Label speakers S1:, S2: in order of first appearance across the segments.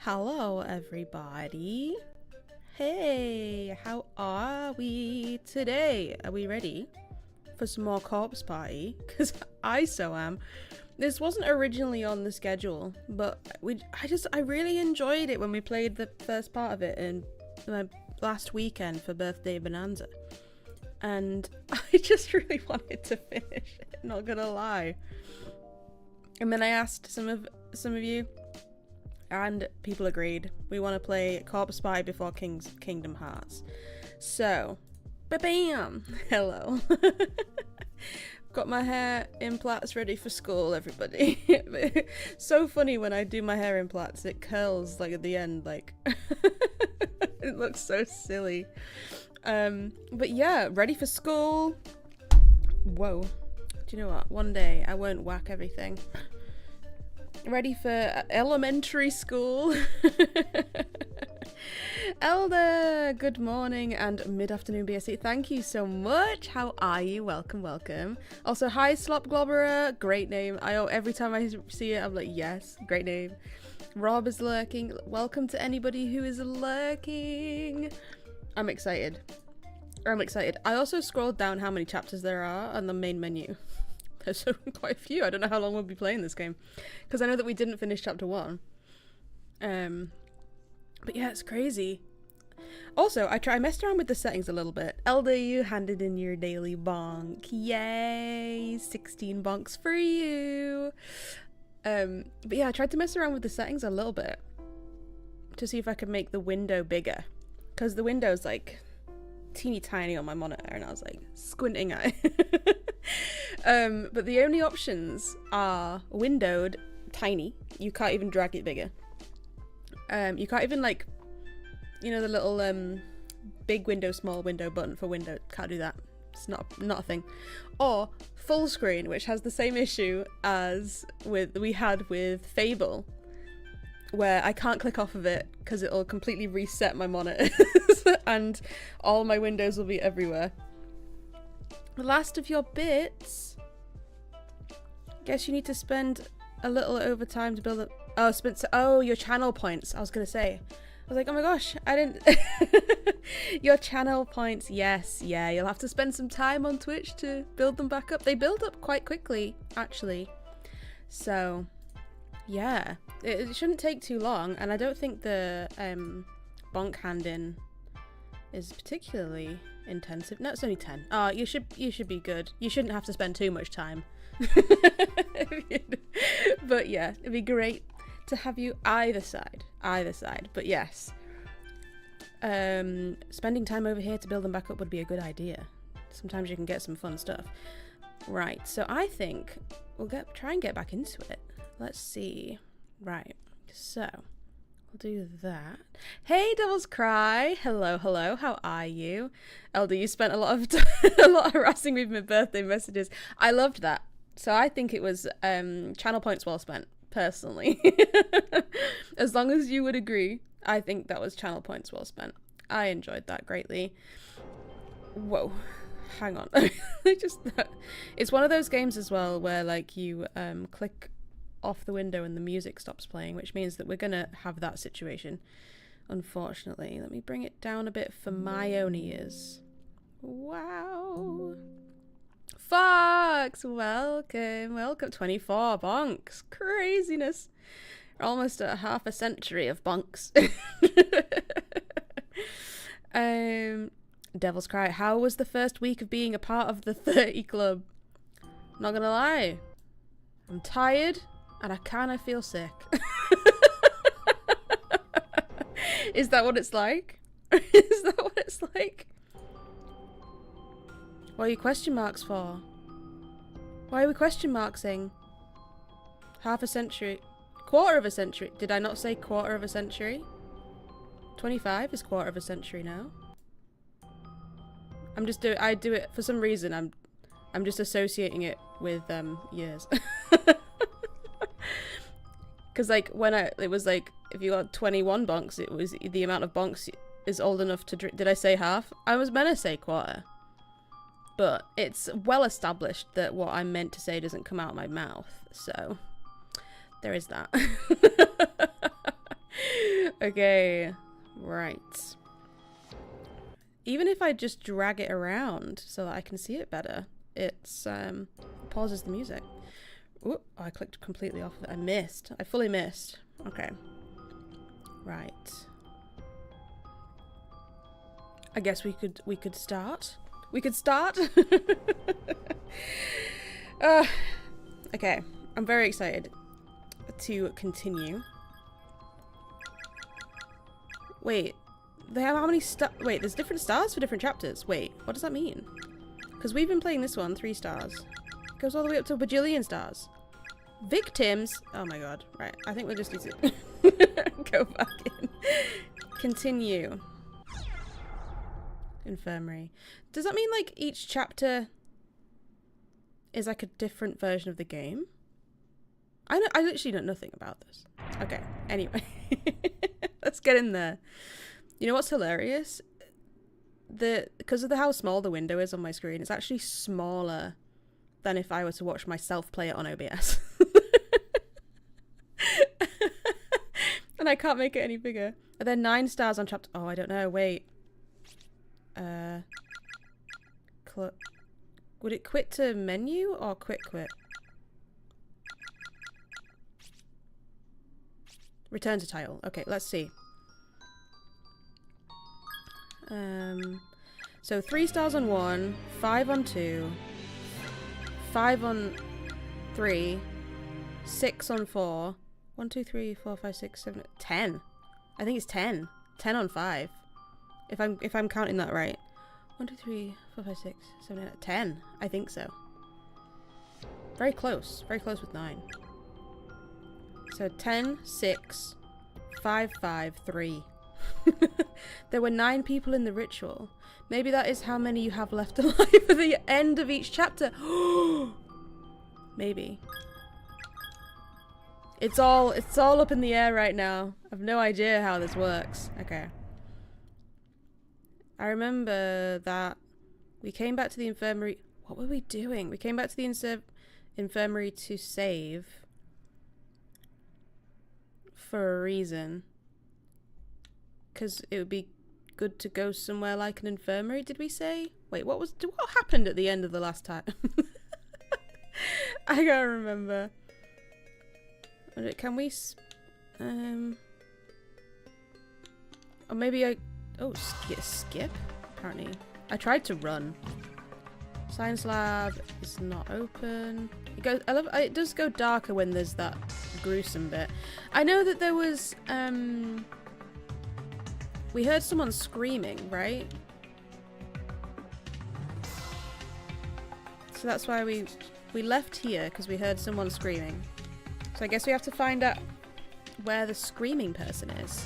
S1: Hello, everybody. Hey, how are we today? Are we ready for some more corpse party? Because I so am. This wasn't originally on the schedule, but I really enjoyed it when we played the first part of it in my last weekend for birthday bonanza. And I just really wanted to finish it, not gonna lie. And then I asked some of you, and people agreed. We want to play Corpse Spy before Kingdom Hearts. So, ba-bam! Hello. Got my hair in plaits ready for school, everybody. So funny when I do my hair in plaits, it curls like at the end, like it looks so silly. But yeah, ready for school. Whoa. Do you know what? One day I won't whack everything. Ready for elementary school. Elder, good morning and mid-afternoon BSC. Thank you so much. How are you? Welcome, welcome. Also, hi Slop Globberer. Great name. Every time I see it, I'm like, yes, great name. Rob is lurking. Welcome to anybody who is lurking. I'm excited. I also scrolled down how many chapters there are on the main menu. There's quite a few. I don't know how long we'll be playing this game, because I know that we didn't finish chapter 1. But yeah, it's crazy. Also, I messed around with the settings a little bit. Elder, you handed in your daily bonk. Yay! 16 bonks for you. But yeah, I tried to mess around with the settings a little bit to see if I could make the window bigger, because the window's like teeny tiny on my monitor, and I was like squinting at it. But the only options are windowed, tiny. You can't even drag it bigger. You can't even, like, you know, the little big window, small window button for window. Can't do that. It's not a thing. Or full screen, which has the same issue as we had with Fable, where I can't click off of it because it'll completely reset my monitors and all my windows will be everywhere. The last of your bits. Guess you need to spend a little overtime to build up. Oh, your channel points. I was gonna say. I was like, oh my gosh, I didn't. Your channel points. Yes, yeah. You'll have to spend some time on Twitch to build them back up. They build up quite quickly, actually. So, yeah, it shouldn't take too long, and I don't think the bonk hand-in is particularly intensive. No, it's only 10. Oh, you should be good. You shouldn't have to spend too much time. But yeah, it'd be great to have you either side. But yes, spending time over here to build them back up would be a good idea. Sometimes you can get some fun stuff. Right, so I think we'll try and get back into it. Let's see. Right, so we'll do that. Hey, Devil's Cry. Hello. How are you? Elder, you spent a lot of harassing me with my birthday messages. I loved that. So I think it was channel points well spent, personally. As long as you would agree, I think that was channel points well spent. I enjoyed that greatly. Whoa. Hang on. It's one of those games as well where, like, you click off the window and the music stops playing, which means that we're gonna have that situation, unfortunately. Let me bring it down a bit for my own ears. Wow. Fox, welcome. 24 bonks. Craziness. We're almost at half a century of bonks. Devil's Cry. How was the first week of being a part of the 30 club? Not gonna lie, I'm tired and I kind of feel sick. Is that what it's like? Is that what it's like? What are you question marks for? Why are we question marksing? Half a century. Quarter of a century. Did I not say quarter of a century? 25 is quarter of a century now. I do it for some reason. I'm just associating it with years. Because like it was like if you got 21 bonks, it was the amount of bonks is old enough to drink. Did I say half? I was meant to say quarter. But it's well established that what I meant to say doesn't come out of my mouth, so there is that. 25 is quarter of a century now. 25 is quarter of a century now. Because like when it was like if you got 21 bonks, it was the amount of bonks is old enough to drink. Did I say half? I was meant to say quarter. But it's well established that what I meant to say doesn't come out of my mouth, so Okay, right. Even if I just drag it around so that I can see it better, it's pauses the music. Ooh, oh, I clicked completely off of it. I missed. I fully missed. Okay. Right. I guess we could start. We could start. Okay. I'm very excited to continue. Wait. They have how many wait, there's different stars for different chapters. Wait, what does that mean? Because we've been playing this one 3 stars. It goes all the way up to a bajillion stars. Victims. Oh my god. Right. I think we'll just need to go back in. Continue. Infirmary. Does that mean like each chapter is like a different version of the game? I literally know nothing about this. Okay. Anyway. Let's get in there. You know what's hilarious? Because of how small the window is on my screen, it's actually smaller than if I were to watch myself play it on OBS. And I can't make it any bigger. Are there 9 stars on chapter? Oh, I don't know. Wait. Would it quit to menu or quit? Return to title. Okay, let's see. So 3 stars on 1, 5 on 2, 5 on 3, 6 on 4, 1, 2, 3, 4, 5, 6, 7, 10. I think it's 10. 10 on 5. If I'm counting that right. 1, 2, 3, 4, 5, 6, 7, 8, 10. I think so. Very close. Very close with 9. So 10, 6, 5, 5, 3. There were 9 people in the ritual. Maybe that is how many you have left alive at the end of each chapter. Maybe. It's all up in the air right now. I've no idea how this works. Okay. I remember that we came back to the infirmary. What were we doing? We came back to the infirmary to save for a reason. Because it would be good to go somewhere like an infirmary, did we say? Wait, what happened at the end of the last time? I can't remember. Can we... or maybe oh, skip? Apparently. I tried to run. Science lab is not open. It does go darker when there's that gruesome bit. I know that there was... we heard someone screaming, right? So that's why we left here, because we heard someone screaming. So I guess we have to find out where the screaming person is.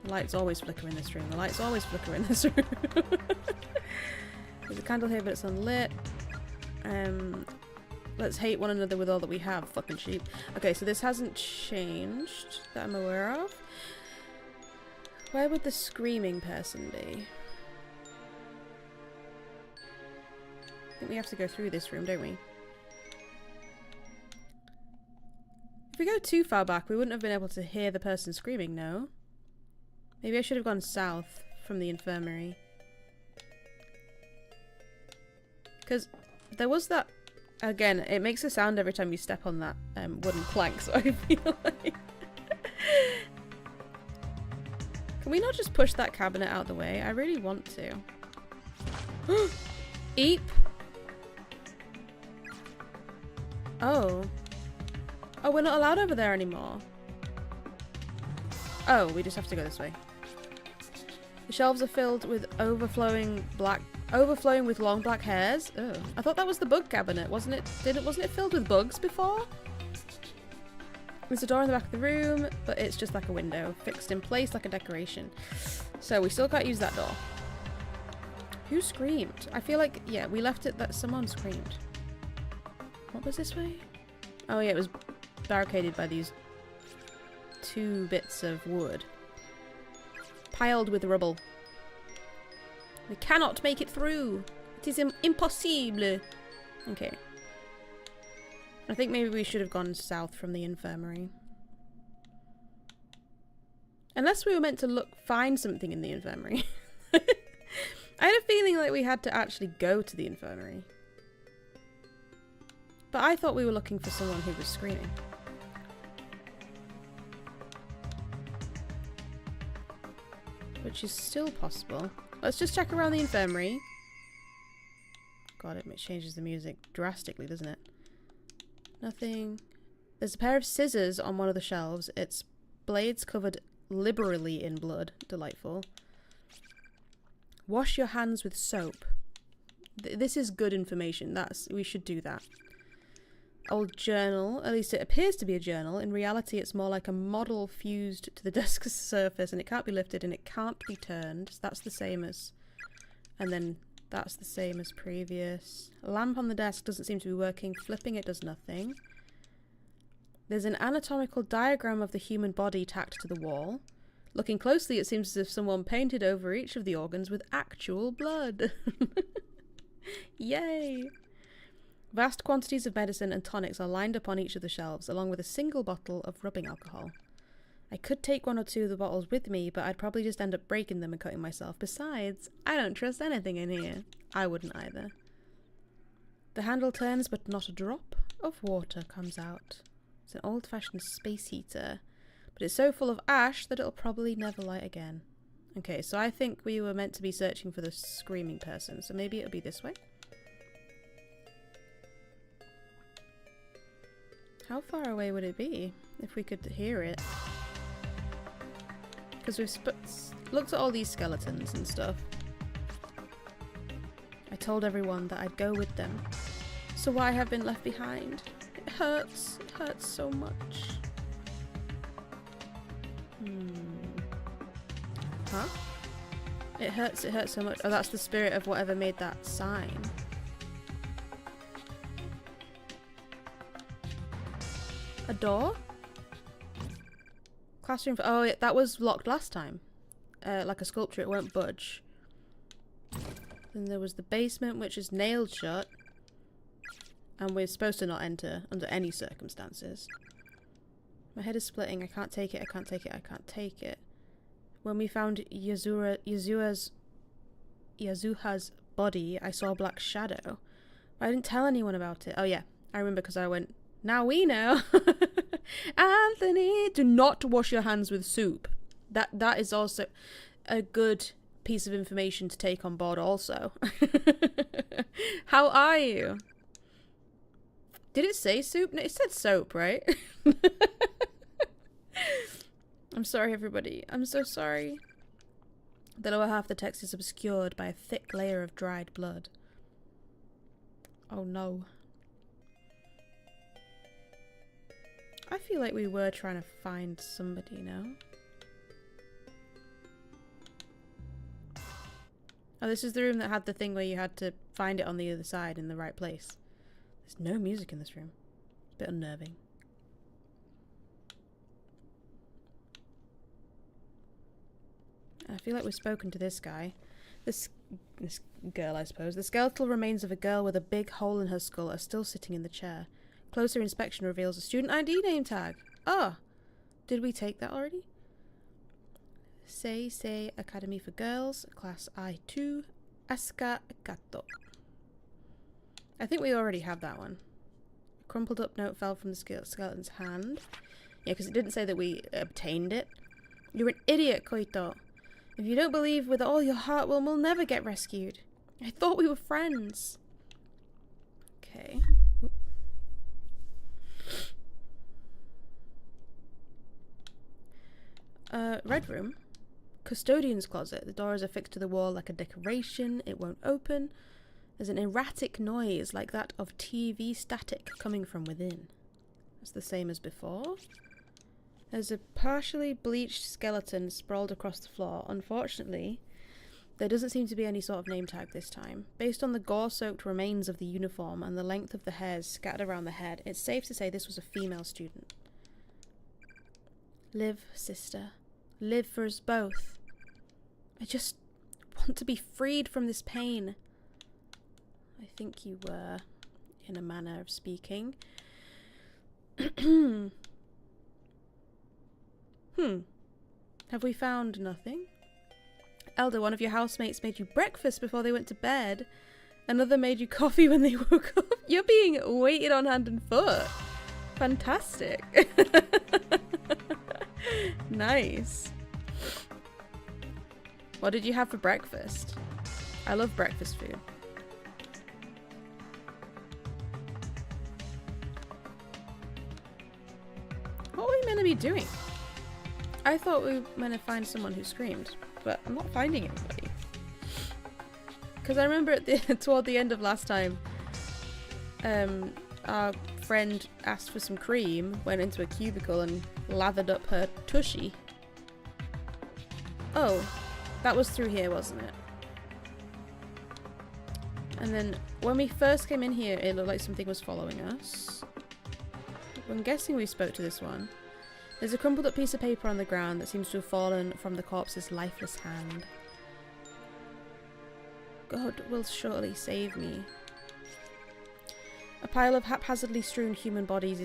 S1: The lights always flicker in this room. The lights always flicker in this room. There's a candle here, but it's unlit. Let's hate one another with all that we have, fucking sheep. Okay, so this hasn't changed that I'm aware of. Where would the screaming person be? I think we have to go through this room, don't we? If we go too far back, we wouldn't have been able to hear the person screaming, no? Maybe I should have gone south from the infirmary. Because there was that... Again, it makes a sound every time you step on that wooden plank, so I feel like... Can we not just push that cabinet out the way? I really want to. Eep! Oh. Oh, we're not allowed over there anymore. Oh, we just have to go this way. The shelves are filled with overflowing with long black hairs. Oh, I thought that was the bug cabinet, wasn't it? Wasn't it filled with bugs before? There's a door in the back of the room, but it's just like a window, fixed in place like a decoration. So we still can't use that door. Who screamed? I feel like, yeah, we left it that someone screamed. What was this way? Oh yeah, it was barricaded by these 2 bits of wood. Piled with rubble. We cannot make it through. It is impossible. Okay. I think maybe we should have gone south from the infirmary. Unless we were meant to find something in the infirmary. I had a feeling like we had to actually go to the infirmary. But I thought we were looking for someone who was screaming. Which is still possible. Let's just check around the infirmary. God, it changes the music drastically, doesn't it? Nothing. There's a pair of scissors on one of the shelves. Its blades covered liberally in blood. Delightful. Wash your hands with soap. This is good information. We should do that. Old journal. At least it appears to be a journal. In reality, it's more like a model fused to the desk surface, and it can't be lifted and it can't be turned. So that's the same as... And then that's the same as previous. Lamp on the desk doesn't seem to be working. Flipping it does nothing. There's an anatomical diagram of the human body tacked to the wall. Looking closely, it seems as if someone painted over each of the organs with actual blood. Yay! Vast quantities of medicine and tonics are lined up on each of the shelves, along with a single bottle of rubbing alcohol. I could take one or two of the bottles with me, but I'd probably just end up breaking them and cutting myself. Besides, I don't trust anything in here. I wouldn't either. The handle turns, but not a drop of water comes out. It's an old-fashioned space heater, but it's so full of ash that it'll probably never light again. Okay, so I think we were meant to be searching for the screaming person, so maybe it'll be this way. How far away would it be if we could hear it? Because we've looked at all these skeletons and stuff. I told everyone that I'd go with them. So why have been left behind? It hurts. It hurts so much. Huh? It hurts so much. Oh, that's the spirit of whatever made that sign. A door? Classroom. Oh, yeah, that was locked last time. Like a sculpture, it won't budge. Then there was the basement, which is nailed shut. And we're supposed to not enter under any circumstances. My head is splitting. I can't take it. I can't take it. I can't take it. When we found Yazuha's body, I saw a black shadow. But I didn't tell anyone about it. Oh yeah, I remember because I went, now we know. Anthony, do not wash your hands with soup. That is also a good piece of information to take on board also. How are you? Did it say soup? No, it said soap, right? I'm sorry, everybody. I'm so sorry. The lower half of the text is obscured by a thick layer of dried blood. Oh no. I feel like we were trying to find somebody now. Oh, this is the room that had the thing where you had to find it on the other side in the right place. There's no music in this room. It's a bit unnerving. I feel like we've spoken to this guy. This girl, I suppose. The skeletal remains of a girl with a big hole in her skull are still sitting in the chair. Closer inspection reveals a student ID name tag. Oh! Did we take that already? Say Academy for Girls, Class I2, Asuka Kato. I think we already have that one. A crumpled up note fell from the skeleton's hand. Yeah, because it didn't say that we obtained it. You're an idiot, Koito. If you don't believe with all your heart, we'll never get rescued. I thought we were friends. Okay. Oop. Red room. Custodian's closet. The door is affixed to the wall like a decoration. It won't open. There's an erratic noise like that of TV static coming from within. It's the same as before. There's a partially bleached skeleton sprawled across the floor. Unfortunately, there doesn't seem to be any sort of name tag this time. Based on the gore-soaked remains of the uniform and the length of the hairs scattered around the head, it's safe to say this was a female student. Live, sister. Live for us both. I just want to be freed from this pain. I think you were. in a manner of speaking. Have we found nothing? Elder, one of your housemates made you breakfast before they went to bed. Another made you coffee when they woke up. You're being waited on hand and foot. Fantastic. Nice. What did you have for breakfast? I love breakfast food. What were we meant to be doing? I thought we were meant to find someone who screamed, but I'm not finding anybody. Because I remember toward the end of last time, our friend asked for some cream, went into a cubicle and lathered up her tushy. Oh, that was through here, wasn't it? And then when we first came in here, it looked like something was following us. I'm guessing we spoke to this one. There's a crumpled up piece of paper on the ground that seems to have fallen from the corpse's lifeless hand. God will surely save me. A pile of haphazardly strewn human bodies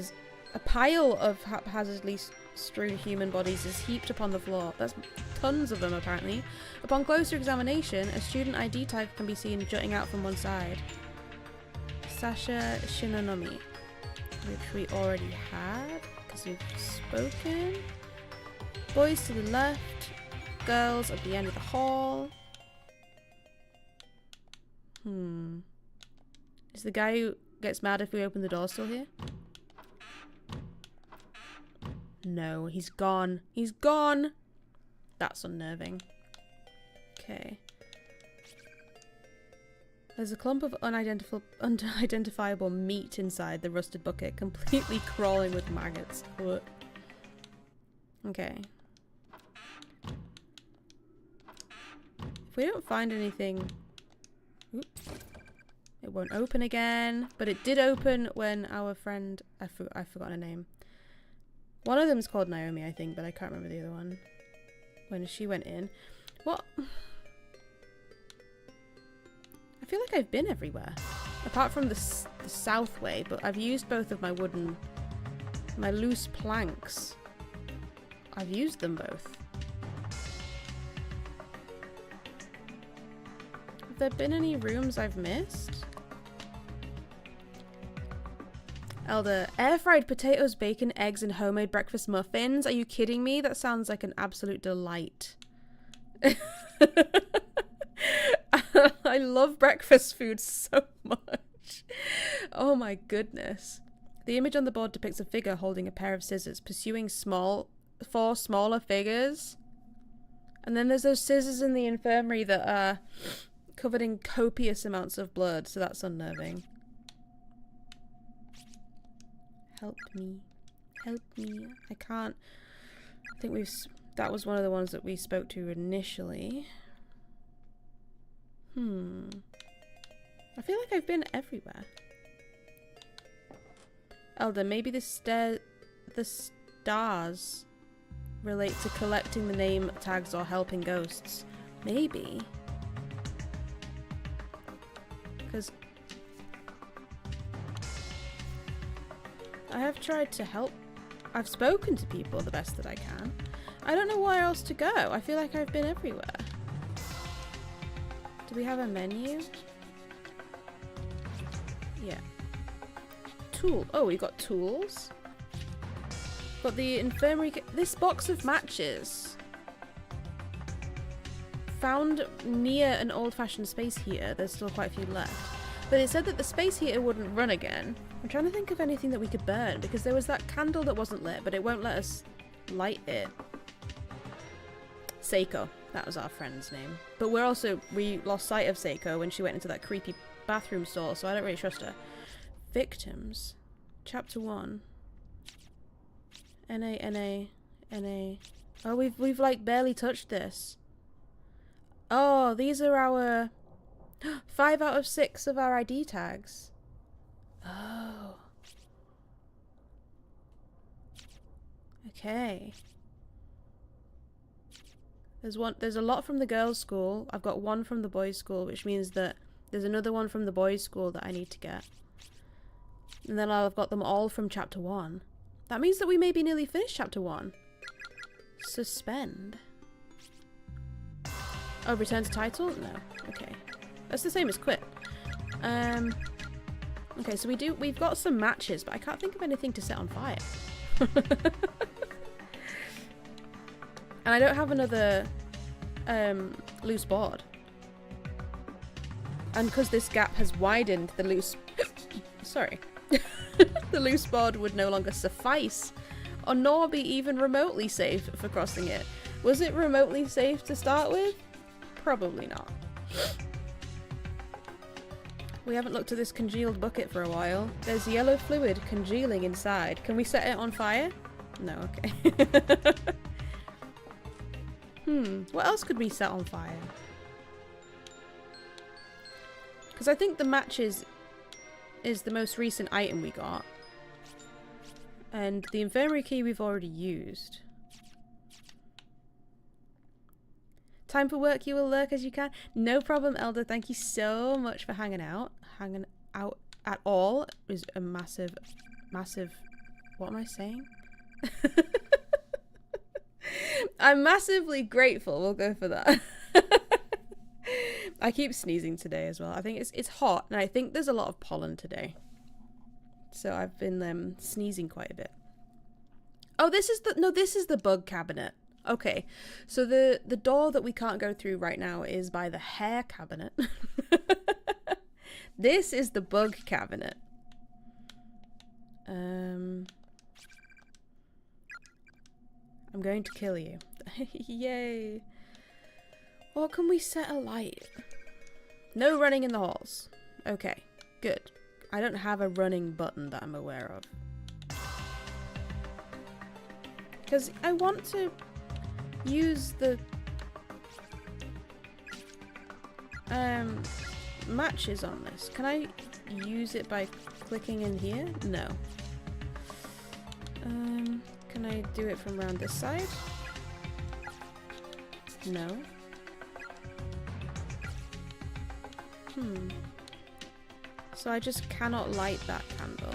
S1: is heaped upon the floor. That's tons of them, apparently. Upon closer examination, a student ID tag can be seen jutting out from one side. Sasha Shinonomi, which we already had, because we've spoken. Boys to the left, girls at the end of the hall. Is the guy who gets mad if we open the door still here? No, he's gone. He's gone! That's unnerving. Okay. There's a clump of unidentifiable meat inside the rusted bucket, completely crawling with maggots. Ugh. Okay. If we don't find anything... Oops. It won't open again, but it did open when our friend... I've forgotten her name. One of them's called Naomi, I think, but I can't remember the other one. When she went in. What? I feel like I've been everywhere. Apart from the south way, but I've used both of my my loose planks. I've used them both. Have there been any rooms I've missed? Elder, air-fried potatoes, bacon, eggs, and homemade breakfast muffins? Are you kidding me? That sounds like an absolute delight. I love breakfast food so much. Oh my goodness. The image on the board depicts a figure holding a pair of scissors, pursuing four smaller figures. And then there's those scissors in the infirmary that are covered in copious amounts of blood, so that's unnerving. Help me. Help me. I can't... I think that was one of the ones that we spoke to initially. I feel like I've been everywhere. Elder, maybe the stars relate to collecting the name tags or helping ghosts. Maybe. Because I have tried to help. I've spoken to people the best that I can. I don't know where else to go. I feel like I've been everywhere. Do we have a menu? Yeah. Tool. Oh, we got tools. Got the infirmary. This box of matches. Found near an old-fashioned space heater. There's still quite a few left. But it said that the space heater wouldn't run again. I'm trying to think of anything that we could burn, because there was that candle that wasn't lit, but it won't let us light it. Seiko. That was our friend's name. But we lost sight of Seiko when she went into that creepy bathroom stall, so I don't really trust her. Victims. Chapter 1. N-A. Oh, we've like barely touched this. Oh, these are our 5 out of 6 of our ID tags. Oh. Okay. There's a lot from the girls' school. I've got one from the boys' school, which means that there's another one from the boys' school that I need to get. And then I'll have got them all from chapter 1. That means that we may be nearly finished chapter 1. Suspend. Oh, return to title? No. Okay. That's the same as quit. Okay, so we've got some matches, but I can't think of anything to set on fire. And I don't have another loose board. And because this gap has widened, the loose sorry. The loose board would no longer suffice, or nor be even remotely safe for crossing it. Was it remotely safe to start with? Probably not. We haven't looked at this congealed bucket for a while. There's yellow fluid congealing inside. Can we set it on fire? No, okay. What else could we set on fire? Because I think the matches is the most recent item we got. And the infirmary key we've already used. Time for work, you will lurk as you can. No problem, Elder. Thank you so much for hanging out. Hanging out at all is a massive, massive... What am I saying? I'm massively grateful. We'll go for that. I keep sneezing today as well. I think it's hot, and I think there's a lot of pollen today. So I've been sneezing quite a bit. Oh, this is the bug cabinet. Okay, so the door that we can't go through right now is by the hair cabinet. This is the bug cabinet. I'm going to kill you. Yay. Or can we set a light? No running in the halls. Okay, good. I don't have a running button that I'm aware of. Because I want to use the matches on this. Can I use it by clicking in here? No. Can I do it from around this side? No. So I just cannot light that candle.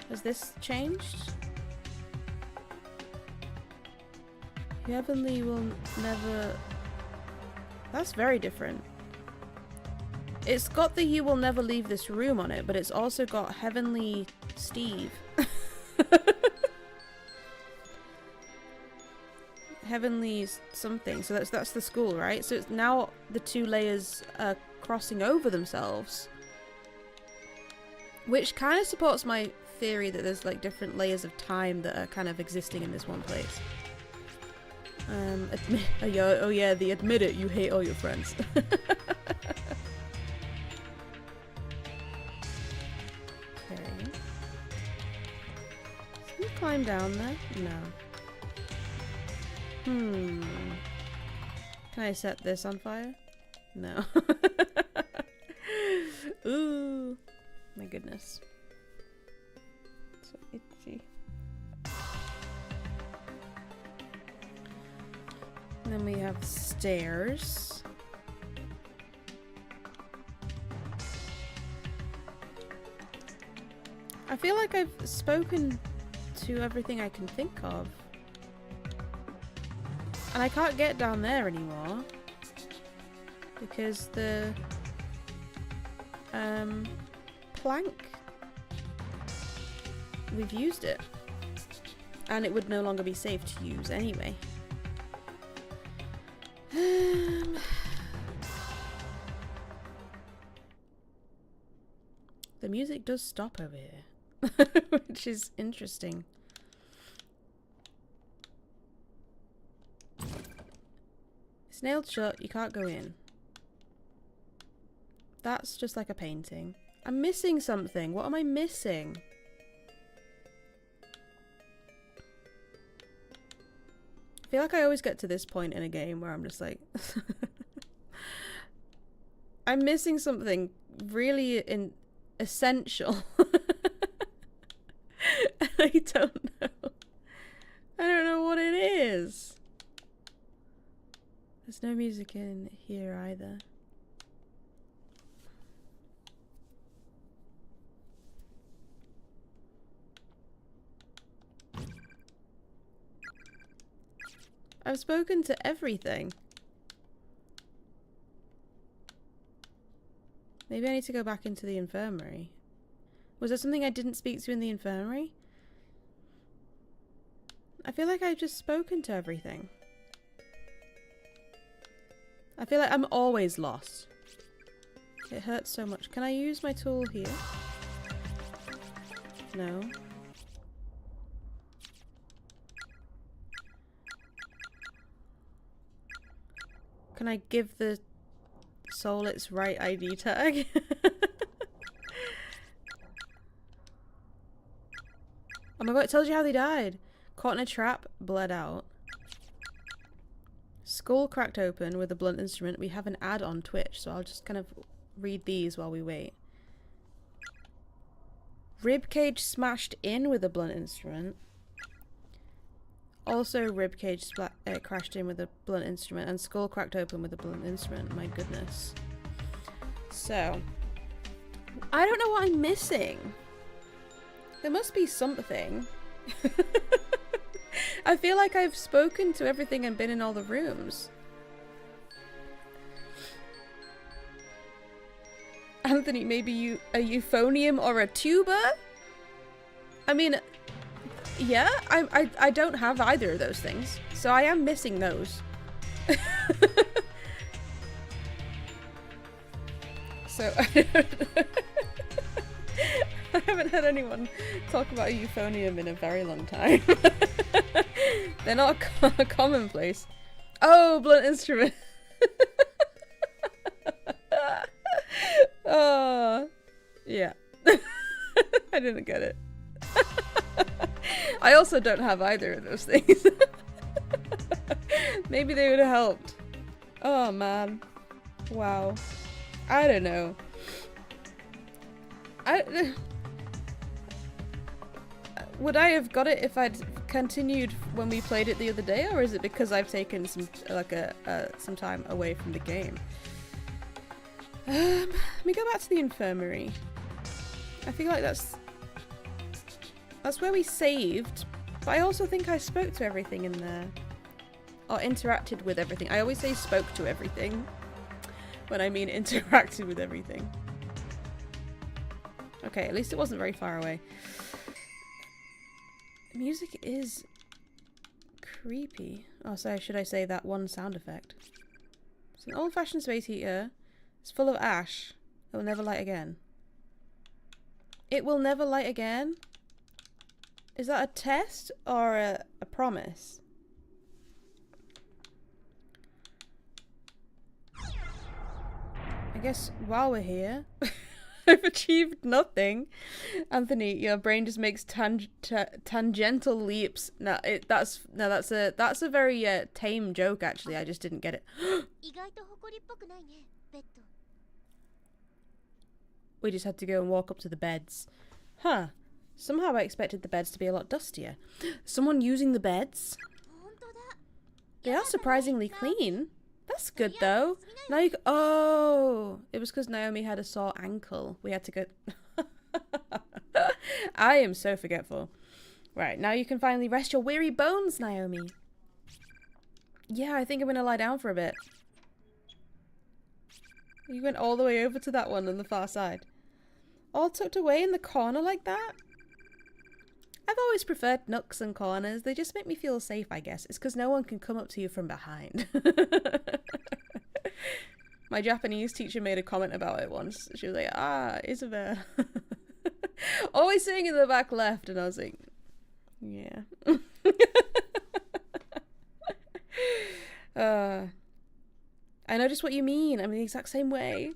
S1: Has this changed? Heavenly will never... That's very different. It's got the you will never leave this room on it, but it's also got Heavenly Steve. Heavenly something. So that's the school, right? So it's now the two layers are crossing over themselves. Which kind of supports my theory that there's like different layers of time that are kind of existing in this one place. Oh yeah, the admit it, you hate all your friends. Okay. Can you climb down there? No. Can I set this on fire? No. Ooh. My goodness. So itchy. And then we have stairs. I feel like I've spoken to everything I can think of. And I can't get down there anymore. Because the plank, we've used it. And it would no longer be safe to use anyway. The music does stop over here, which is interesting. It's nailed shut, you can't go in. That's just like a painting. I'm missing something. What am I missing? I feel like I always get to this point in a game where I'm just like... I'm missing something really essential. And I don't know. I don't know what it is. There's no music in here either. I've spoken to everything. Maybe I need to go back into the infirmary. Was there something I didn't speak to in the infirmary? I feel like I've just spoken to everything. I feel like I'm always lost. It hurts so much. Can I use my tool here? No. Can I give the soul its right ID tag? Oh my god, it tells you how they died. Caught in a trap, bled out. Skull cracked open with a blunt instrument. We have an ad on Twitch, so I'll just kind of read these while we wait. Ribcage smashed in with a blunt instrument. Also ribcage crashed in with a blunt instrument, and skull cracked open with a blunt instrument. My goodness. So, I don't know what I'm missing. There must be something. I feel like I've spoken to everything and been in all the rooms. Anthony, maybe a euphonium or a tuba? I mean, yeah, I don't have either of those things, so I am missing those. So I haven't had anyone talk about a euphonium in a very long time. They're not commonplace. Oh, blunt instrument. Oh, yeah. I didn't get it. I also don't have either of those things. Maybe they would have helped. Oh man. Wow. I don't know. Would I have got it if I'd continued when we played it the other day, or is it because I've taken some some time away from the game? Let me go back to the infirmary. I feel like that's where we saved, but I also think I spoke to everything in there. Or interacted with everything. I always say spoke to everything when I mean interacted with everything. Okay, at least it wasn't very far away. Music is creepy. Oh, sorry, should I say that one sound effect? It's an old-fashioned space heater. It's full of ash. It will never light again. It will never light again? Is that a test or a promise? I guess while we're here, I've achieved nothing. Anthony, your brain just makes tangential leaps. No, that's a very tame joke. Actually, I just didn't get it. We just had to go and walk up to the beds. Huh. Somehow I expected the beds to be a lot dustier. Someone using the beds? They are surprisingly clean. That's good though. Now you oh, it was because Naomi had a sore ankle. We had to go. I am so forgetful. Right, now you can finally rest your weary bones, Naomi. Yeah, I think I'm gonna lie down for a bit. You went all the way over to that one on the far side. All tucked away in the corner like that? I've always preferred nooks and corners. They just make me feel safe, I guess. It's because no one can come up to you from behind. My Japanese teacher made a comment about it once. She was like, ah, Isabel. Always sitting in the back left. And I was like, yeah. I know just what you mean. I'm the exact same way.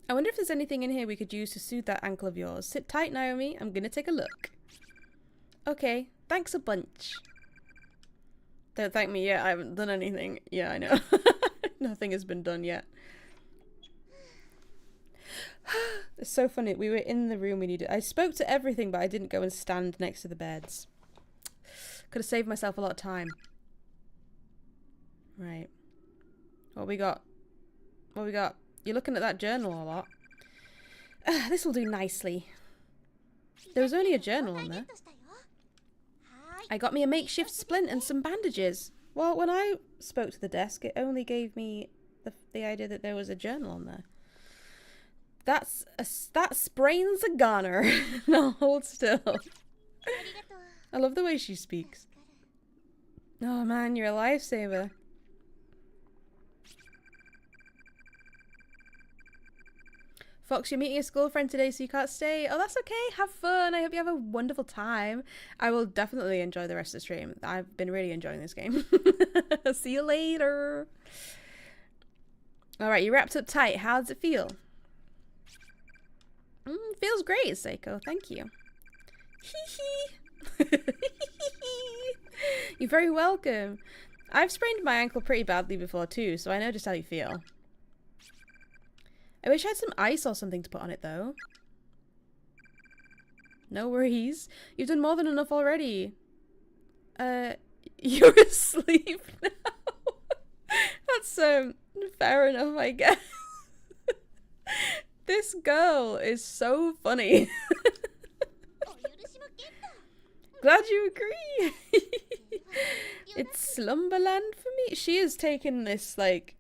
S1: I wonder if there's anything in here we could use to soothe that ankle of yours. Sit tight, Naomi. I'm gonna take a look. Okay, thanks a bunch. Don't thank me yet. I haven't done anything. Yeah, I know. Nothing has been done yet. It's so funny. We were in the room we needed. I spoke to everything, but I didn't go and stand next to the beds. Could have saved myself a lot of time. Right. What we got? What we got? You're looking at that journal a lot. This will do nicely. There was only a journal on there. I got me a makeshift splint and some bandages. Well, when I spoke to the desk, it only gave me the idea that there was a journal on there. That sprains a goner. No, hold still. I love the way she speaks. Oh man, you're a lifesaver. Fox, you're meeting a school friend today, so you can't stay. Oh, that's okay. Have fun. I hope you have a wonderful time. I will definitely enjoy the rest of the stream. I've been really enjoying this game. See you later. Alright, you wrapped up tight. How does it feel? Feels great, Seiko. Thank you. Hee hee. You're very welcome. I've sprained my ankle pretty badly before too, so I know just how you feel. I wish I had some ice or something to put on it though. No worries. You've done more than enough already. You're asleep now. That's fair enough, I guess. This girl is so funny. Glad you agree. It's Slumberland for me. She has taken this like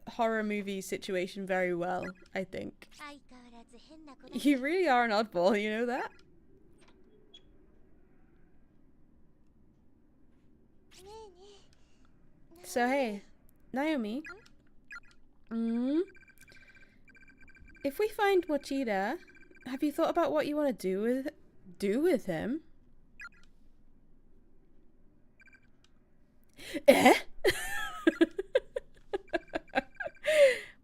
S1: horror movie situation very well, I think. You really are an oddball, you know that? So hey, Naomi. If we find Mochida, have you thought about what you want to do with him? Eh?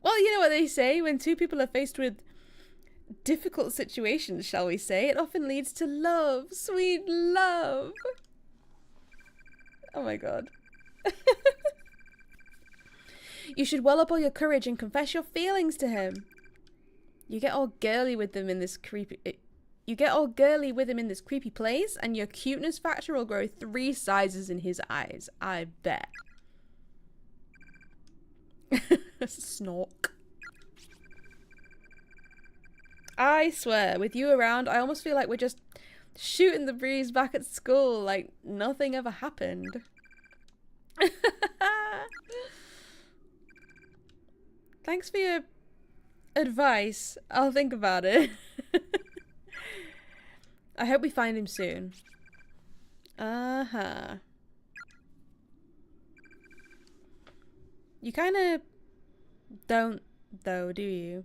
S1: Well, you know what they say, when two people are faced with difficult situations, shall we say, it often leads to love, sweet love. Oh my god. You should well up all your courage and confess your feelings to him. You get all girly with them in this creepy place, and your cuteness factor will grow 3 sizes in his eyes. I bet. Snork. I swear, with you around, I almost feel like we're just shooting the breeze back at school like nothing ever happened. Thanks for your advice. I'll think about it. I hope we find him soon. Uh-huh. You kind of don't, though, do you?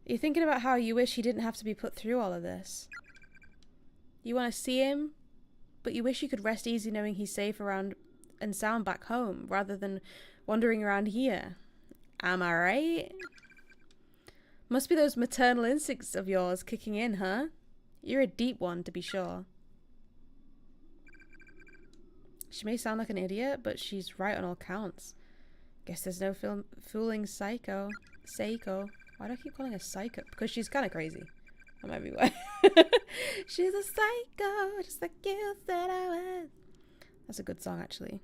S1: You're thinking about how you wish he didn't have to be put through all of this. You want to see him, but you wish you could rest easy knowing he's safe around and sound back home, rather than wandering around here. Am I right? Must be those maternal instincts of yours kicking in, huh? You're a deep one, to be sure. She may sound like an idiot, but she's right on all counts. Guess there's no fooling Seiko. Why do I keep calling her Psycho? Because she's kind of crazy. That might be why. She's a psycho, just like you said I was. That's a good song, actually.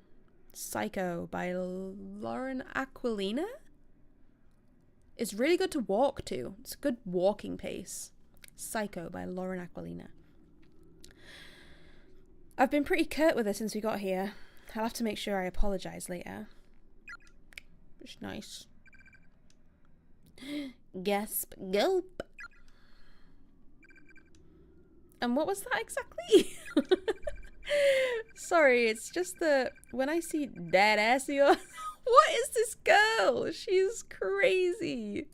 S1: Psycho by Lauren Aquilina. It's really good to walk to. It's a good walking pace. Psycho by Lauren Aquilina. I've been pretty curt with her since we got here. I'll have to make sure I apologise later. It's nice. Gasp, gulp. And what was that exactly? Sorry, it's just that when I see that assy on... What is this girl? She's crazy.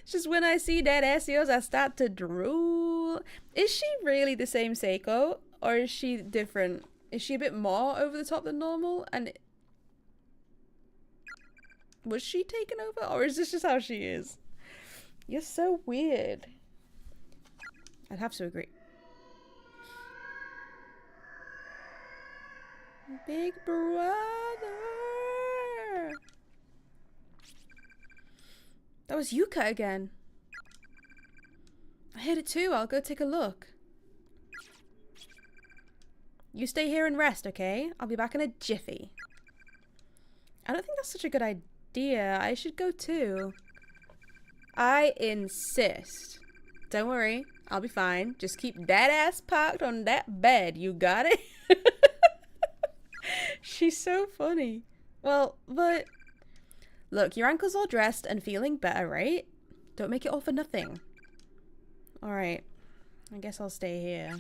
S1: It's just when I see that Asios, I start to drool. Is she really the same Seiko? Or is she different? Is she a bit more over the top than normal? And was she taken over? Or is this just how she is? You're so weird. I'd have to agree. Big brother. That was Yuka again. I heard it too. I'll go take a look. You stay here and rest, okay? I'll be back in a jiffy. I don't think that's such a good idea. I should go too. I insist. Don't worry. I'll be fine. Just keep that ass parked on that bed. You got it? She's so funny. Well, but look, your ankle's all dressed and feeling better, right? Don't make it all for nothing. Alright. I guess I'll stay here.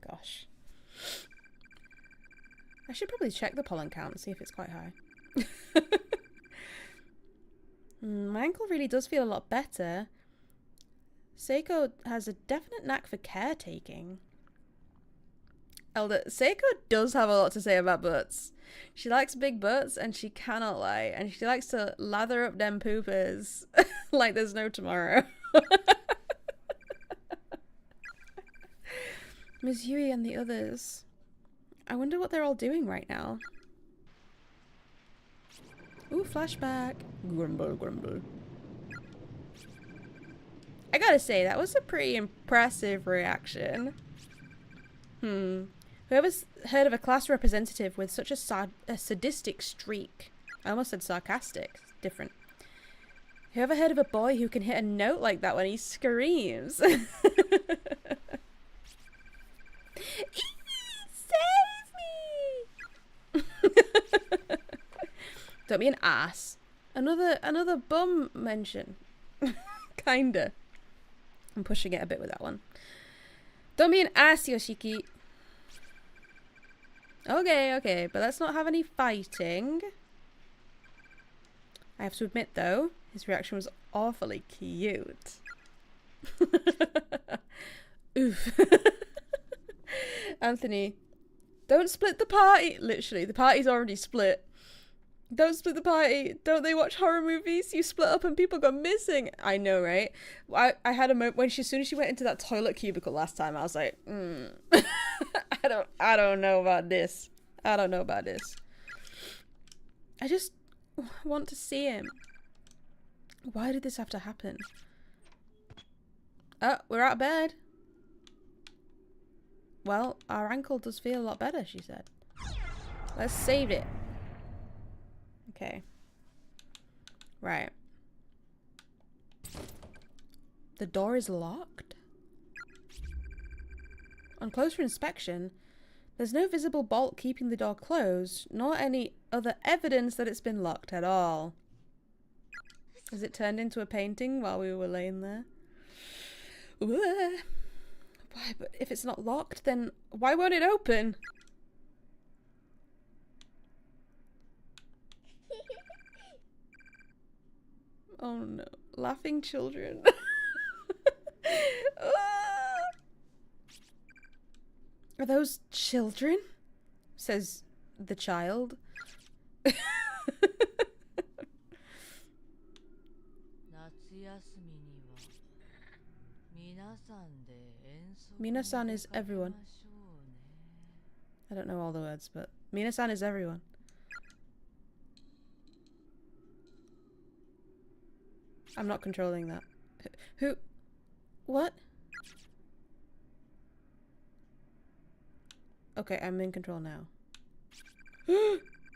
S1: Gosh. I should probably check the pollen count and see if it's quite high. My ankle really does feel a lot better. Seiko has a definite knack for caretaking. Elder, Seiko does have a lot to say about butts. She likes big butts and she cannot lie. And she likes to lather up them poopers like there's no tomorrow. Miss Yui and the others. I wonder what they're all doing right now. Ooh, flashback. Grumble, grumble. I gotta say, that was a pretty impressive reaction. Whoever's heard of a class representative with such a sadistic streak? I almost said sarcastic. It's different. Whoever heard of a boy who can hit a note like that when he screams? Save me! Don't be an ass. Another bum mention. Kinda. I'm pushing it a bit with that one. Don't be an ass, Yoshiki. Okay, but let's not have any fighting. I have to admit, though, his reaction was awfully cute. Oof. Anthony, don't split the party. Literally, the party's already split. Don't split the party. Don't they watch horror movies? You split up and people go missing. I know, right? I had a moment when as soon as she went into that toilet cubicle last time, I was like, I don't know about this. I don't know about this. I just want to see him. Why did this have to happen? Oh, we're out of bed. Well, our ankle does feel a lot better, she said. Let's save it. Okay. Right. The door is locked. On closer inspection, there's no visible bolt keeping the door closed, nor any other evidence that it's been locked at all. Has it turned into a painting while we were laying there? Why, but if it's not locked, then why won't it open? Oh no. Laughing children. Are those children? Says the child. Mina-san is everyone. I don't know all the words, but Mina-san is everyone. I'm not controlling that. Who? What? Okay, I'm in control now.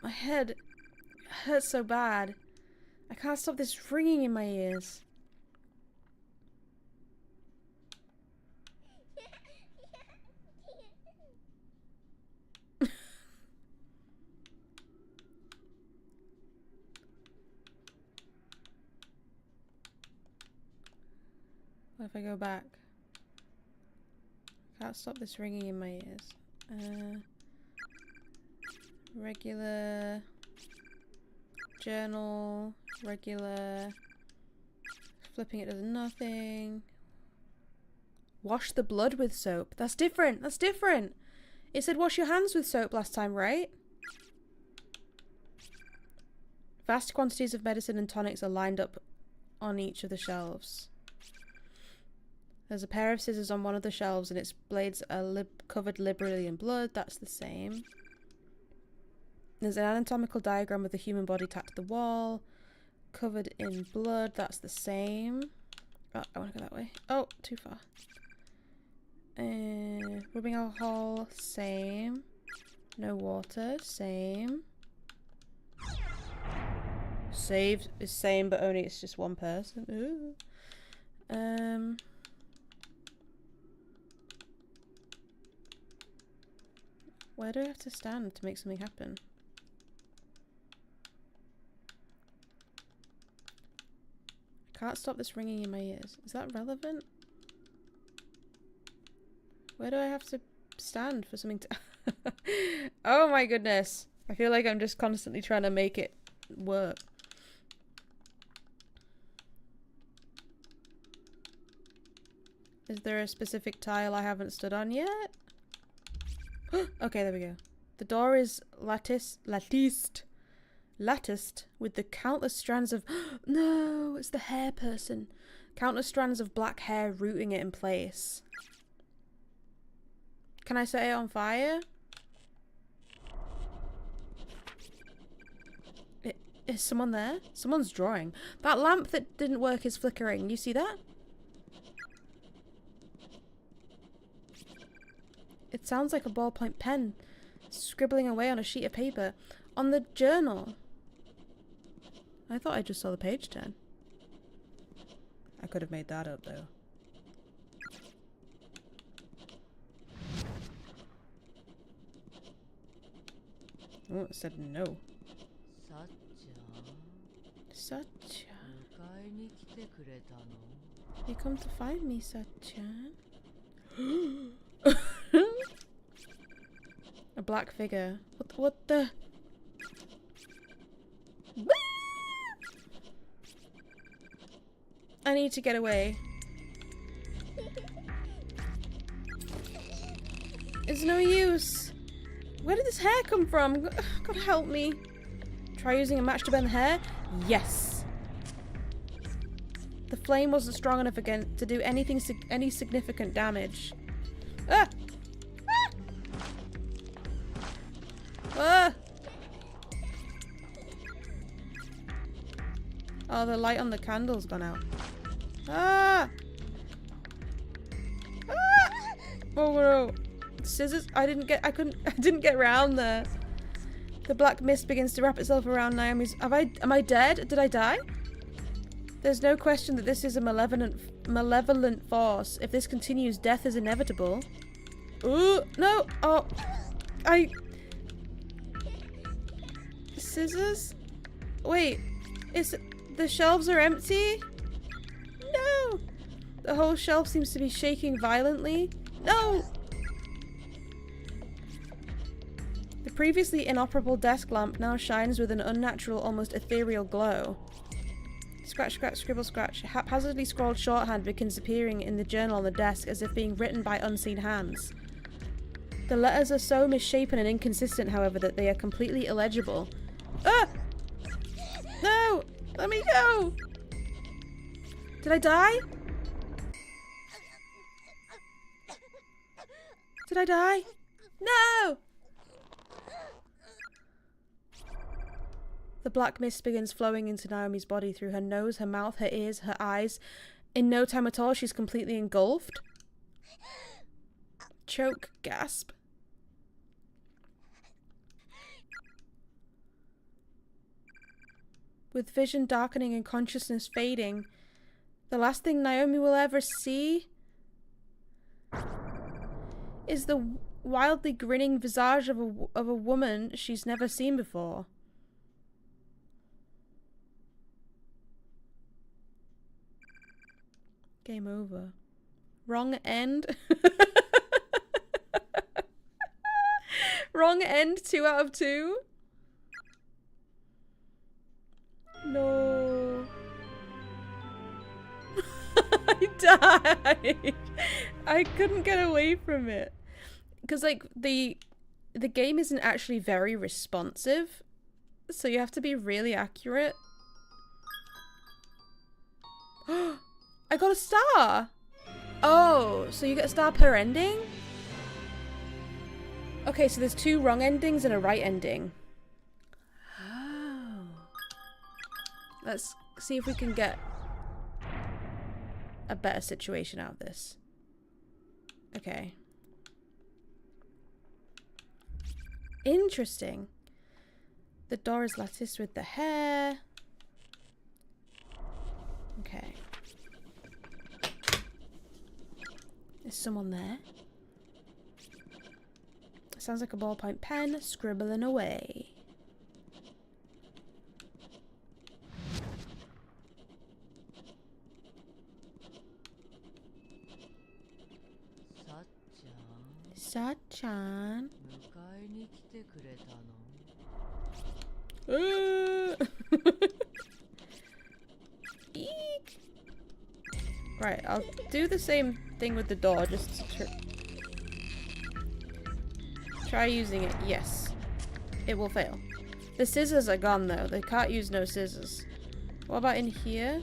S1: My head hurts so bad. I can't stop this ringing in my ears. What if I go back? Can't stop this ringing in my ears. Regular. Journal. Regular. Flipping it does nothing. Wash the blood with soap. That's different. That's different. It said wash your hands with soap last time, right? Vast quantities of medicine and tonics are lined up on each of the shelves. There's a pair of scissors on one of the shelves and its blades are covered liberally in blood. That's the same. There's an anatomical diagram of the human body tacked to the wall. Covered in blood. That's the same. Oh, I want to go that way. Oh, too far. Rubbing alcohol. Same. No water. Same. Save is same, but only it's just one person. Ooh. Where do I have to stand to make something happen? I can't stop this ringing in my ears. Is that relevant? Where do I have to stand for something to... Oh my goodness. I feel like I'm just constantly trying to make it work. Is there a specific tile I haven't stood on yet? Okay, there we go. The door is latticed with the countless strands of... No, it's the hair person. Countless strands of black hair rooting it in place. Can I set it on fire? Is someone there? Someone's drawing. That lamp that didn't work is flickering. You see that? It sounds like a ballpoint pen scribbling away on a sheet of paper. On the journal. I thought I just saw the page turn. I could have made that up though. Oh, it said no. Satya. You come to find me, Satya. A black figure. What the? I need to get away. It's no use. Where did this hair come from? God help me. Try using a match to burn the hair? Yes. The flame wasn't strong enough again to do any significant damage. Ah! Ah! Oh, the light on the candle's gone out. Ah! Ah! Oh no. Scissors? I didn't get around there. The black mist begins to wrap itself around Naomi's... Am I dead? Did I die? There's no question that this is a malevolent force. If this continues, death is inevitable. Ooh, no! Oh, Scissors? Wait, the shelves are empty? No! The whole shelf seems to be shaking violently. No! The previously inoperable desk lamp now shines with an unnatural, almost ethereal glow. Scratch, scratch, scribble, scratch. Haphazardly scrawled shorthand begins appearing in the journal on the desk as if being written by unseen hands. The letters are so misshapen and inconsistent, however, that they are completely illegible. Ah! No! Let me go! Did I die? Did I die? No! The black mist begins flowing into Naomi's body through her nose, her mouth, her ears, her eyes. In no time at all, she's completely engulfed. Choke, gasp. With vision darkening and consciousness fading, the last thing Naomi will ever see is the wildly grinning visage of a woman she's never seen before. Game over. Wrong end. Wrong end, 2 out of 2. No. I died. I couldn't get away from it. Because, like, the game isn't actually very responsive. So you have to be really accurate. I got a star! Oh, so you get a star per ending? Okay, so there's 2 wrong endings and a right ending. Oh. Let's see if we can get a better situation out of this. Okay. Interesting. The door is latticed with the hair. Okay. Is someone there? sounds like a ballpoint pen scribbling away. Sa-chan. Eek. Right, I'll do the same thing with the door, just to try using it. Yes. It will fail. The scissors are gone though. They can't use no scissors. What about in here?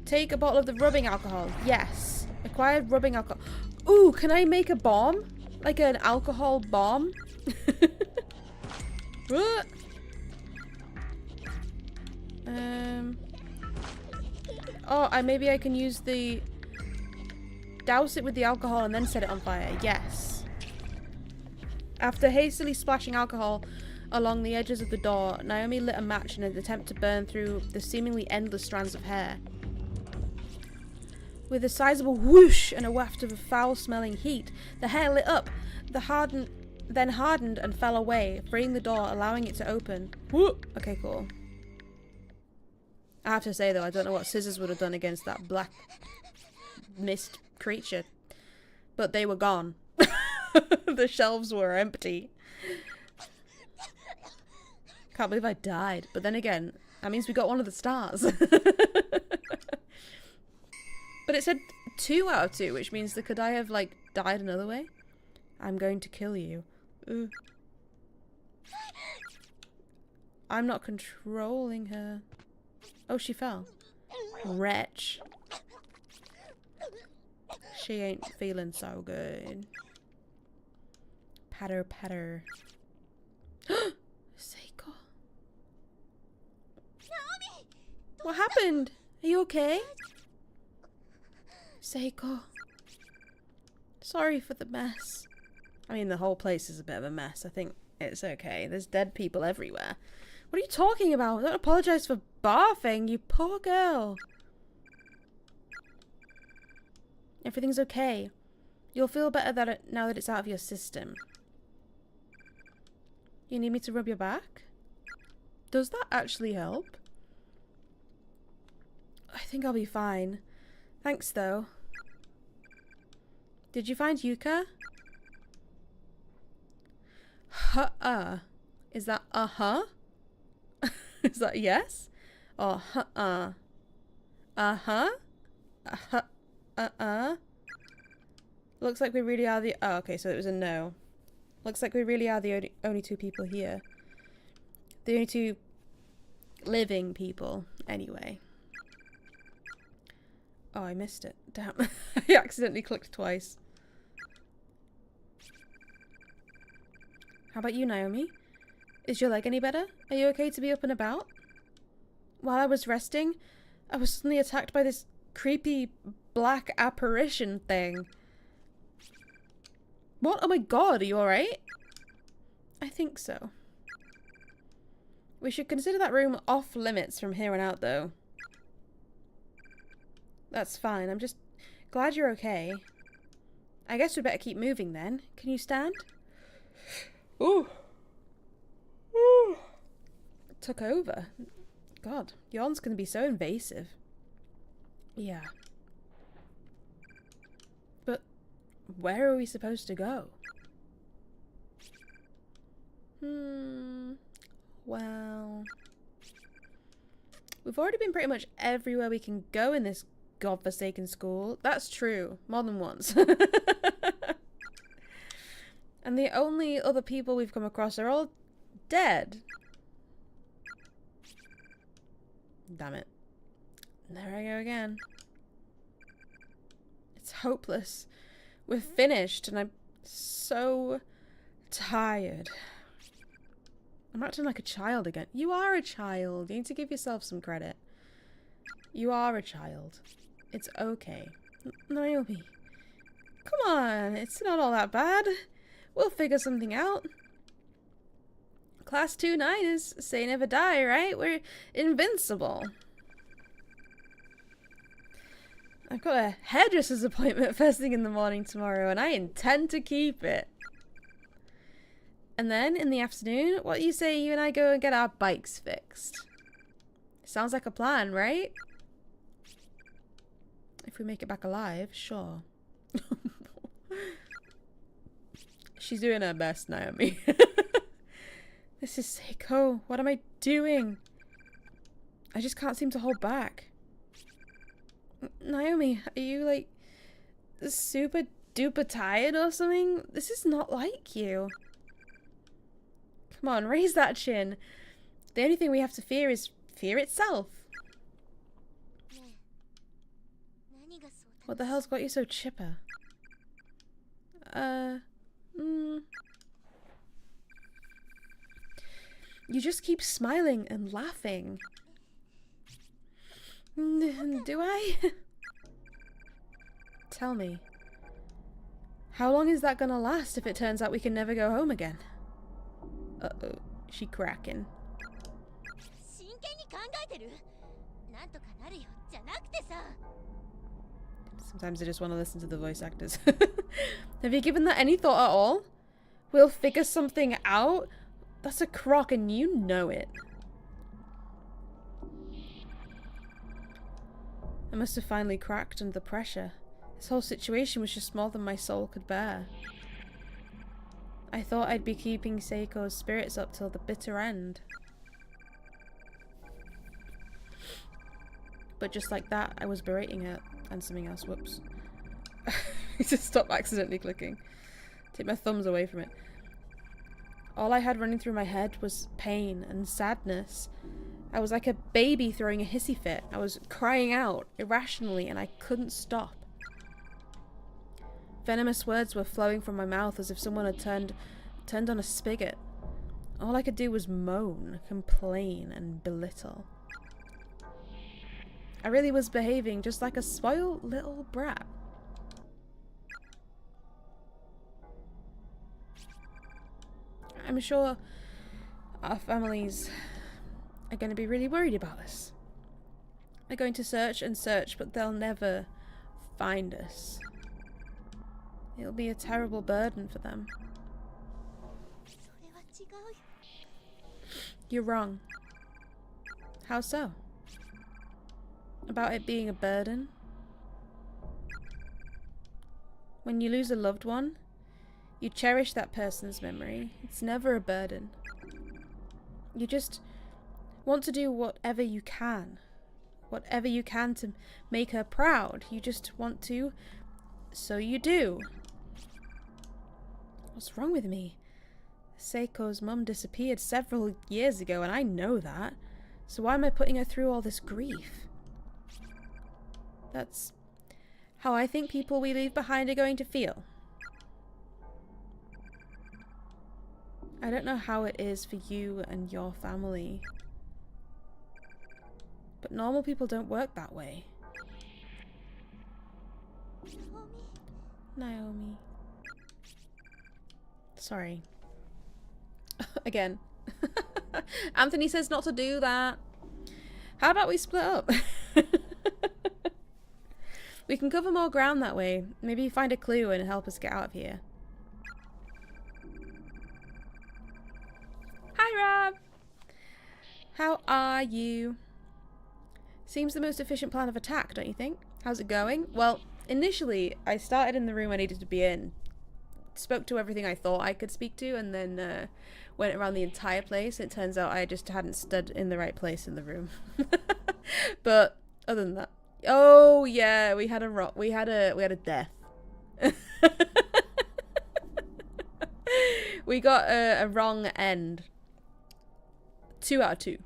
S1: Take a bottle of the rubbing alcohol. Yes. Acquired rubbing alcohol. Ooh, can I make a bomb? Like an alcohol bomb? Oh, maybe I can use the... Douse it with the alcohol and then set it on fire. Yes. After hastily splashing alcohol along the edges of the door, Naomi lit a match in an attempt to burn through the seemingly endless strands of hair. With a sizable whoosh and a waft of foul-smelling heat, the hair lit up, then hardened and fell away, freeing the door, allowing it to open. Whoop! Okay, cool. I have to say though, I don't know what scissors would have done against that black mist creature. But they were gone. The shelves were empty. Can't believe I died. But then again, that means we got one of the stars. But it said 2 out of 2, which means that could I have, like, died another way? I'm going to kill you. Ooh. I'm not controlling her. Oh, she fell. Wretch. She ain't feeling so good. Patter, patter. Seiko. What happened? Are you okay? Seiko. Sorry for the mess. I mean, the whole place is a bit of a mess. I think it's okay. There's dead people everywhere. What are you talking about? Don't apologize for barfing, you poor girl. Everything's okay. You'll feel better now that it's out of your system. You need me to rub your back? Does that actually help? I think I'll be fine. Thanks, though. Did you find Yuka? Huh-uh. Is that uh-huh? Is that yes? Or huh-uh? Uh-huh? Uh-huh? Uh-uh? Looks like we really are the... Oh, okay, so it was a no. Looks like we really are the only 2 people here. The only 2 living people, anyway. Oh, I missed it. Damn. I accidentally clicked twice. How about you, Naomi? Is your leg any better? Are you okay to be up and about? While I was resting, I was suddenly attacked by this creepy black apparition thing. What? Oh my god, are you alright? I think so. We should consider that room off limits from here on out, though. That's fine. I'm just glad you're okay. I guess we'd better keep moving then. Can you stand? Ooh. Ooh. Took over. God, yawn's gonna be so invasive. Yeah. But where are we supposed to go? Well... We've already been pretty much everywhere we can go in this godforsaken school. That's true. More than once. And the only other people we've come across are all dead. Damn it. There I go again. It's hopeless. We're finished and I'm so tired. I'm acting like a child again. You are a child. You need to give yourself some credit. You are a child. It's okay. Naomi. Come on. It's not all that bad. We'll figure something out. Class 2-9 is say never die, right? We're invincible. I've got a hairdresser's appointment first thing in the morning tomorrow and I intend to keep it. And then in the afternoon, what do you say you and I go and get our bikes fixed? Sounds like a plan, right? If we make it back alive, sure. She's doing her best, Naomi. This is Seiko. What am I doing? I just can't seem to hold back. Naomi, are you like super duper tired or something? This is not like you. Come on, raise that chin. The only thing we have to fear is fear itself. What the hell's got you so chipper? You just keep smiling and laughing. Do I? Tell me. How long is that gonna last if it turns out we can never go home again? Uh-oh. She cracking. Sometimes I just want to listen to the voice actors. Have you given that any thought at all? We'll figure something out? That's a crock and you know it. I must have finally cracked under the pressure. This whole situation was just more than my soul could bear. I thought I'd be keeping Seiko's spirits up till the bitter end. But just like that, I was berating her. And something else. Whoops. Just stop accidentally clicking. Take my thumbs away from it. All I had running through my head was pain and sadness. I was like a baby throwing a hissy fit. I was crying out irrationally and I couldn't stop. Venomous words were flowing from my mouth as if someone had turned on a spigot. All I could do was moan, complain, and belittle. I really was behaving just like a spoiled little brat. I'm sure our families are going to be really worried about us. They're going to search and search, but they'll never find us. It'll be a terrible burden for them. You're wrong. How so? About it being a burden? When you lose a loved one, you cherish that person's memory. It's never a burden. You just want to do whatever you can. Whatever you can to make her proud. You just want to, so you do. What's wrong with me? Seiko's mum disappeared several years ago and I know that. So why am I putting her through all this grief? That's how I think people we leave behind are going to feel. I don't know how it is for you and your family, but normal people don't work that way. Naomi. Sorry. Again. Anthony says not to do that. How about we split up? We can cover more ground that way. Maybe find a clue and help us get out of here. Hi, Rob! How are you? Seems the most efficient plan of attack, don't you think? How's it going? Well, initially, I started in the room I needed to be in. Spoke to everything I thought I could speak to, and then went around the entire place. It turns out I just hadn't stood in the right place in the room. But other than that, oh yeah, we had a death. We got a wrong end. 2 out of 2.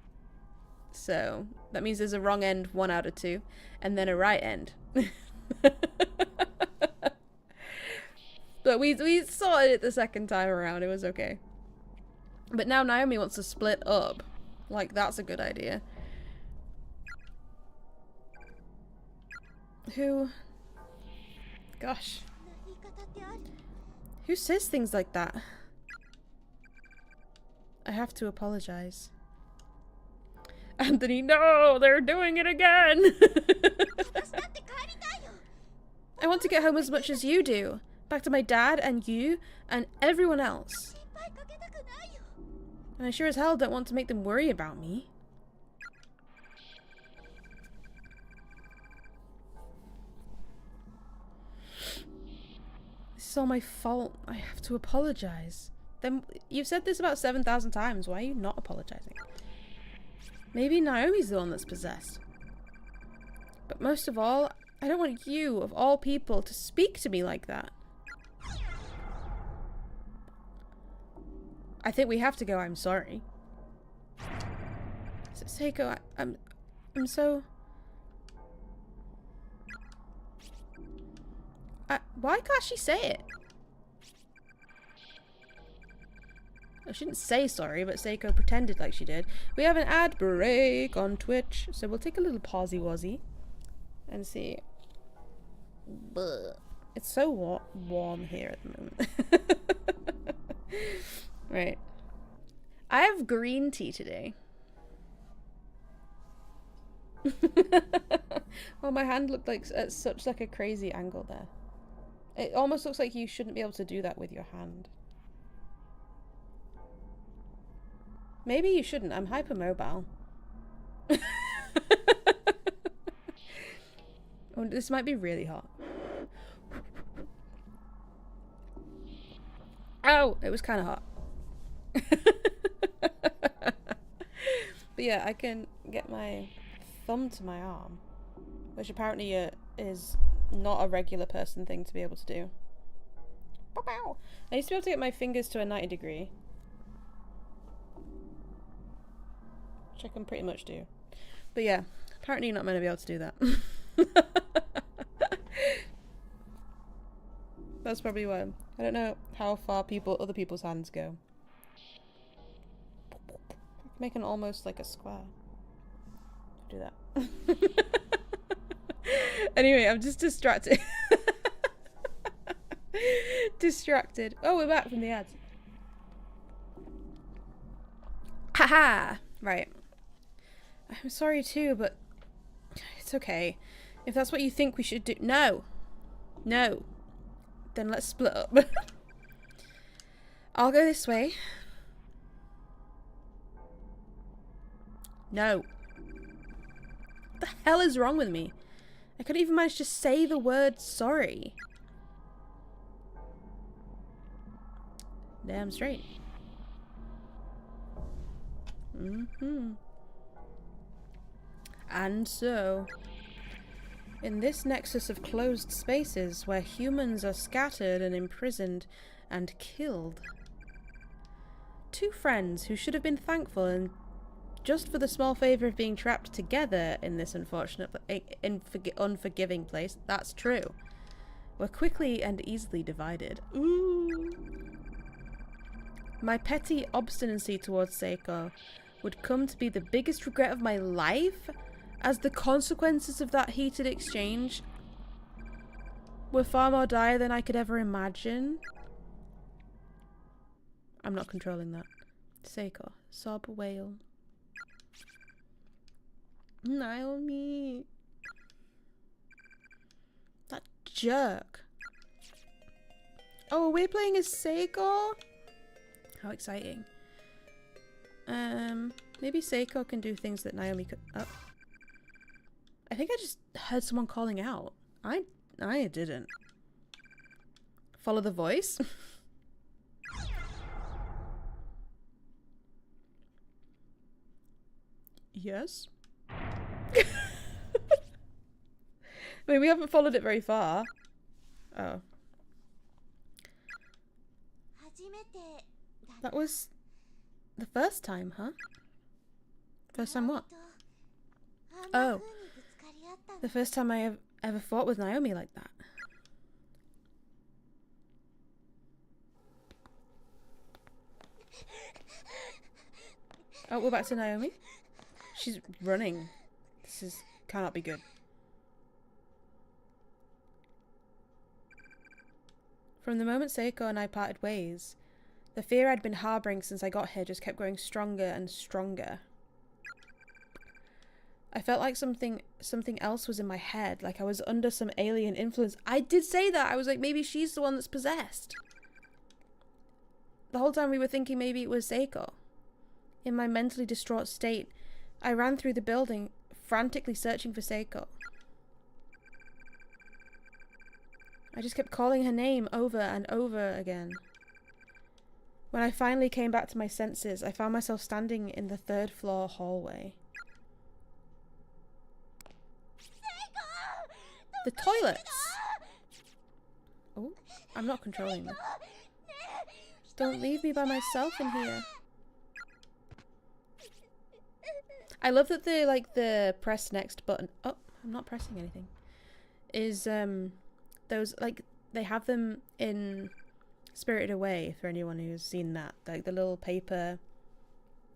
S1: So that means there's a wrong end 1 out of 2, and then a right end. But we sorted it the second time around. It was okay. But now Naomi wants to split up. Like, that's a good idea. Who? Gosh. Who says things like that? I have to apologize. Anthony, no! They're doing it again! I want to get home as much as you do. Back to my dad and you and everyone else. And I sure as hell don't want to make them worry about me. This is all my fault. I have to apologize. Then you've said this about 7,000 times. Why are you not apologizing? Maybe Naomi's the one that's possessed. But most of all, I don't want you, of all people, to speak to me like that. I think we have to go. I'm sorry. Seiko, I'm so... why can't she say it? I shouldn't say sorry, but Seiko pretended like she did. We have an ad break on Twitch, so we'll take a little pausey-wazzy and see. It's so warm here at the moment. Right. I have green tea today. Well, my hand looked like at such like a crazy angle there. It almost looks like you shouldn't be able to do that with your hand. Maybe you shouldn't. I'm hypermobile. Oh, this might be really hot. Oh, it was kind of hot. But yeah, I can get my thumb to my arm, which apparently is not a regular person thing to be able to do. I used to be able to get my fingers to a 90 degree, which I can pretty much do. But yeah, apparently you're not meant to be able to do that. That's probably why. I don't know how far other people's hands go. Make an almost like a square. Do that. Anyway, I'm just distracted. Distracted. Oh, we're back from the ads. Haha! Right. I'm sorry too, but it's okay. If that's what you think we should do. No! No! Then let's split up. I'll go this way. No. What the hell is wrong with me? I couldn't even manage to say the word sorry. Damn straight. And so, in this nexus of closed spaces where humans are scattered and imprisoned and killed, two friends who should have been thankful and just for the small favour of being trapped together in this unfortunate, unforgiving place, that's true, were quickly and easily divided. Ooh. My petty obstinacy towards Seiko would come to be the biggest regret of my life, as the consequences of that heated exchange were far more dire than I could ever imagine. I'm not controlling that. Seiko, sob, wail. Naomi. That jerk. Oh, we're playing as Seiko? How exciting. Maybe Seiko can do things that Naomi could. Oh. I think I just heard someone calling out. I didn't. Follow the voice? Yes. I mean, we haven't followed it very far. Oh. That was the first time, huh? First time what? Oh. The first time I ever fought with Naomi like that. Oh, we're back to Naomi. She's running. Cannot be good. From the moment Seiko and I parted ways, the fear I'd been harbouring since I got here just kept growing stronger and stronger. I felt like something else was in my head, like I was under some alien influence. I did say that. I was like, maybe she's the one that's possessed. The whole time we were thinking maybe it was Seiko. In my mentally distraught state, I ran through the building, frantically searching for Seiko. I just kept calling her name over and over again. When I finally came back to my senses, I found myself standing in the third floor hallway. The toilets! Oh, I'm not controlling them. Don't leave me by myself in here. I love that the press next button. Oh, I'm not pressing anything. Is those, like, they have them in Spirited Away for anyone who's seen that. Like the little paper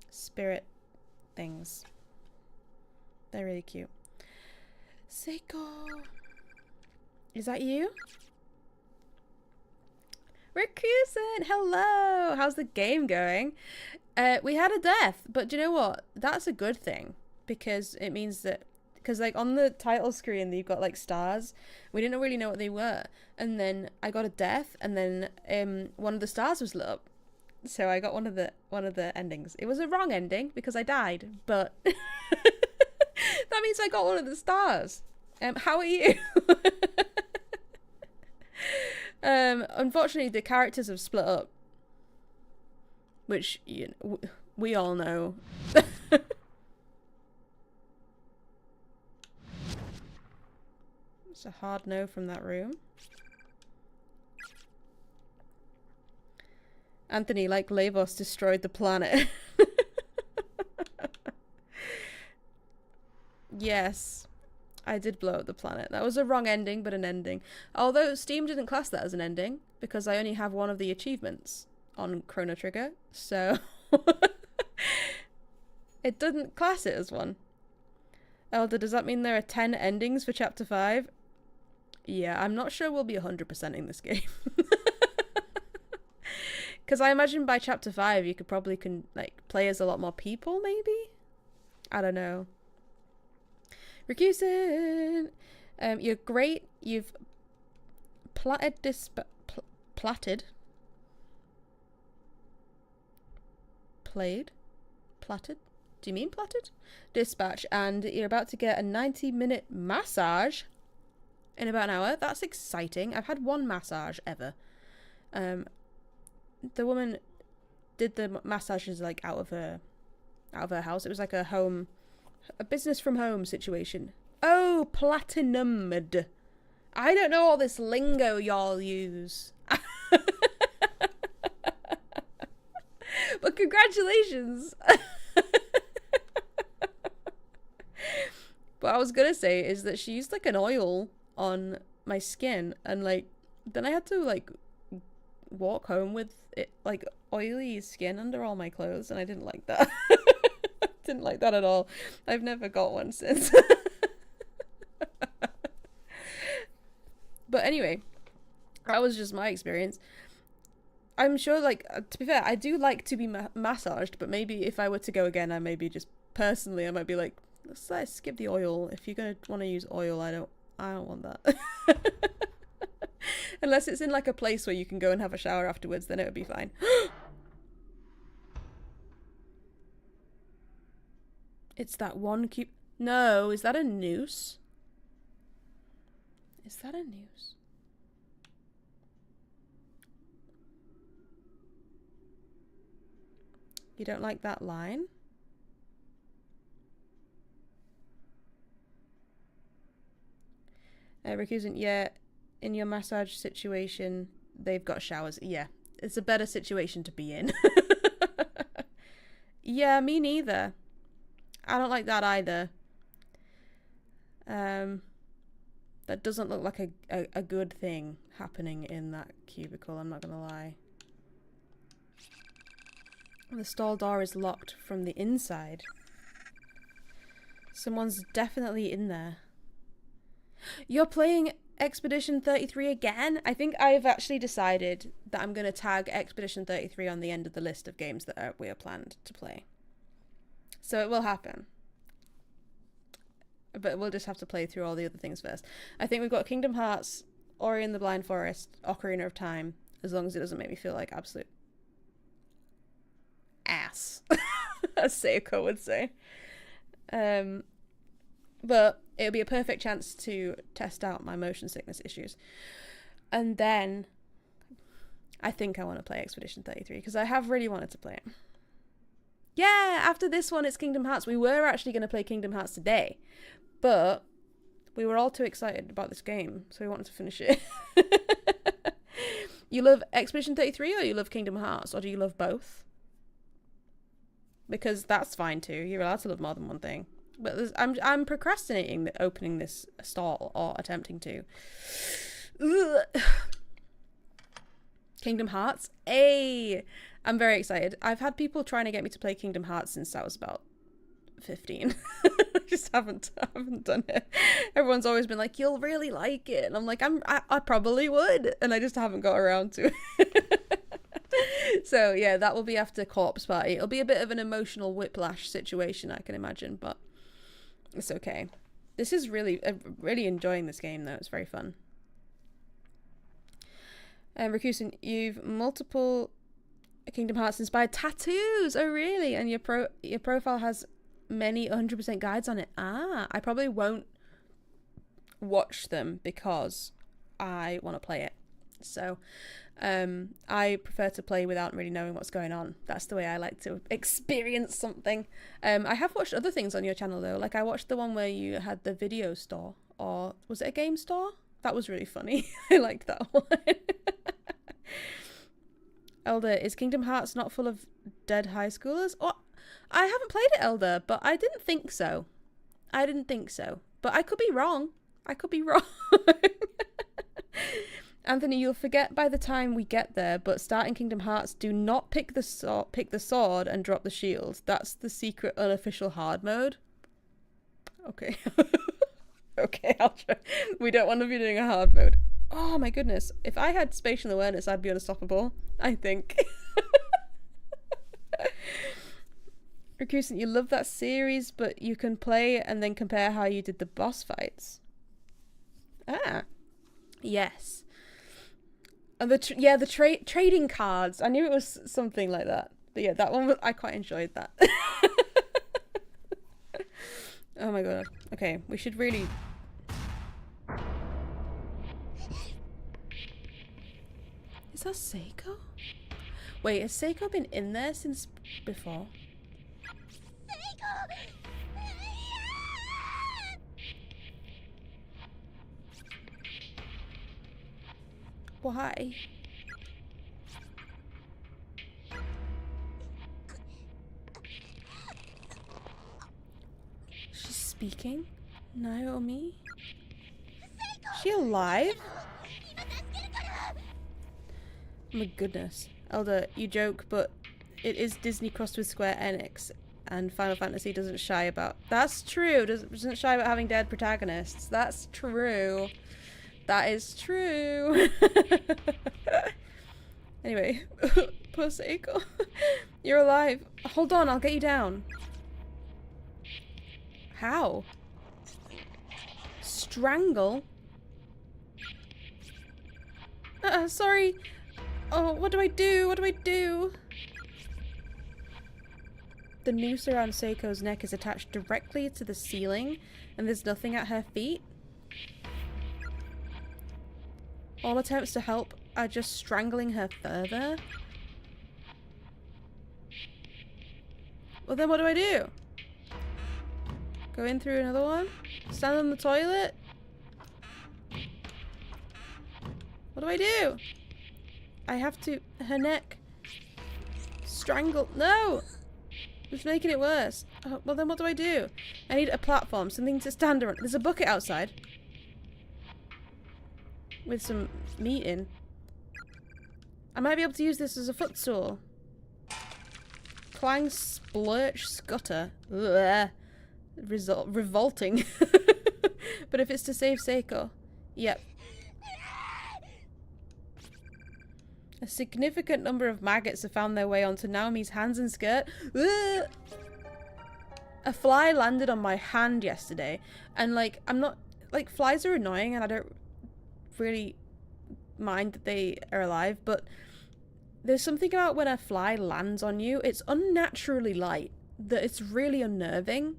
S1: spirit things. They're really cute. Seiko. Is that you? Recusant, hello! How's the game going? We had a death, but do you know what? That's a good thing. Because it means that... Because, like, on the title screen, you've got, like, stars. We didn't really know what they were. And then I got a death, and then one of the stars was lit up. So I got one of the endings. It was a wrong ending, because I died. But that means I got one of the stars. How are you? Unfortunately, the characters have split up, which we all know. It's a hard no from that room. Anthony, like Lavos, destroyed the planet. Yes. I did blow up the planet. That was a wrong ending, but an ending. Although Steam didn't class that as an ending, because I only have one of the achievements on Chrono Trigger, so... it didn't class it as one. Elder, does that mean there are 10 endings for Chapter 5? Yeah, I'm not sure we'll be 100%ing this game. Because I imagine by Chapter 5 you could probably play as a lot more people, maybe? I don't know. Recusant! You're great. You've platted platted? Played? Platted? Do you mean platted? Dispatch, and you're about to get a 90-minute massage in about an hour. That's exciting. I've had one massage ever. The woman did the massages like out of her house. It was like a business from home situation. Oh, platinumed. I don't know all this lingo y'all use. But congratulations. What I was gonna say is that she used like an oil on my skin, and like then I had to like walk home with it like oily skin under all my clothes, and I didn't like that. Didn't like that at all. I've never got one since. But anyway, that was just my experience. I'm sure, like, to be fair, I do like to be massaged, but maybe if I were to go again, I maybe just personally, I might be like, let's skip the oil. If you're gonna want to use oil, I don't want that. Unless it's in like a place where you can go and have a shower afterwards, then it would be fine. It's that one cube. No, is that a noose? Is that a noose? You don't like that line? Recusant, yeah, in your massage situation, they've got showers. Yeah, it's a better situation to be in. Yeah, me neither. I don't like that either. That doesn't look like a good thing happening in that cubicle, I'm not gonna lie. The stall door is locked from the inside. Someone's definitely in there. You're playing Expedition 33 again? I think I've actually decided that I'm going to tag Expedition 33 on the end of the list of games that we are planned to play. So it will happen. But we'll just have to play through all the other things first. I think we've got Kingdom Hearts, Ori and the Blind Forest, Ocarina of Time, as long as it doesn't make me feel like absolute ass. as Seiko would say. But it would be a perfect chance to test out my motion sickness issues. And then I think I want to play Expedition 33 because I have really wanted to play it. Yeah, after this one, it's Kingdom Hearts. We were actually going to play Kingdom Hearts today, but we were all too excited about this game, so we wanted to finish it. You love Expedition 33 or you love Kingdom Hearts, or do you love both? Because that's fine too. You're allowed to love more than one thing. But I'm procrastinating opening this stall or attempting to. Ugh. Kingdom Hearts. Hey, I'm very excited. I've had people trying to get me to play Kingdom Hearts since I was about 15. I just haven't done it. Everyone's always been like, you'll really like it, and I'm like, I probably would, and I just haven't got around to it. So yeah, that will be after Corpse Party. It'll be a bit of an emotional whiplash situation, I can imagine, but it's okay. This is really enjoying this game though. It's very fun. Rakusen, you've multiple Kingdom Hearts inspired tattoos. Oh really? And your profile has many 100% guides on it. I probably won't watch them because I want to play it. So I prefer to play without really knowing what's going on. That's the way I like to experience something. I have watched other things on your channel though. Like I watched the one where you had the video store, or was it a game store? That was really funny. I liked that one. Elder, is Kingdom Hearts not full of dead high schoolers? Oh, I haven't played it, Elder, but I didn't think so. But I could be wrong. Anthony, you'll forget by the time we get there, but starting Kingdom Hearts, do not pick the sword and drop the shield. That's the secret unofficial hard mode. Okay. Okay, I'll try. We don't want to be doing a hard mode. Oh my goodness. If I had spatial awareness, I'd be unstoppable, I think. Rakusen, you love that series, but you can play and then compare how you did the boss fights. Yes. And the trading cards. I knew it was something like that. But yeah, that one I quite enjoyed that. Oh my god. Okay, we should really. Is that Seiko? Wait, has Seiko been in there since before? Why? She's speaking? Naomi? Is she alive? Oh my goodness. Elder, you joke, but it is Disney crossed with Square Enix, and Final Fantasy doesn't shy about... That's true! Doesn't shy about having dead protagonists. That's true. That is true. Anyway, poor Seiko. You're alive. Hold on, I'll get you down. How? Strangle? Sorry. Oh, what do I do? What do I do? The noose around Seiko's neck is attached directly to the ceiling, and there's nothing at her feet. All attempts to help are just strangling her further. Well then what do I do? Go in through another one? Stand on the toilet? What do I do? I have to... her neck. Strangle... No! It's making it worse. Oh, well then what do I do? I need a platform, something to stand on. There's a bucket outside. With some meat in. I might be able to use this as a footstool. Clang, splurch, scutter. Ugh. Revolting. But if it's to save Seiko. Yep. A significant number of maggots have found their way onto Naomi's hands and skirt. Ugh. A fly landed on my hand yesterday. And like, I'm not... like, flies are annoying and I don't really mind that they are alive, but there's something about when a fly lands on you, it's unnaturally light. that it's really unnerving.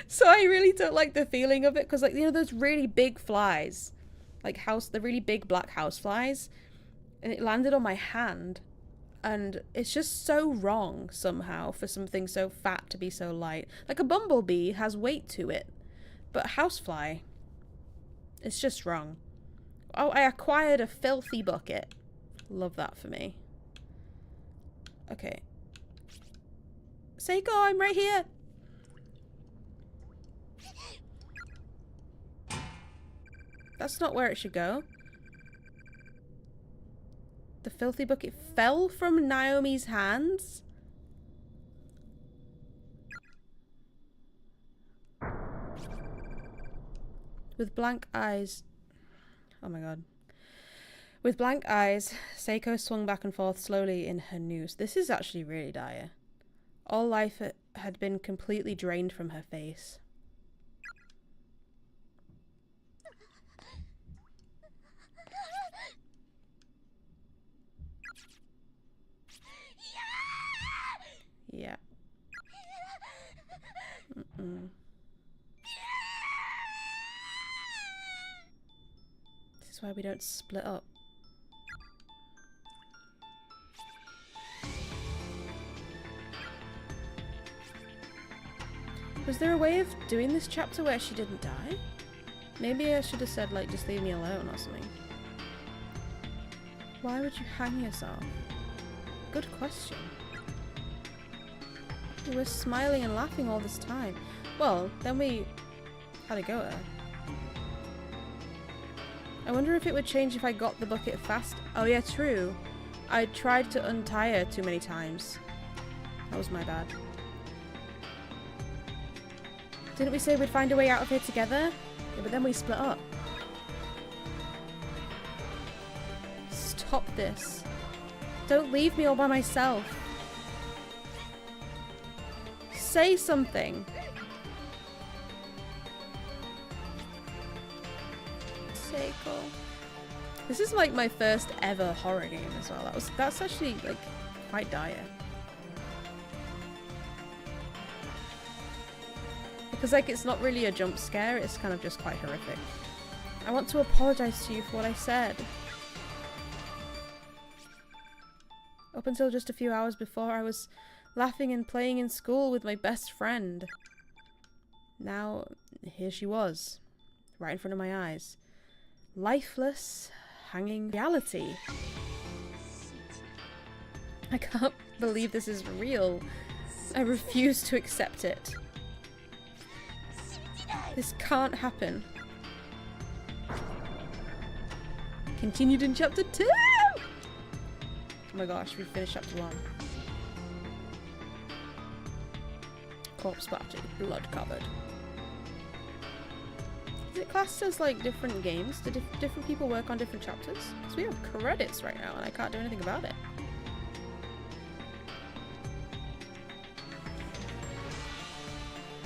S1: So I really don't like the feeling of it, because, like, you know, those really big flies, like the really big black house flies, and it landed on my hand, and it's just so wrong somehow for something so fat to be so light. Like a bumblebee has weight to it, but a housefly, it's just wrong. Oh, I acquired a filthy bucket. Love that for me. Okay. Seiko, I'm right here. That's not where it should go. The filthy bucket fell from Naomi's hands? With blank eyes... Oh my god. With blank eyes, Seiko swung back and forth slowly in her noose. This is actually really dire. All life had been completely drained from her face. Yeah. This is why we don't split up. Was there a way of doing this chapter where she didn't die? Maybe I should have said, like, just leave me alone or something. Why would you hang yourself? Good question. We were smiling and laughing all this time. Well, then we had a go at her. I wonder if it would change if I got the bucket fast. Oh yeah, true. I tried to untie her too many times. That was my bad. Didn't we say we'd find a way out of here together? Yeah, but then we split up. Stop this. Don't leave me all by myself. Say something. Seiko. This is like my first ever horror game as well. That's actually like quite dire. Because like it's not really a jump scare, it's kind of just quite horrific. I want to apologize to you for what I said. Up until just a few hours before, I was laughing and playing in school with my best friend. Now, here she was, right in front of my eyes. Lifeless, hanging reality. I can't believe this is real. I refuse to accept it. This can't happen. Continued in chapter 2! Oh my gosh, we finished chapter 1. Corpse splattered, blood covered. Is it classed as like different games? Do different people work on different chapters? Because we have credits right now and I can't do anything about it.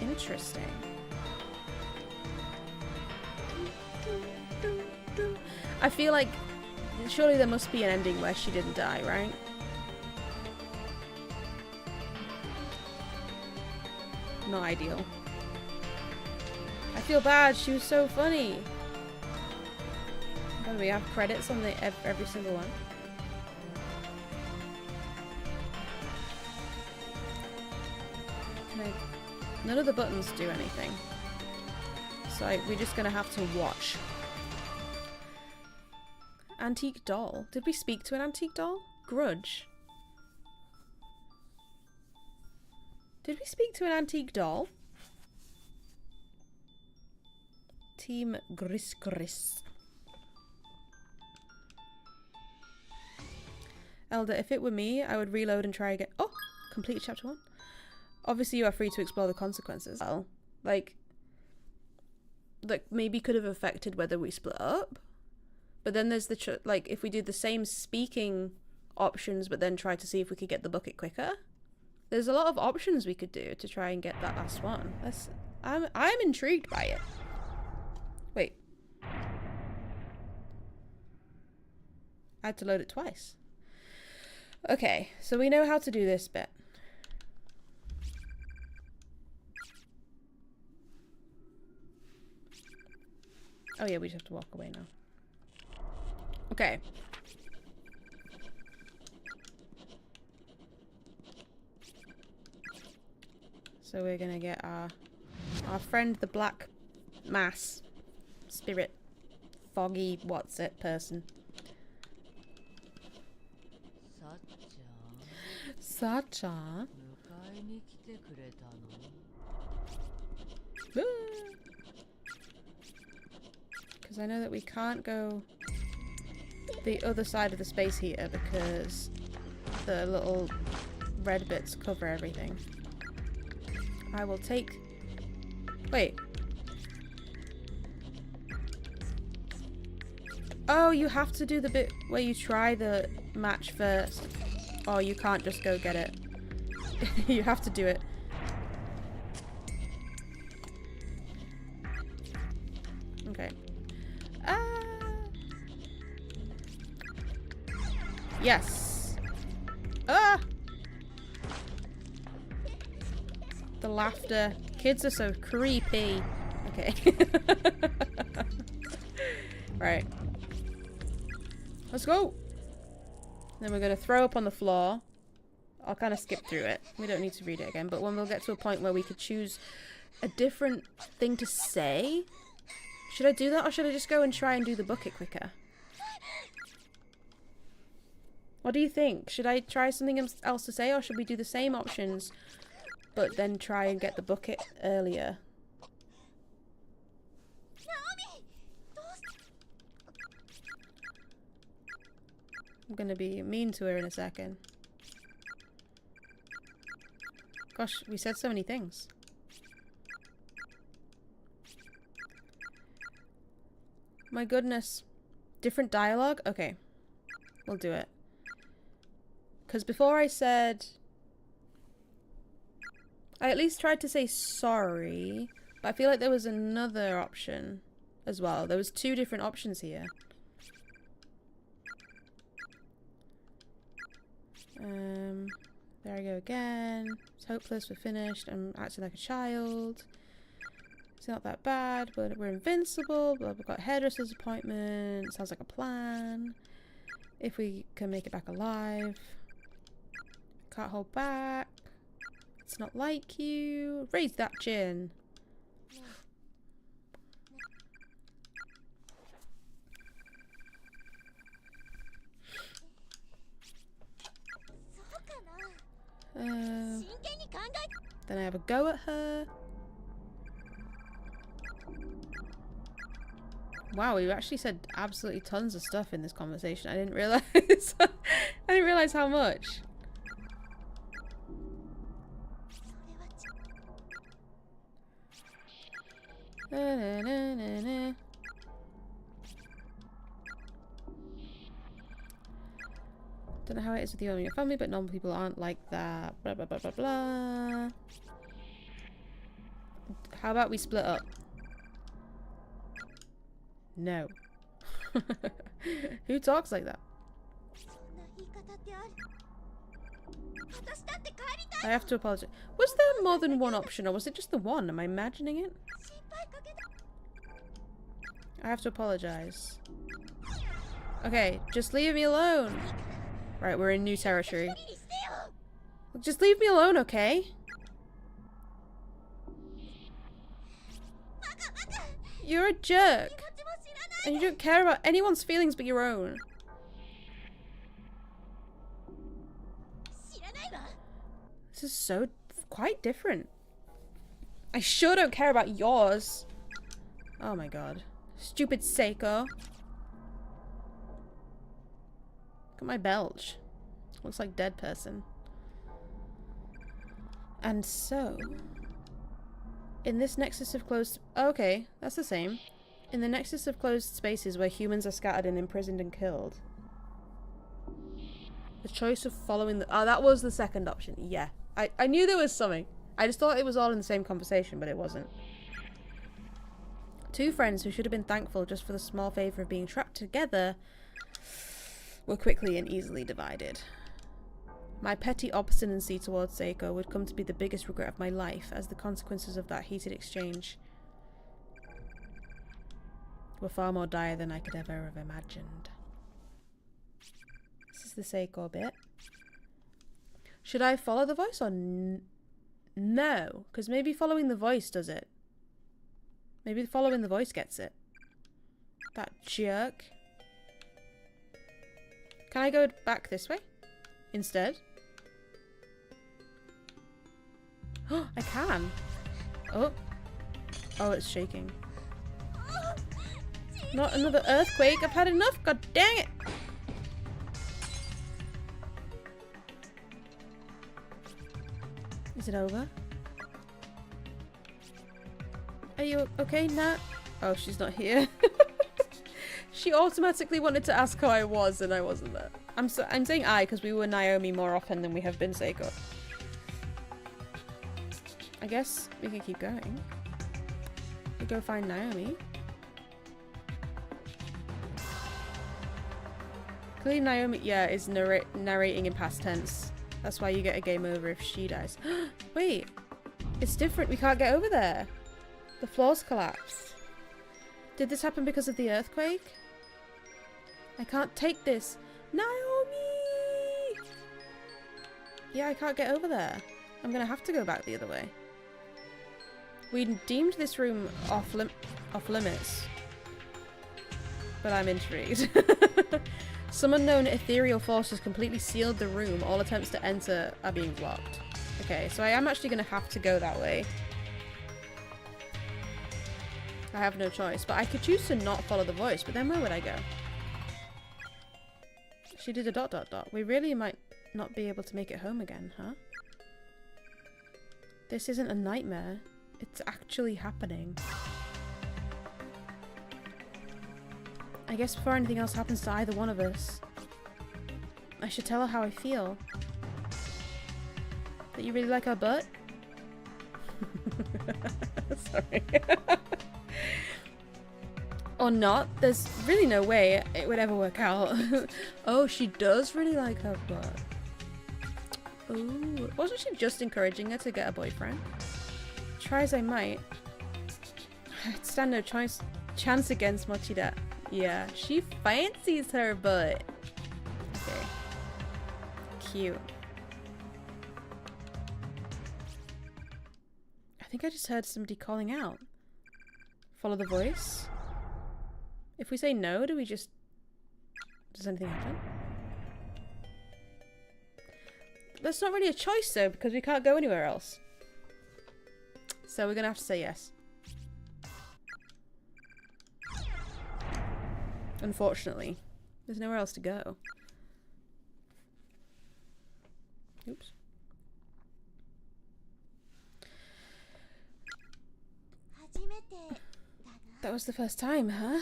S1: Interesting. I feel like surely there must be an ending where she didn't die, right? Not ideal. I feel bad, she was so funny. God, we have credits on every single one. None of the buttons do anything. So we're just gonna have to watch. Antique doll. Did we speak to an antique doll? Grudge. Did we speak to an antique doll? Team Gris Gris. Elder, if it were me, I would reload and try again. Oh! Complete chapter 1. Obviously you are free to explore the consequences. Well, like maybe could have affected whether we split up. But then there's the like if we do the same speaking options but then try to see if we could get the bucket quicker. There's a lot of options we could do to try and get that last one. I'm intrigued by it. Wait. I had to load it twice. Okay, so we know how to do this bit. Oh yeah, we just have to walk away now. Okay. So we're gonna get our friend, the black mass spirit, foggy, what's it person. Sacha. Because I know that we can't go the other side of the space heater because the little red bits cover everything. I will take... Wait. Oh, you have to do the bit where you try the match first. Oh, you can't just go get it. You have to do it. Okay. Yes. Ah! The laughter. Kids are so creepy. Okay. Right. Let's go. Then we're going to throw up on the floor. I'll kind of skip through it. We don't need to read it again. But when we'll get to a point where we could choose a different thing to say. Should I do that or should I just go and try and do the bucket quicker? What do you think? Should I try something else to say or should we do the same options but then try and get the bucket earlier? I'm gonna be mean to her in a second. Gosh, we said so many things. My goodness. Different dialogue? Okay. We'll do it. Because before I said... I at least tried to say sorry. But I feel like there was another option as well. There was 2 different options here. There I go again. It's hopeless, we're finished. I'm acting like a child. It's not that bad, but we're invincible. But we've got a hairdresser's appointment. Sounds like a plan. If we can make it back alive. Can't hold back. It's not like you. Raise that chin. Then I have a go at her. Wow, we actually said absolutely tons of stuff in this conversation. I didn't realize. I didn't realize how much. Don't know how it is with you and your family, but normal people aren't like that. Blah, blah, blah, blah, blah. How about we split up? No. Who talks like that? I have to apologize. Was there more than one option, or was it just the one? Am I imagining it? I have to apologize. Okay, just leave me alone. Right, we're in new territory. Just leave me alone, okay? You're a jerk. And you don't care about anyone's feelings but your own. This is so quite different. I sure don't care about yours. Oh my god. Stupid Seiko. Look at my belch. Looks like dead person. And so... in this nexus of closed... oh, okay, that's the same. In the nexus of closed spaces where humans are scattered and imprisoned and killed. The choice of following the... oh, that was the second option. Yeah. I knew there was something. I just thought it was all in the same conversation, but it wasn't. 2 friends who should have been thankful just for the small favour of being trapped together were quickly and easily divided. My petty obstinacy towards Seiko would come to be the biggest regret of my life as the consequences of that heated exchange. were far more dire than I could ever have imagined. This is the Seiko bit. Should I follow the voice or no? Because maybe following the voice does it. Maybe following the voice gets it. That jerk. Can I go back this way instead? Oh, I can. Oh. Oh, it's shaking. Not another earthquake. I've had enough. God dang it. Is it over? Are you okay, Nat? Oh, she's not here. She automatically wanted to ask how I was, and I wasn't there. I'm saying I because we were Naomi more often than we have been Seiko. I guess we can keep going. We go find Naomi. Clearly Naomi, yeah, is narrating in past tense. That's why you get a game over if she dies. Wait, it's different. We can't get over there. The floors collapsed. Did this happen because of the earthquake? I can't take this. Naomi! Yeah, I can't get over there. I'm gonna have to go back the other way. We deemed this room off limits. But I'm intrigued. Some unknown ethereal force has completely sealed the room. All attempts to enter are being blocked. Okay, so I am actually going to have to go that way. I have no choice. But I could choose to not follow the voice, but then where would I go? She did a ... We really might not be able to make it home again, huh? This isn't a nightmare. It's actually happening. I guess before anything else happens to either one of us, I should tell her how I feel. That you really like her butt? Sorry. Or not. There's really no way it would ever work out. Oh, she does really like her butt. Ooh. Wasn't she just encouraging her to get a boyfriend? Try as I might, I'd stand no chance against Mochida. Yeah, she fancies her butt. Okay. Cute. I think I just heard somebody calling out. Follow the voice? If we say no, do we just... Does anything happen? That's not really a choice though, because we can't go anywhere else. So we're gonna have to say yes. Unfortunately. There's nowhere else to go. Oops. That was the first time, huh?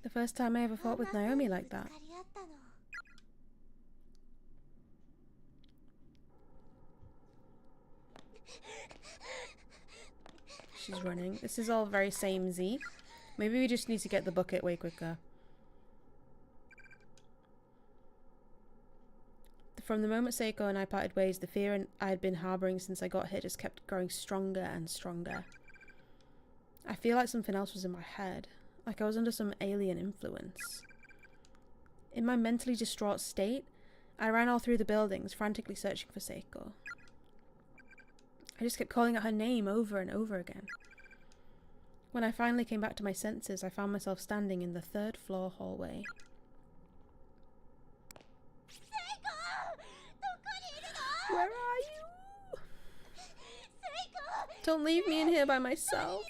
S1: The first time I ever fought with Naomi like that. She's running. This is all very samey. Maybe we just need to get the bucket way quicker. From the moment Seiko and I parted ways, the fear I had been harbouring since I got here just kept growing stronger and stronger. I feel like something else was in my head. Like I was under some alien influence. In my mentally distraught state, I ran all through the buildings, frantically searching for Seiko. I just kept calling out her name over and over again. When I finally came back to my senses, I found myself standing in the 3rd floor hallway. Where are you? Don't leave me in here by myself.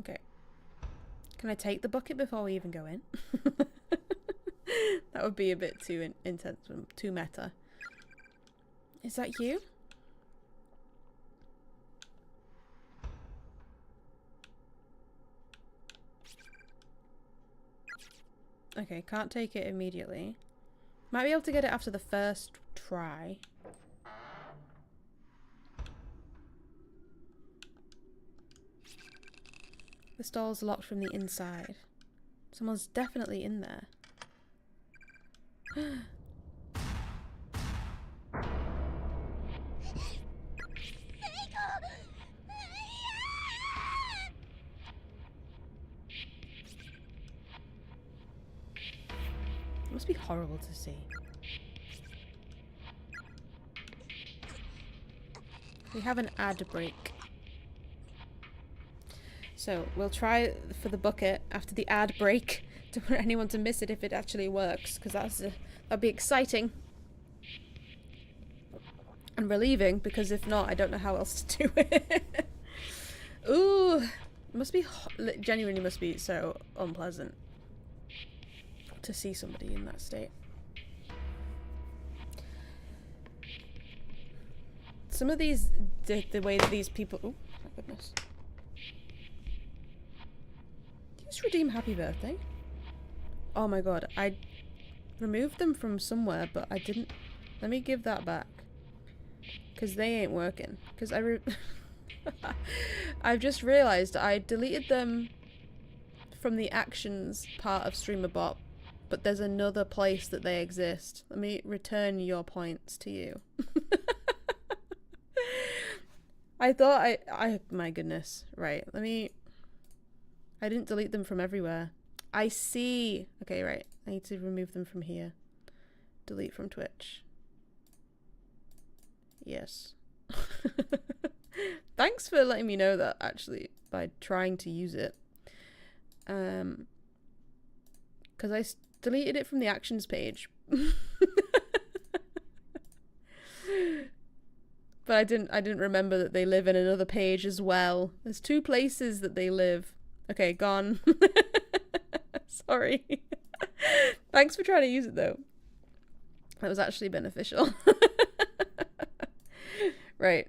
S1: Okay. Can I take the bucket before we even go in? That would be a bit too intense, too meta. Is that you? Okay, can't take it immediately. Might be able to get it after the first try. The stall's locked from the inside. Someone's definitely in there. must be horrible to see. We have an ad break. So we'll try for the bucket after the ad break. Don't want anyone to miss it if it actually works, because that'd be exciting. And relieving, because if not, I don't know how else to do it. Ooh, it must be, genuinely must be so unpleasant to see somebody in that state. Some of these, the way that these people, oh my goodness. Just redeem happy birthday. Oh my god, I removed them from somewhere, but I didn't, let me give that back. Because they ain't working. Because I've just realised I deleted them from the actions part of StreamerBot, but there's another place that they exist. Let me return your points to you. I thought my goodness. Right, I didn't delete them from everywhere. I see. Okay, right. I need to remove them from here. Delete from Twitch. Yes. Thanks for letting me know that, actually, by trying to use it. Because I deleted it from the actions page. But I didn't remember that they live in another page as well. There's two places that they live. Okay, gone. Sorry. Thanks for trying to use it though. That was actually beneficial. Right.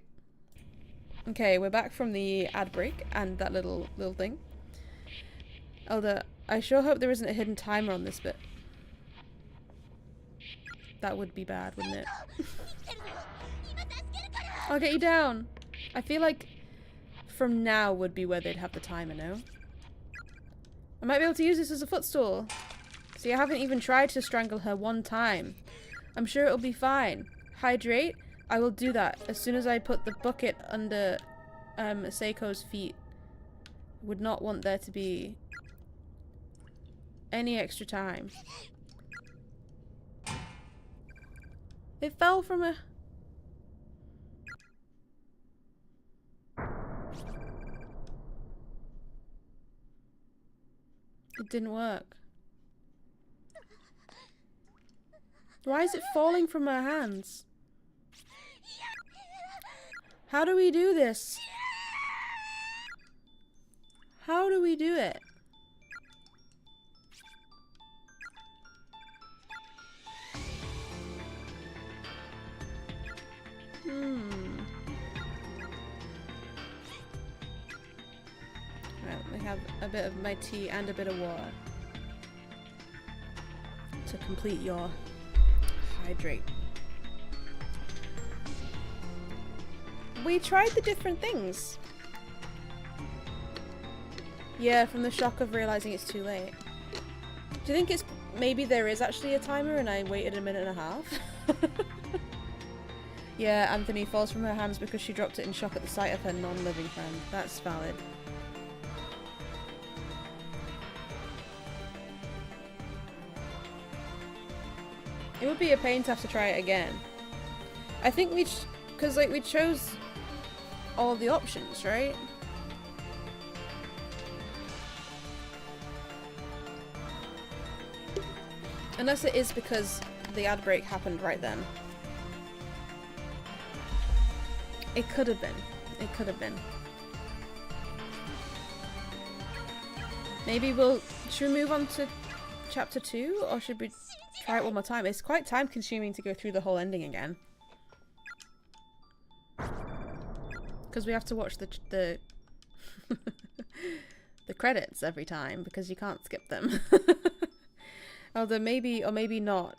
S1: Okay, we're back from the ad break and that little thing. Although, I sure hope there isn't a hidden timer on this bit. That would be bad, wouldn't it? I'll get you down. I feel like from now would be where they'd have the timer, no? I might be able to use this as a footstool. See, I haven't even tried to strangle her one time. I'm sure it'll be fine. Hydrate? I will do that as soon as I put the bucket under Seiko's feet. Would not want there to be any extra time. It fell from a... It didn't work. Why is it falling from her hands? How do we do this? How do we do it? Right, we have a bit of my tea and a bit of water to complete your hydrate. We tried the different things. Yeah, from the shock of realizing it's too late. Do you think it's maybe there is actually a timer and I waited a minute and a half? Yeah, Anthony falls from her hands because she dropped it in shock at the sight of her non-living friend. That's valid. It would be a pain to have to try it again. I think because like we chose all the options, right? Unless it is because the ad break happened right then. It could have been. It could have been. Maybe should we move on to chapter 2 or should we try it one more time? It's quite time consuming to go through the whole ending again. Because we have to watch the the credits every time because you can't skip them. Although maybe or maybe not.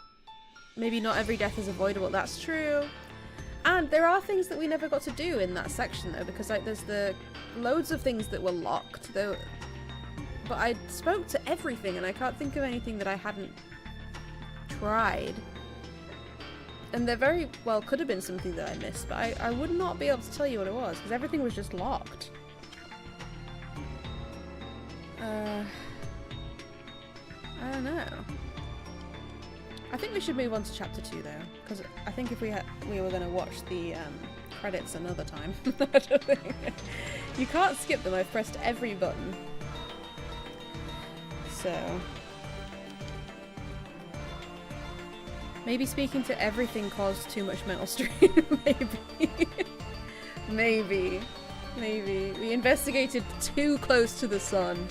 S1: Maybe not every death is avoidable. That's true. And there are things that we never got to do in that section though, because like there's the loads of things that were locked though. But I spoke to everything and I can't think of anything that I hadn't tried. And there very well could have been something that I missed, but I would not be able to tell you what it was because everything was just locked. I don't know. I think we should move on to chapter 2 though, because I think if we were going to watch the credits another time, I don't think you can't skip them. I've pressed every button, so maybe speaking to everything caused too much mental strain. Maybe we investigated too close to the sun.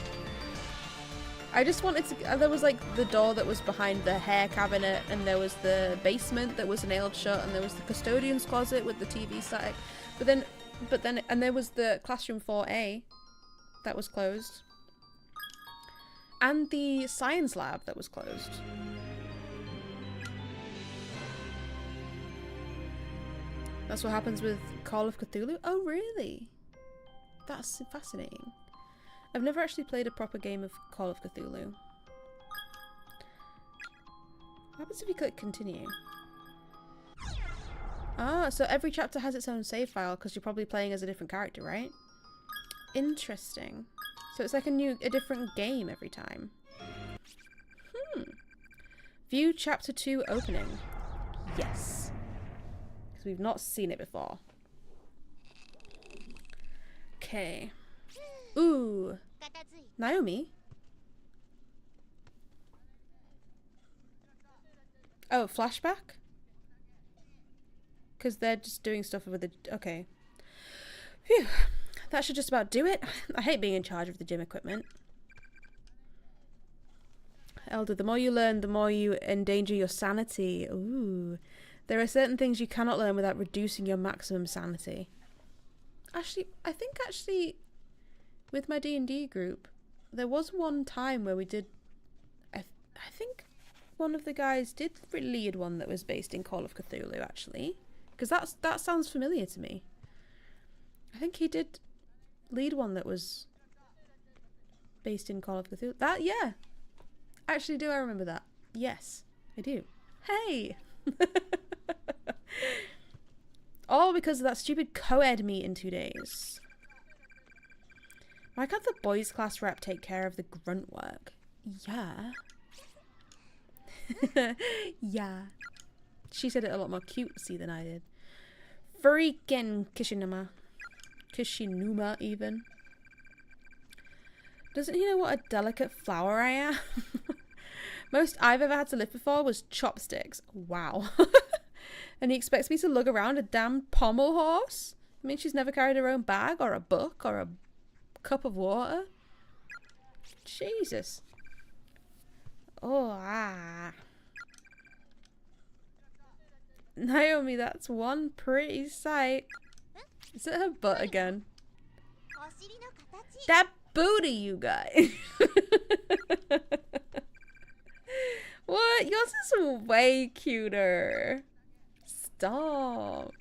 S1: I just wanted to. There was like the door that was behind the hair cabinet, and there was the basement that was nailed shut, and there was the custodian's closet with the TV static. But then, and there was the classroom 4A that was closed, and the science lab that was closed. That's what happens with Call of Cthulhu? Oh, really? That's fascinating. I've never actually played a proper game of Call of Cthulhu. What happens if you click continue? Ah, so every chapter has its own save file because you're probably playing as a different character, right? Interesting. So it's like a different game every time. View chapter 2 opening. Yes. Because we've not seen it before. Okay. Ooh. Naomi? Oh, flashback? Because they're just doing stuff with the... Okay. Phew. That should just about do it. I hate being in charge of the gym equipment. Elder, the more you learn, the more you endanger your sanity. Ooh. There are certain things you cannot learn without reducing your maximum sanity. Actually, I think with my D&D group, there was one time where we did... I think one of the guys did lead one that was based in Call of Cthulhu, actually. Because that sounds familiar to me. I think he did lead one that was based in Call of Cthulhu. That, yeah. Actually, do I remember that? Yes, I do. Hey! All because of that stupid co-ed meet in 2 days. Why can't the boys class rep take care of the grunt work? Yeah. Yeah. She said it a lot more cutesy than I did. Freaking Kishinuma. Kishinuma, even. Doesn't he know what a delicate flower I am? Most I've ever had to lift before was chopsticks. Wow. And he expects me to lug around a damn pommel horse? I mean, she's never carried her own bag or a book or a cup of water. Jesus. Oh, ah. Naomi, that's one pretty sight. Is it her butt again? That booty, you guys. What? Yours is way cuter. Stop.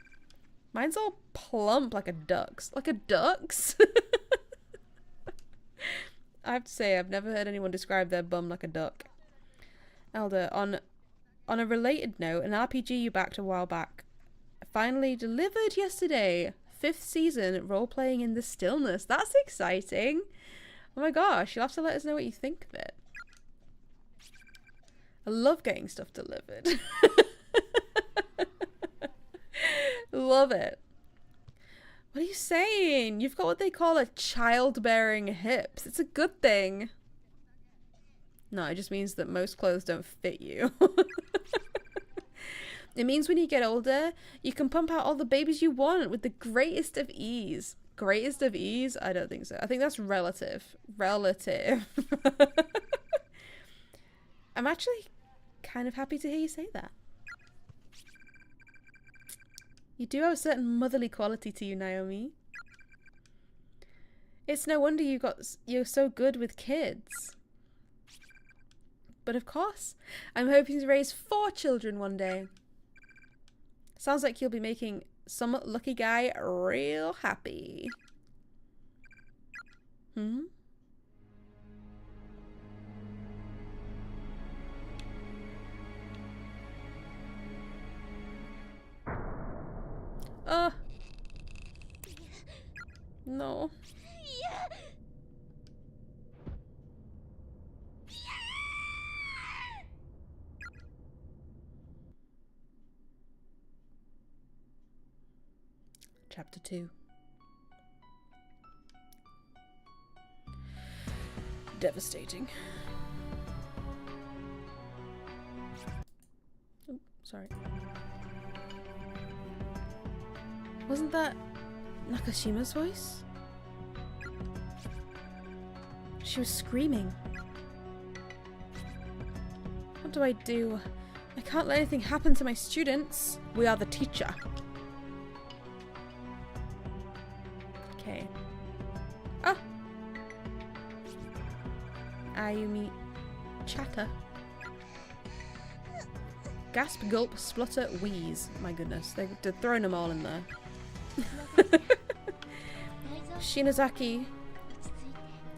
S1: Mine's all plump like a duck's. Like a duck's? I have to say, I've never heard anyone describe their bum like a duck. Elder, on a related note, an RPG you backed a while back finally delivered yesterday. 5th season, role-playing in the stillness. That's exciting. Oh my gosh, you'll have to let us know what you think of it. I love getting stuff delivered. Love it. What are you saying? You've got what they call a childbearing hips. It's a good thing. No, it just means that most clothes don't fit you. It means when you get older, you can pump out all the babies you want with the greatest of ease. Greatest of ease? I don't think so. I think that's relative. Relative. I'm actually kind of happy to hear you say that. You do have a certain motherly quality to you, Naomi. It's no wonder you're so good with kids. But of course, I'm hoping to raise 4 children one day. Sounds like you'll be making some lucky guy real happy. Hmm? No. Chapter 2. Devastating. Oh, sorry. Wasn't that Nakashima's voice? She was screaming. What do I do? I can't let anything happen to my students. We are the teacher. Okay. Ah! Ayumi chatter. Gasp, gulp, splutter, wheeze. My goodness, they're throwing them all in there. Shinozaki.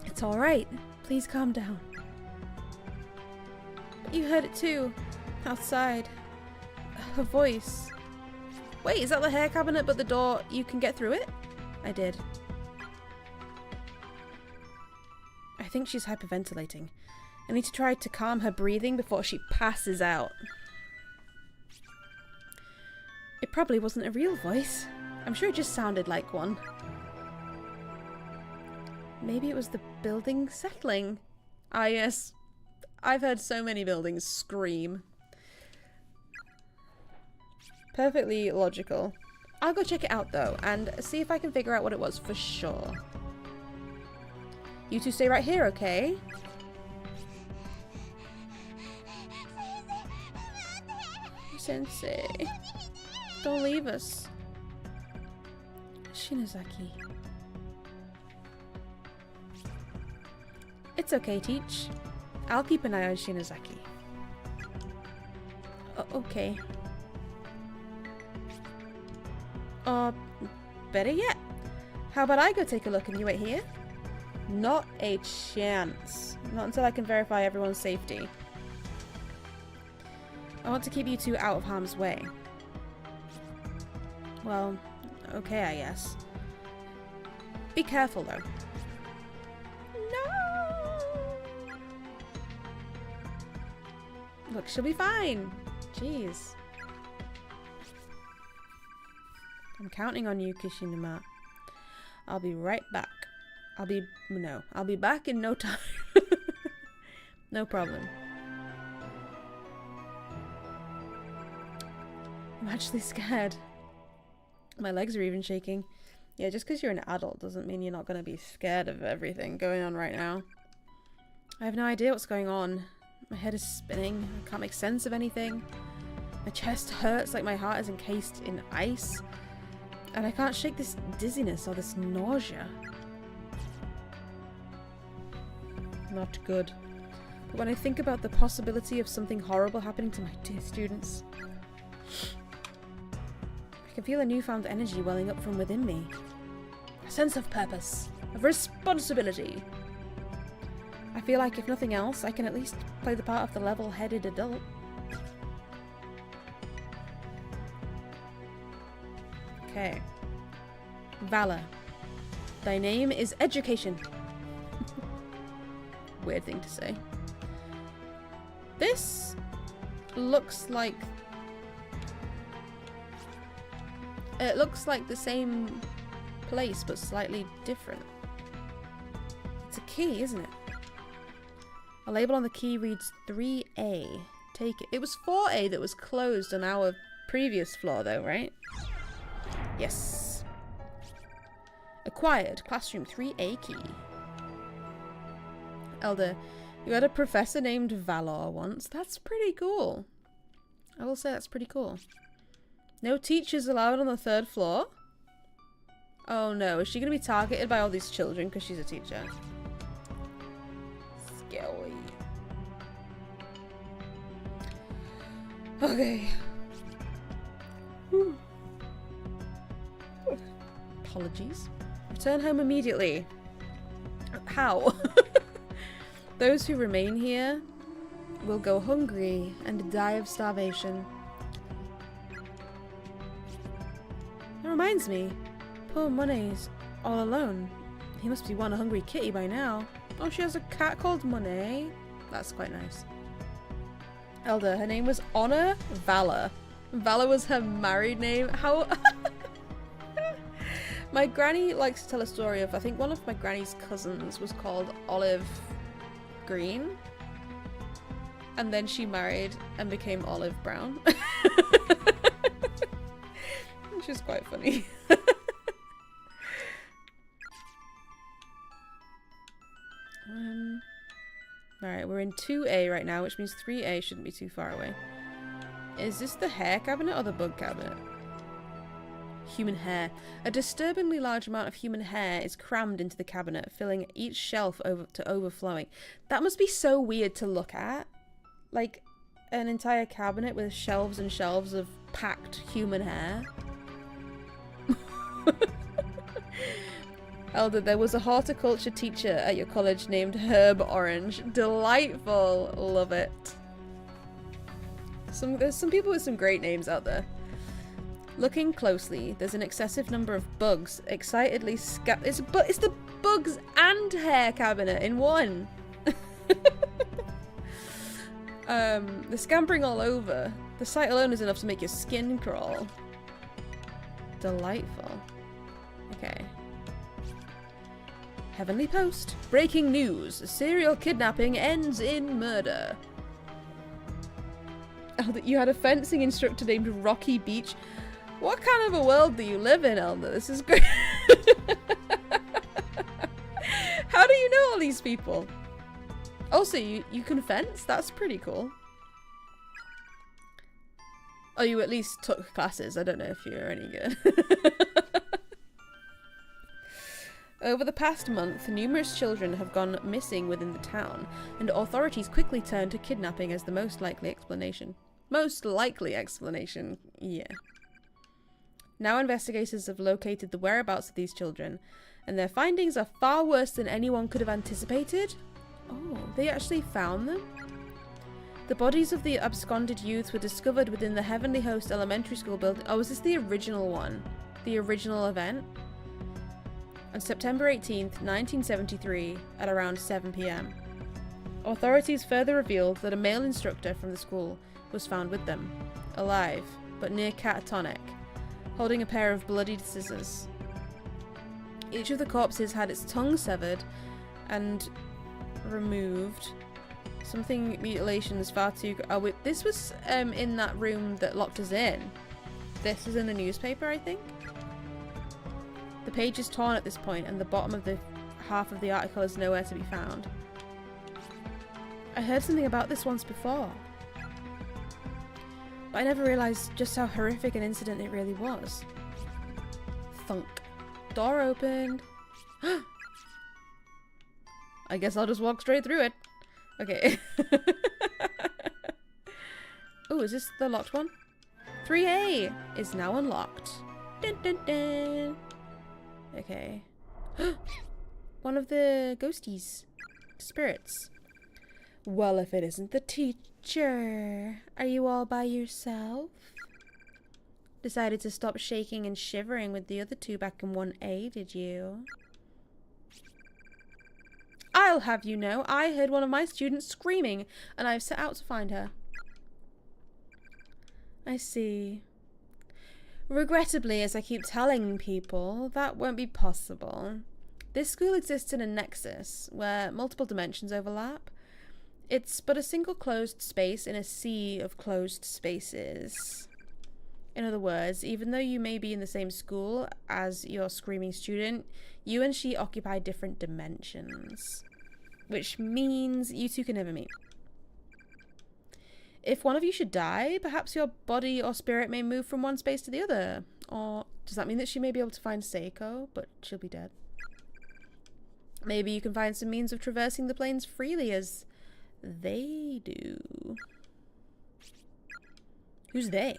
S1: It's alright. Please calm down. But you heard it too. Outside. Her voice. Wait, is that the hair cabinet but the door, you can get through it? I did. I think she's hyperventilating. I need to try to calm her breathing before she passes out. It probably wasn't a real voice. I'm sure it just sounded like one. Maybe it was the building settling. Ah yes. I've heard so many buildings scream. Perfectly logical. I'll go check it out though, and see if I can figure out what it was for sure. You two stay right here, okay? Sensei. Don't leave us. Shinozaki. It's okay, Teach. I'll keep an eye on Shinozaki. Okay. Better yet. How about I go take a look and you wait here? Not a chance. Not until I can verify everyone's safety. I want to keep you two out of harm's way. Well, okay, I guess. Be careful, though. No! Look, she'll be fine. Jeez. I'm counting on you, Kishinuma. I'll be right back. I'll be back in no time. No problem. I'm actually scared. My legs are even shaking. Yeah, just because you're an adult doesn't mean you're not going to be scared of everything going on right now. I have no idea what's going on. My head is spinning. I can't make sense of anything. My chest hurts like my heart is encased in ice. And I can't shake this dizziness or this nausea. Not good. But when I think about the possibility of something horrible happening to my dear students, I can feel a newfound energy welling up from within me. A sense of purpose, of responsibility. I feel like if nothing else, I can at least play the part of the level-headed adult. Okay. Valor. Thy name is education. Weird thing to say. This looks like... It looks like the same place, but slightly different. It's a key, isn't it? A label on the key reads 3A. Take it. It was 4A that was closed on our previous floor, though, right? Yes. Acquired. Classroom 3A key. Elder, you had a professor named Valor once. That's pretty cool. I will say that's pretty cool. No teachers allowed on the 3rd floor? Oh no, is she going to be targeted by all these children because she's a teacher? Scary. Okay. Whew. Apologies. Return home immediately. How? Those who remain here will go hungry and die of starvation. That reminds me, poor Monet's all alone. He must be one hungry kitty by now. Oh, she has a cat called Monet. That's quite nice. Elder, her name was Honor Valor. Valor was her married name. How... My granny likes to tell a story of, I think one of my granny's cousins was called Olive Green. And then she married and became Olive Brown. Which is quite funny. Alright, we're in 2A right now, which means 3A shouldn't be too far away. Is this the hair cabinet or the bug cabinet? Human hair. A disturbingly large amount of human hair is crammed into the cabinet, filling each shelf to overflowing. That must be so weird to look at. Like, an entire cabinet with shelves and shelves of packed human hair. Elder, there was a horticulture teacher at your college named Herb Orange. Delightful. Love it. There's some people with some great names out there. Looking closely, there's an excessive number of bugs excitedly it's the bugs and hair cabinet in one. They're scampering all over. The sight alone is enough to make your skin crawl. Delightful. Okay. Heavenly Post. Breaking news. Serial kidnapping ends in murder. Elder, you had a fencing instructor named Rocky Beach. What kind of a world do you live in, Elder? This is great. How do you know all these people? Also, you can fence? That's pretty cool. Oh, you at least took classes. I don't know if you're any good. Over the past month, numerous children have gone missing within the town, and authorities quickly turned to kidnapping as the most likely explanation. Most likely explanation, yeah. Now investigators have located the whereabouts of these children, and their findings are far worse than anyone could have anticipated. Oh, they actually found them? The bodies of the absconded youths were discovered within the Heavenly Host Elementary School building. Oh, is this the original one? The original event? On September 18th, 1973, at around 7 p.m. Authorities further revealed that a male instructor from the school was found with them, alive, but near catatonic, holding a pair of bloodied scissors. Each of the corpses had its tongue severed and removed. Something mutilations far too... Oh, this was in that room that locked us in. This is in the newspaper, I think. The page is torn at this point, and the bottom of the half of the article is nowhere to be found. I heard something about this once before, but I never realised just how horrific an incident it really was. Thunk. Door opened. I guess I'll just walk straight through it. Okay. Oh, is this the locked one? 3A is now unlocked. Dun, dun, dun. Okay. One of the ghosties. Spirits. Well, if it isn't the teacher. Are you all by yourself? Decided to stop shaking and shivering with the other two back in 1A, did you? I'll have you know, I heard one of my students screaming, and I've set out to find her. I see. Regrettably, as I keep telling people, that won't be possible. This school exists in a nexus, where multiple dimensions overlap. It's but a single closed space in a sea of closed spaces. In other words, even though you may be in the same school as your screaming student, you and she occupy different dimensions. Which means you two can never meet. If one of you should die, perhaps your body or spirit may move from one space to the other. Or does that mean that she may be able to find Seiko, but she'll be dead? Maybe you can find some means of traversing the planes freely as they do. Who's they?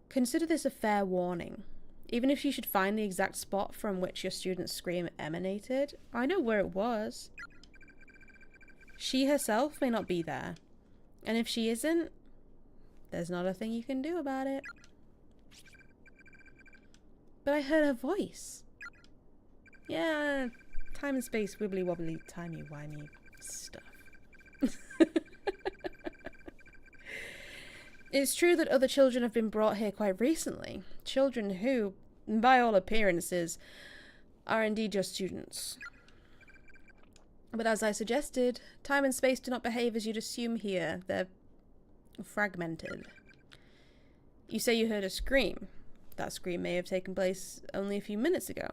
S1: Consider this a fair warning. Even if you should find the exact spot from which your student's scream emanated, I know where it was. She herself may not be there. And if she isn't, there's not a thing you can do about it. But I heard her voice. Yeah, time and space, wibbly wobbly, timey-wimey stuff. It's true that other children have been brought here quite recently. Children who, by all appearances, are indeed your students. But as I suggested, time and space do not behave as you'd assume here. They're fragmented. You say you heard a scream. That scream may have taken place only a few minutes ago.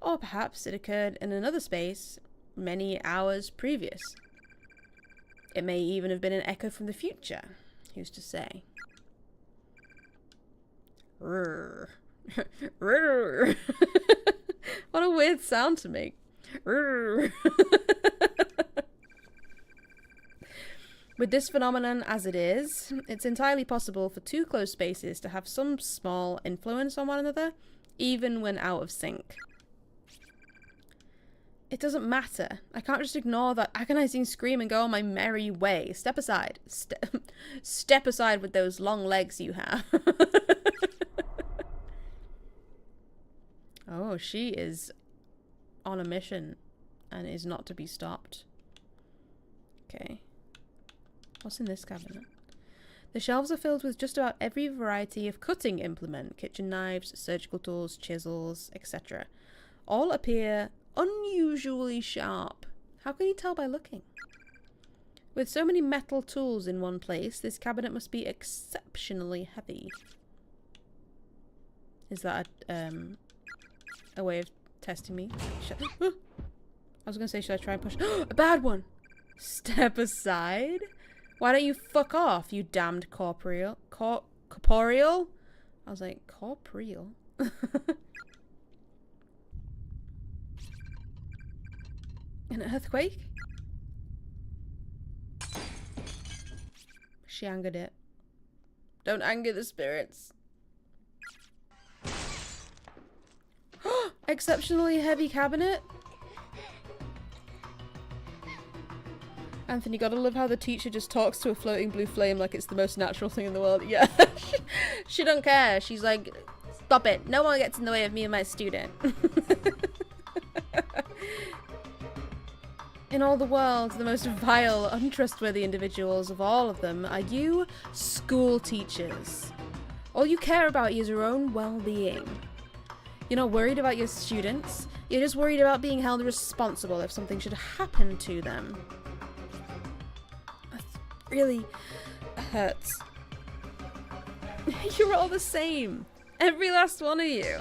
S1: Or perhaps it occurred in another space many hours previous. It may even have been an echo from the future. Who's to say? Rrr. Rrr. What a weird sound to make. Rrr. With this phenomenon as it is, it's entirely possible for two closed spaces to have some small influence on one another, even when out of sync. It doesn't matter. I can't just ignore that agonizing scream and go on my merry way. Step aside. Step aside with those long legs you have. Oh, she is on a mission and is not to be stopped. Okay. What's in this cabinet? The shelves are filled with just about every variety of cutting implement. Kitchen knives, surgical tools, chisels, etc. All appear unusually sharp. How can you tell by looking? With so many metal tools in one place, this cabinet must be exceptionally heavy. Is that a way of testing me? I was going to say, should I try and push? A bad one! Step aside? Why don't you fuck off, you damned corporeal? Corporeal? I was like, corporeal? An earthquake? She angered it. Don't anger the spirits. Exceptionally heavy cabinet? Anthony, gotta love how the teacher just talks to a floating blue flame like it's the most natural thing in the world. Yeah. She don't care. She's like, stop it. No one gets in the way of me and my student. In all the world, the most vile, untrustworthy individuals of all of them are you, school teachers. All you care about is your own well-being. You're not worried about your students. You're just worried about being held responsible if something should happen to them. That really hurts. You're all the same. Every last one of you.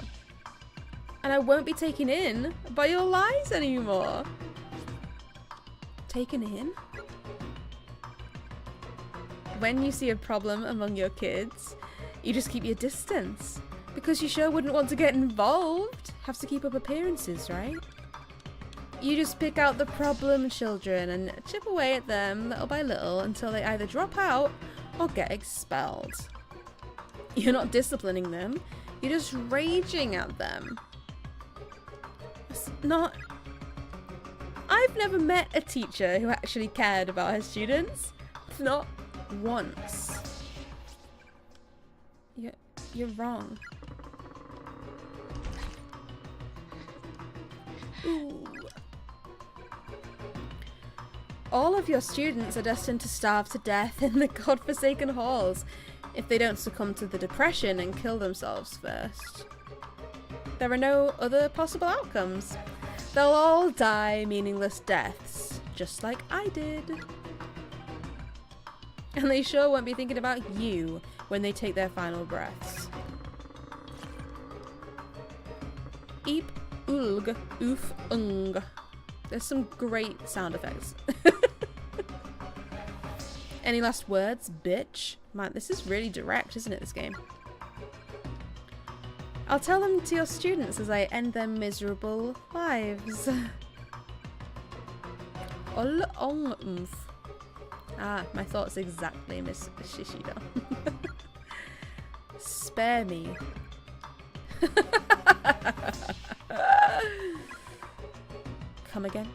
S1: And I won't be taken in by your lies anymore. Taken in? When you see a problem among your kids, you just keep your distance. Because you sure wouldn't want to get involved. Have to keep up appearances, right? You just pick out the problem children and chip away at them little by little until they either drop out or get expelled. You're not disciplining them, you're just raging at them. It's not... I've never met a teacher who actually cared about her students. Not once. You're wrong. Ooh. All of your students are destined to starve to death in the godforsaken halls if they don't succumb to the depression and kill themselves first. There are no other possible outcomes. They'll all die meaningless deaths, just like I did. And they sure won't be thinking about you when they take their final breaths. Eep, ulg, oof, ung. There's some great sound effects. Any last words, bitch? Man, this is really direct, isn't it, this game? I'll tell them to your students as I end their miserable lives. Ol ong umf. Ah, my thoughts exactly, Miss Shishido. Spare me. Come again?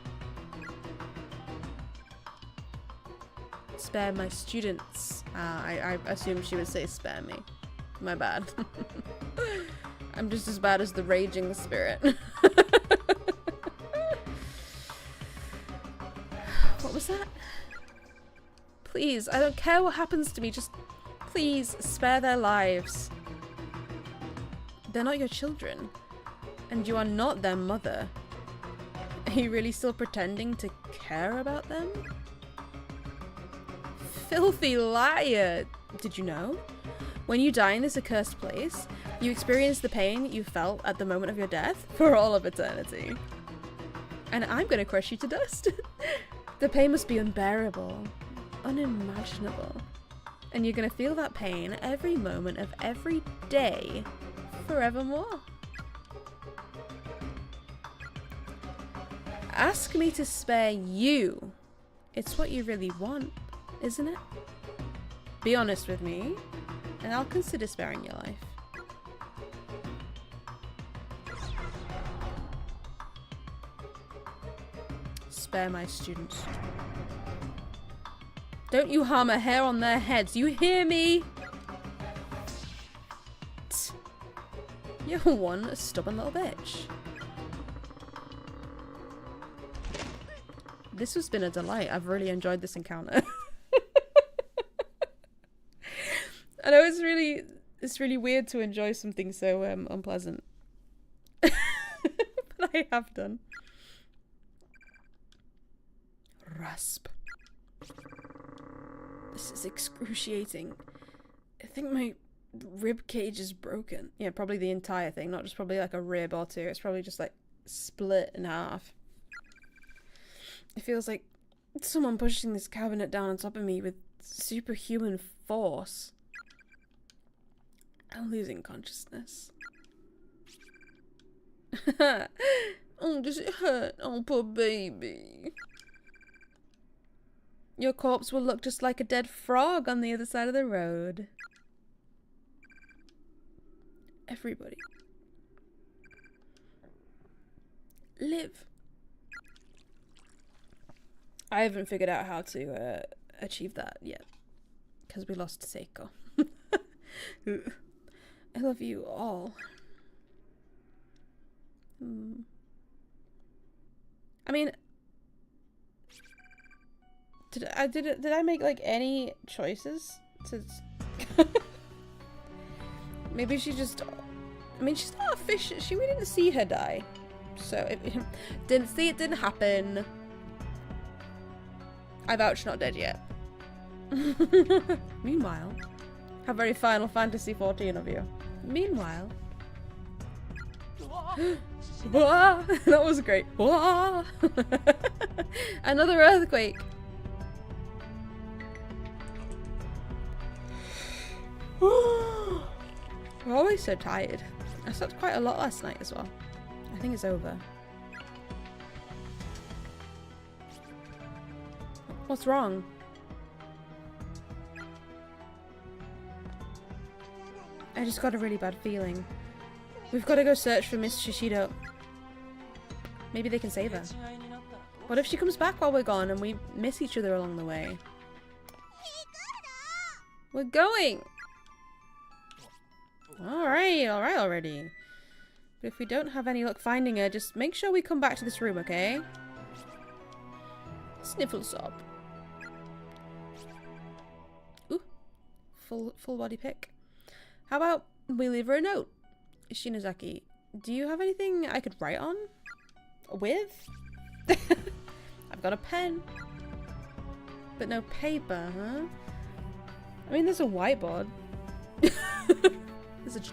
S1: Spare my students. I assumed she would say spare me. My bad. I'm just as bad as the raging spirit. What was that? Please, I don't care what happens to me, just please spare their lives. They're not your children. And you are not their mother. Are you really still pretending to care about them? Filthy liar! Did you know? When you die in this accursed place, you experience the pain you felt at the moment of your death for all of eternity. And I'm gonna crush you to dust. The pain must be unbearable, unimaginable. And you're gonna feel that pain every moment of every day, forevermore. Ask me to spare you. It's what you really want, isn't it? Be honest with me, and I'll consider sparing your life. Spare my students. Don't you harm a hair on their heads, you hear me? You're one stubborn little bitch. This has been a delight. I've really enjoyed this encounter. I know it's really weird to enjoy something so unpleasant. But I have done. Rasp. This is excruciating. I think my rib cage is broken. Yeah, probably the entire thing, not just probably like a rib or two. It's probably just like split in half. It feels like someone pushing this cabinet down on top of me with superhuman force. I'm losing consciousness. Oh, does it hurt? Oh, poor baby. Your corpse will look just like a dead frog on the other side of the road. Everybody. Live. I haven't figured out how to achieve that yet. Because we lost Seiko. I love you all. I mean, did I make like any choices to maybe she just, I mean, she's not a fish. We didn't see her die, so it didn't see it didn't happen. I vouch not dead yet. Meanwhile, how very Final Fantasy 14 of you. Meanwhile, that was great. Another earthquake. We're always so tired. I slept quite a lot last night as well. I think it's over. What's wrong? I just got a really bad feeling. We've got to go search for Miss Shishido. Maybe they can save her. What if she comes back while we're gone and we miss each other along the way? We're going! Alright already. But if we don't have any luck finding her, just make sure we come back to this room, okay? Sniffle sob. Ooh. Full body pick. How about we leave her a note? Shinozaki, do you have anything I could write on? With? I've got a pen. But no paper, huh? I mean, there's a whiteboard.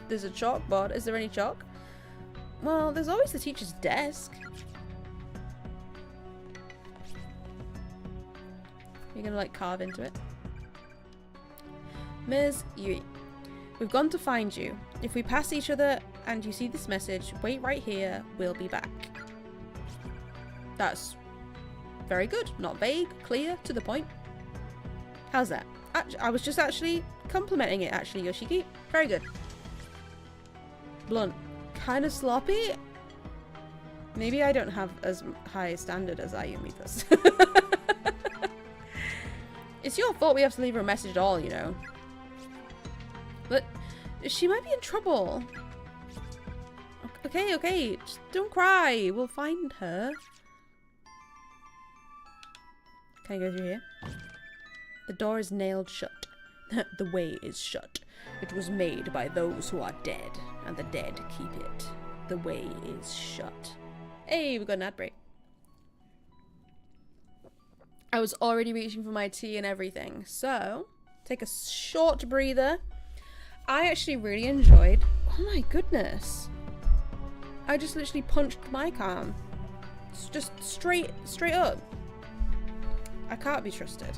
S1: There's a chalkboard. Is there any chalk? Well, there's always the teacher's desk. You're gonna, like, carve into it. Ms. Yui, we've gone to find you. If we pass each other and you see this message, wait right here. We'll be back. That's very good. Not vague, clear, to the point. How's that? I was just actually complimenting it, actually, Yoshiki. Very good. Blunt. Kind of sloppy. Maybe I don't have as high a standard as Ayumi does. It's your fault we have to leave her a message at all, you know. But she might be in trouble. Okay. Just don't cry. We'll find her. Can I go through here? The door is nailed shut. The way is shut. It was made by those who are dead, and the dead keep it. The way is shut. Hey, we got an ad break. I was already reaching for my tea and everything, so take a short breather. I actually really enjoyed... Oh my goodness. I just literally punched my arm. It's just straight up. I can't be trusted.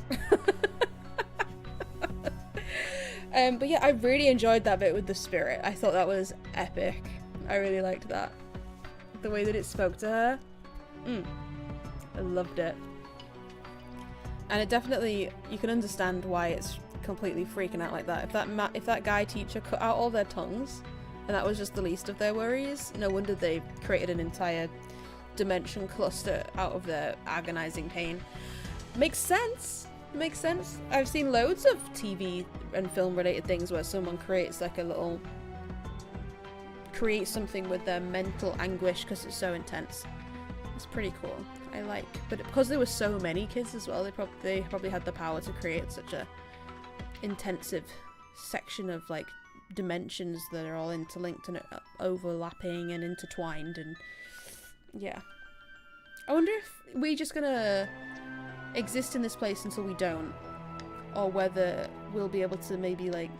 S1: But yeah, I really enjoyed that bit with the spirit. I thought that was epic. I really liked that. The way that it spoke to her. I loved it. And it definitely, you can understand why it's completely freaking out like that. If that guy teacher cut out all their tongues, and that was just the least of their worries, no wonder they created an entire dimension cluster out of their agonizing pain. Makes sense. Makes sense. I've seen loads of TV and film related things where someone creates like creates something with their mental anguish because it's so intense. It's pretty cool. I like, but because there were so many kids as well, they probably had the power to create such a intensive section of like dimensions that are all interlinked and overlapping and intertwined. And yeah, I wonder if we're just gonna exist in this place until we don't, or whether we'll be able to maybe like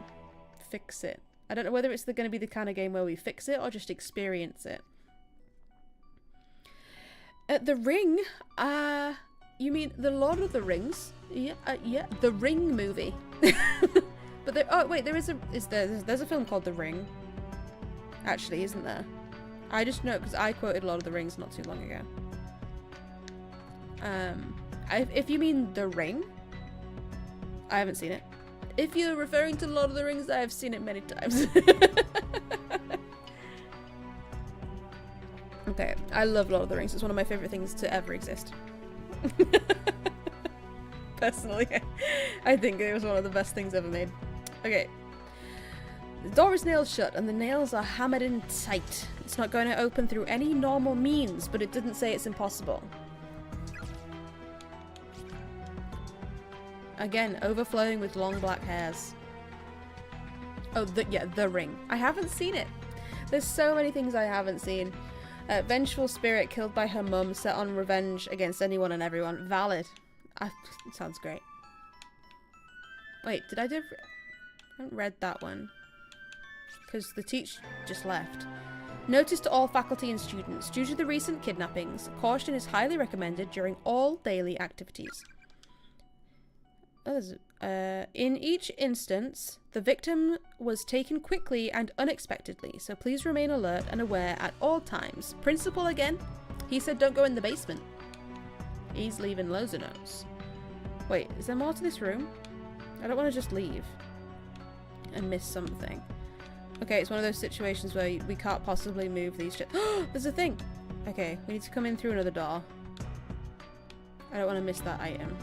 S1: fix it. I don't know whether it's going to be the kind of game where we fix it or just experience it. The Ring, you mean the Lord of the Rings? Yeah, the Ring movie. But oh wait, there's a film called The Ring. Actually, isn't there? I just know because I quoted Lord of the Rings not too long ago. If you mean The Ring, I haven't seen it. If you're referring to Lord of the Rings, I have seen it many times. Okay, I love Lord of the Rings. It's one of my favourite things to ever exist. Personally, I think it was one of the best things ever made. Okay. The door is nailed shut and the nails are hammered in tight. It's not going to open through any normal means, but it didn't say it's impossible. Again, overflowing with long black hairs. Oh, The Ring. I haven't seen it. There's so many things I haven't seen. Vengeful spirit killed by her mum, set on revenge against anyone and everyone. Valid. Sounds great. Wait, I haven't read that one. Because the teacher just left. Notice to all faculty and students. Due to the recent kidnappings, caution is highly recommended during all daily activities. In each instance, the victim was taken quickly and unexpectedly, so please remain alert and aware at all times. Principal again? He said don't go in the basement. He's leaving loads of notes. Wait, is there more to this room? I don't want to just leave and miss something. Okay, it's one of those situations where we can't possibly move these shit. There's a thing! Okay, we need to come in through another door. I don't want to miss that item.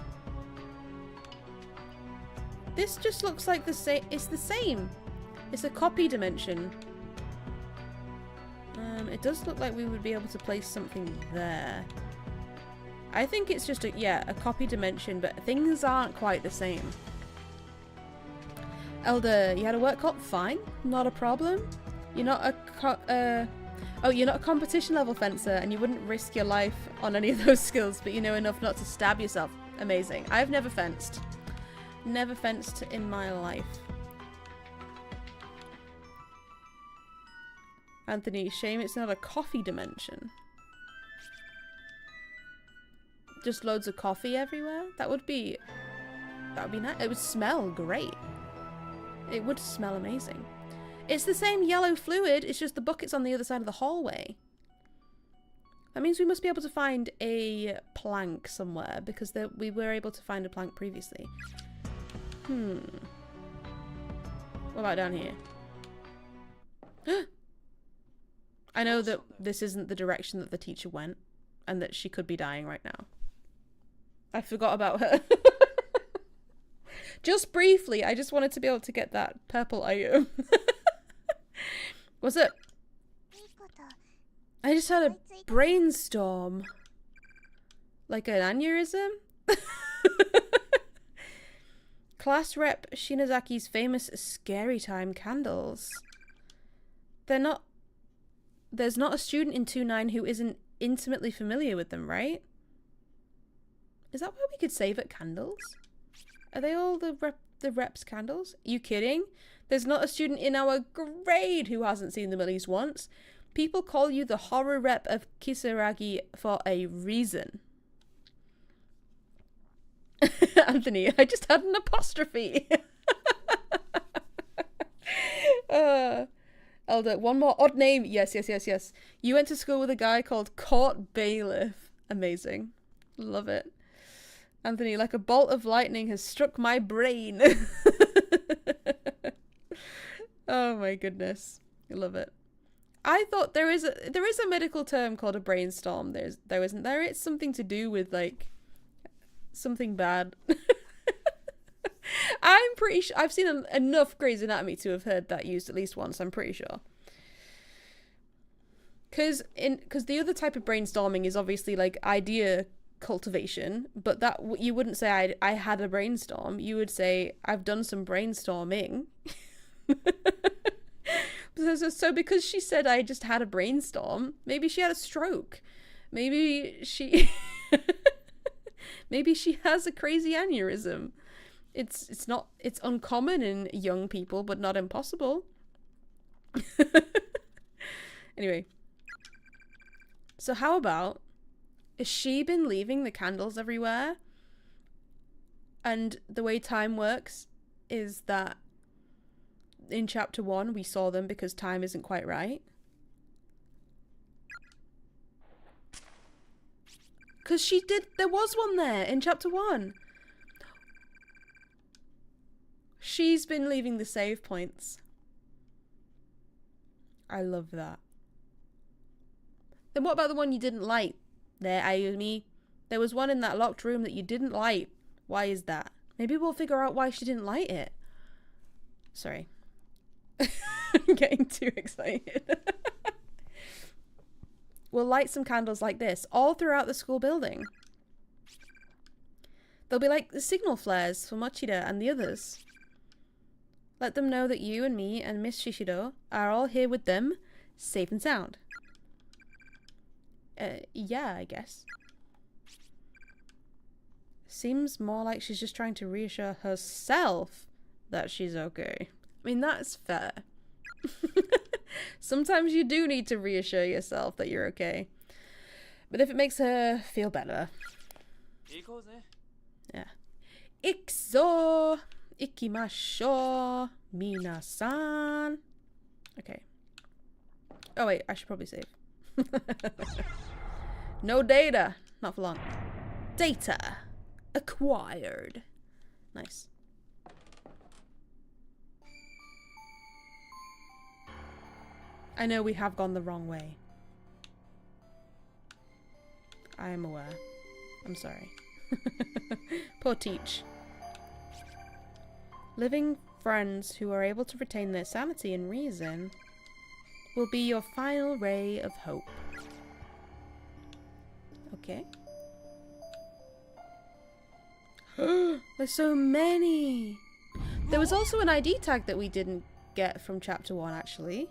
S1: This just looks like the same. It's the same. It's a copy dimension. It does look like we would be able to place something there. I think it's just a copy dimension, but things aren't quite the same. Elder, you had a work cult? Fine, not a problem. You're not you're not a competition level fencer, and you wouldn't risk your life on any of those skills, but you know enough not to stab yourself. Amazing. I've never fenced. Never fenced in my life. Anthony, shame it's not a coffee dimension. Just loads of coffee everywhere? That would be nice. It would smell great. It would smell amazing. It's the same yellow fluid, it's just the bucket's on the other side of the hallway. That means we must be able to find a plank somewhere, because we were able to find a plank previously. What about down here? I know that this isn't the direction that the teacher went, and that she could be dying right now. I forgot about her. Just briefly, I just wanted to be able to get that purple item. What's it? I just had a brainstorm. Like an aneurysm? Class rep Shinazaki's famous scary time candles. There's not a student in 2-9 who isn't intimately familiar with them, right? Is that why we could save at candles? Are they all the reps candles? Are you kidding? There's not a student in our grade who hasn't seen them at least once. People call you the horror rep of Kisaragi for a reason. Anthony, I just had an apostrophe. Elder, one more odd name. Yes. You went to school with a guy called Court Bailiff. Amazing. Love it. Anthony, like a bolt of lightning has struck my brain. Oh my goodness. I love it. I thought there is a medical term called a brainstorm. There isn't there? It's something to do with like something bad. I'm pretty sure I've seen enough Grey's Anatomy to have heard that used at least once. I'm pretty sure. Because the other type of brainstorming is obviously like idea cultivation, but that you wouldn't say I had a brainstorm. You would say I've done some brainstorming. So because she said I just had a brainstorm, maybe she had a stroke. Maybe she maybe she has a crazy aneurysm. It's uncommon in young people, but not impossible. Anyway. So how about, has she been leaving the candles everywhere? And the way time works is that in chapter 1 we saw them because time isn't quite right. Because there was one there in chapter 1. She's been leaving the save points. I love that. Then what about the one you didn't light there, Ayumi? There was one in that locked room that you didn't light. Why is that? Maybe we'll figure out why she didn't light it. Sorry. I'm getting too excited. We'll light some candles like this all throughout the school building. They'll be like the signal flares for Mochida and the others. Let them know that you and me and Miss Shishido are all here with them, safe and sound. Yeah, I guess. Seems more like she's just trying to reassure herself that she's okay. I mean, that's fair. Sometimes you do need to reassure yourself that you're okay. But if it makes her feel better. Yeah. Ikuzo! Ikimashou! Minasan! Okay. Oh wait, I should probably save. No data. Not for long. Data. Acquired. Nice. I know we have gone the wrong way. I am aware. I'm sorry. Poor Teach. Living friends who are able to retain their sanity and reason will be your final ray of hope. Okay. There's so many! There was also an ID tag that we didn't get from chapter 1, actually.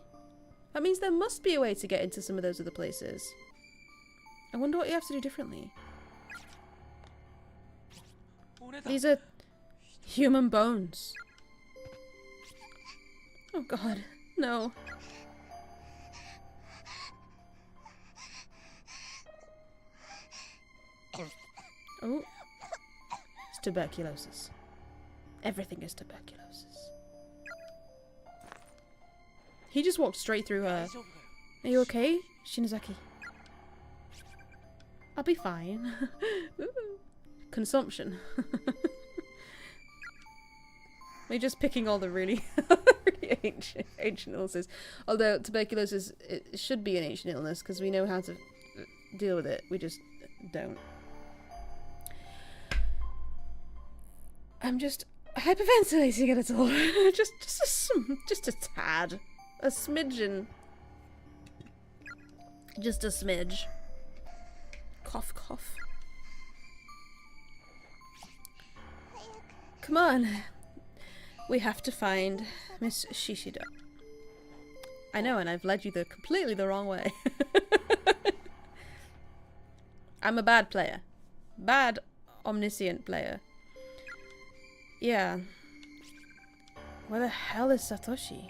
S1: That means there must be a way to get into some of those other places. I wonder what you have to do differently. These are human bones. Oh god, no. Oh. It's tuberculosis. Everything is tuberculosis. He just walked straight through her. Are you okay, Shinozaki? I'll be fine. Consumption. We're just picking all the really, really ancient illnesses. Although tuberculosis, it should be an ancient illness because we know how to deal with it. We just don't. I'm just hyperventilating a little. just a tad. A smidgen. Just a smidge. Cough, cough. Come on. We have to find Miss Shishida. I know, and I've led you completely the wrong way. I'm a bad player. Bad, omniscient player. Yeah. Where the hell is Satoshi?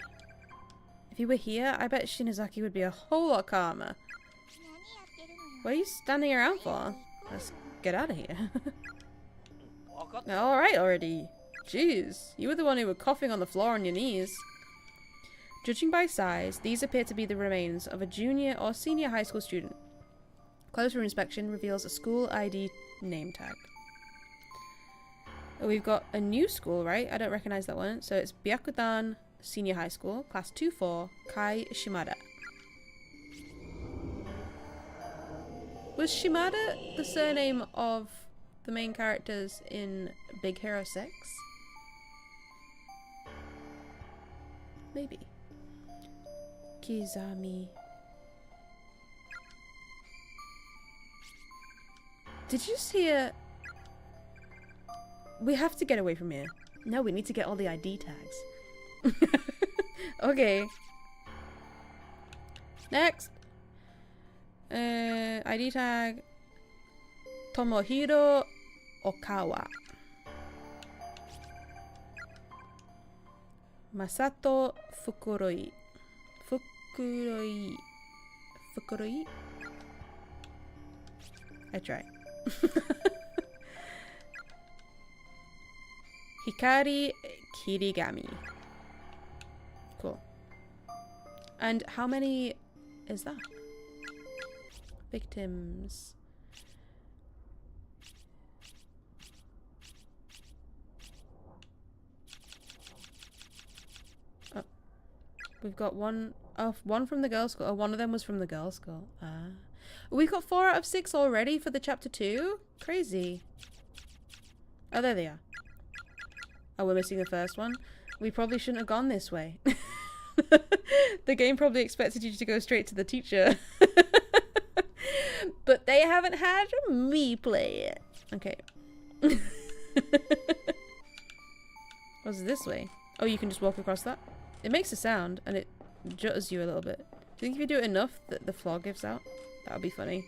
S1: If he were here, I bet Shinozaki would be a whole lot calmer. What are you standing around for? Let's get out of here. Alright already. Jeez, you were the one who were coughing on the floor on your knees. Judging by size, these appear to be the remains of a junior or senior high school student. Closer inspection reveals a school ID name tag. Oh, we've got a new school, right? I don't recognize that one. So it's Byakudan Senior High School, Class 2-4, Kai Shimada. Was Shimada the surname of the main characters in Big Hero 6? Maybe. Kizami. Did you just hear... We have to get away from here. No, we need to get all the ID tags. Okay. Next. ID tag. Tomohiro Okawa. Masato Fukuroi. Fukuroi? I try. Hikari Kirigami. Cool. And how many is that? Victims. Oh. We've got one from the girls' school. Oh, one of them was from the girls' school. Ah. We've got 4 out of 6 already for the chapter 2? Crazy. Oh, there they are. Oh, we're missing the first one. We probably shouldn't have gone this way. The game probably expected you to go straight to the teacher. But they haven't had me play it. Okay. What's this way? Oh, you can just walk across that? It makes a sound and it jutters you a little bit. Do you think if you do it enough that the floor gives out? That would be funny.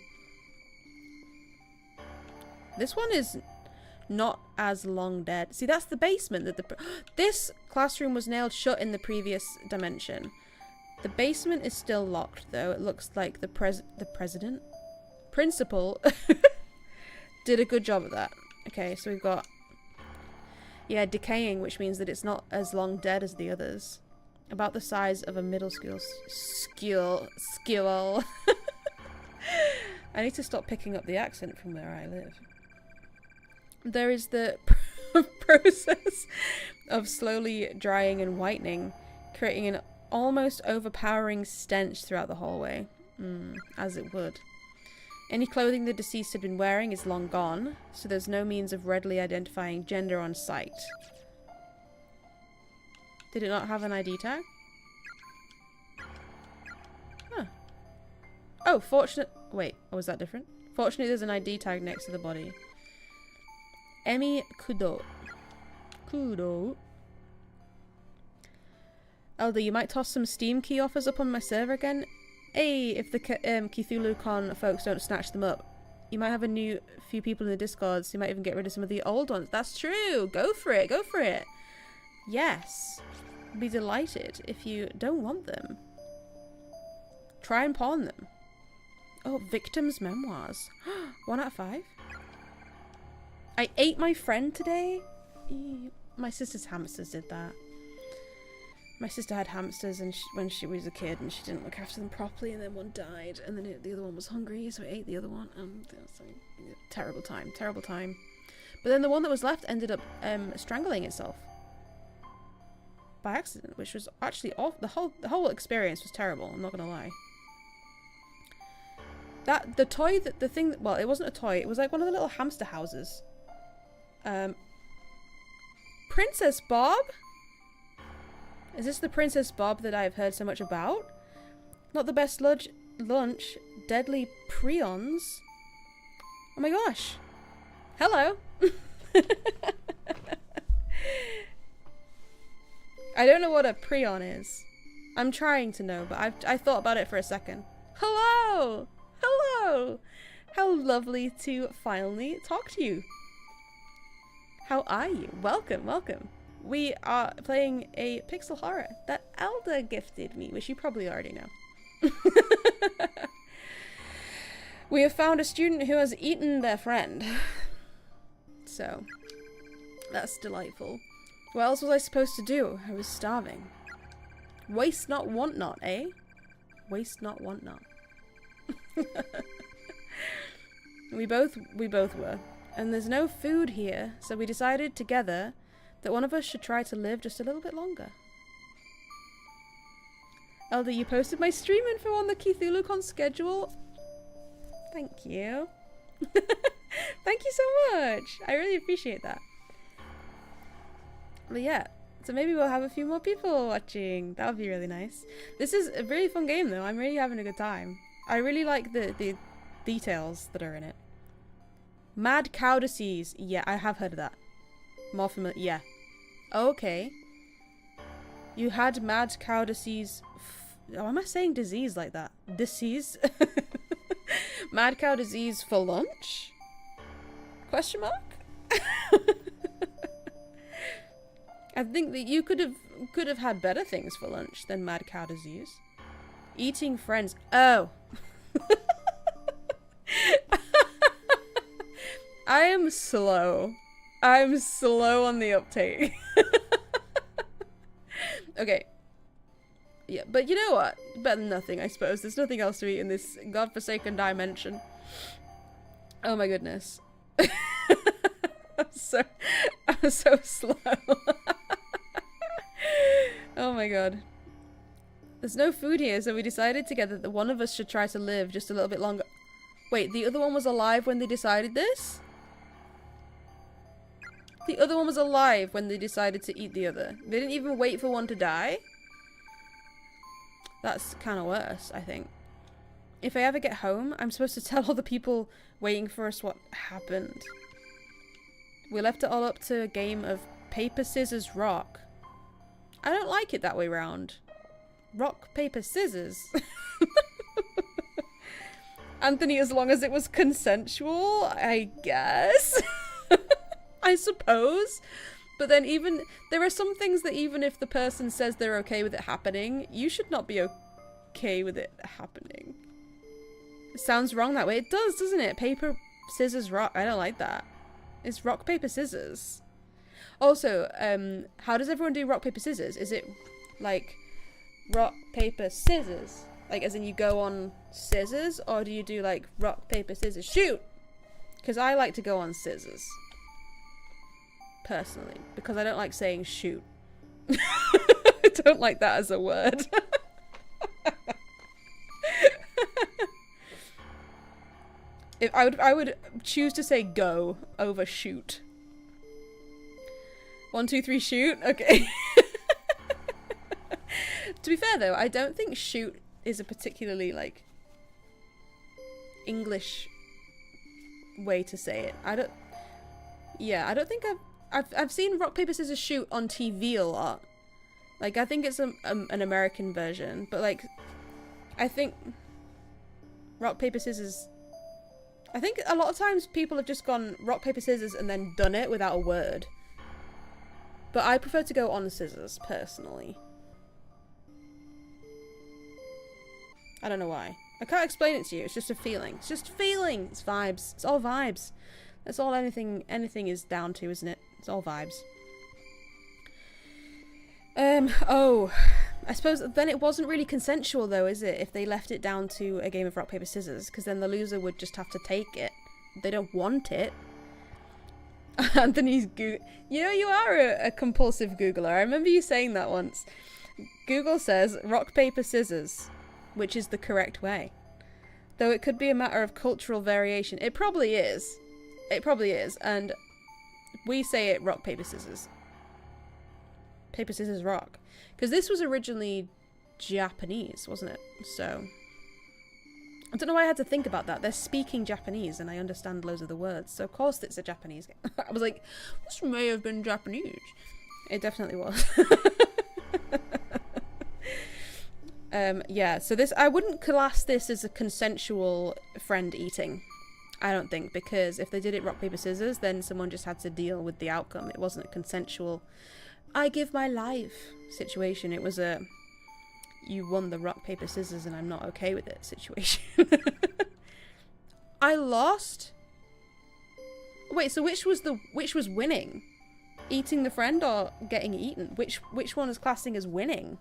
S1: This one is not as long dead. See, that's the basement that this classroom was nailed shut in the previous dimension. The basement is still locked though. It looks like the principal did a good job of that. Okay, so we've got decaying, which means that it's not as long dead as the others. About the size of a middle school skill. I need to stop picking up the accent from where I live. There is the process of slowly drying and whitening, creating an almost overpowering stench throughout the hallway. As it would. Any clothing the deceased had been wearing is long gone, so there's no means of readily identifying gender on sight. Did it not have an ID tag? Huh. Oh, fortunate... Wait, was that different? Fortunately, there's an ID tag next to the body. Emi Kudo. Elder, you might toss some Steam key offers up on my server again? Hey, if the Cthulhu-Con folks don't snatch them up. You might have a few people in the Discord, so you might even get rid of some of the old ones. That's true! Go for it, go for it! Yes. I'd be delighted if you don't want them. Try and pawn them. Oh, victims' memoirs. 1 out of 5? I ate my friend today? Ew. My sister's hamsters did that. My sister had hamsters and when she was a kid and she didn't look after them properly, and then one died and then the other one was hungry, so I ate the other one. Terrible time, terrible time. But then the one that was left ended up strangling itself by accident, which was actually off. The whole experience was terrible, I'm not gonna lie. Well, it wasn't a toy, it was like one of the little hamster houses. Princess Bob? Is this the Princess Bob that I've heard so much about? Not the best lunch, deadly prions. Oh my gosh. Hello. I don't know what a prion is. I'm trying to know, but I thought about it for a second. Hello! Hello! How lovely to finally talk to you. How are you? Welcome, welcome. We are playing a pixel horror that Elder gifted me, which you probably already know. We have found a student who has eaten their friend. So, that's delightful. What else was I supposed to do? I was starving. Waste not, want not, eh? Waste not, want not. We both were. And there's no food here, so we decided together that one of us should try to live just a little bit longer. Elder, you posted my stream info on the CthulhuCon schedule. Thank you. Thank you so much. I really appreciate that. But yeah, so maybe we'll have a few more people watching. That would be really nice. This is a really fun game though. I'm really having a good time. I really like the details that are in it. Mad cow disease. Yeah, I have heard of that. More familiar. Yeah. Okay. You had mad cow disease. Oh, am I saying disease like that? Disease? Mad cow disease for lunch? Question mark? I think that you could have had better things for lunch than mad cow disease. Eating friends. Oh. I am slow. I'm slow on the uptake. Okay. Yeah, but you know what? Better than nothing, I suppose. There's nothing else to eat in this godforsaken dimension. Oh my goodness. I'm so slow. Oh my god. There's no food here, so we decided together that one of us should try to live just a little bit longer. Wait, the other one was alive when they decided this? The other one was alive when they decided to eat the other. They didn't even wait for one to die? That's kind of worse, I think. If I ever get home, I'm supposed to tell all the people waiting for us what happened. We left it all up to a game of paper, scissors, rock. I don't like it that way round. Rock, paper, scissors. Anthony, as long as it was consensual, I guess. I suppose. But then there are some things that even if the person says they're okay with it happening, you should not be okay with it happening. It sounds wrong that way. It does, doesn't it? Paper, scissors, rock. I don't like that. It's rock, paper, scissors. Also, how does everyone do rock, paper, scissors? Is it like rock, paper, scissors? Like as in you go on scissors? Or do you do like rock, paper, scissors, shoot? Because I like to go on scissors. Personally. Because I don't like saying shoot. I don't like that as a word. I would choose to say go over shoot. 1, 2, 3, shoot? Okay. To be fair though, I don't think shoot is a particularly like English way to say it. I don't think I've seen rock, paper, scissors, shoot on TV a lot. Like, I think it's an American version. But, like, I think rock, paper, scissors... I think a lot of times people have just gone rock, paper, scissors and then done it without a word. But I prefer to go on scissors, personally. I don't know why. I can't explain it to you. It's just a feeling. It's just a feeling. It's vibes. It's all vibes. That's all anything is down to, isn't it? It's all vibes. Oh, I suppose then it wasn't really consensual though, is it? If they left it down to a game of rock, paper, scissors, because then the loser would just have to take it. They don't want it. Anthony's you know, you are a compulsive Googler. I remember you saying that once. Google says rock, paper, scissors, which is the correct way. Though it could be a matter of cultural variation. It probably is. It probably is, and we say it rock, paper, scissors. Paper, scissors, rock. Because this was originally Japanese, wasn't it? So, I don't know why I had to think about that. They're speaking Japanese, and I understand loads of the words, so of course it's a Japanese game. I was like, this may have been Japanese. It definitely was. Yeah, so this, I wouldn't class this as a consensual friend eating. I don't think, because if they did it rock, paper, scissors, then someone just had to deal with the outcome. It wasn't a consensual, I give my life situation. It was a, you won the rock, paper, scissors and I'm not okay with it situation. I lost? Wait, so which was winning? Eating the friend or getting eaten? Which one is classing as winning?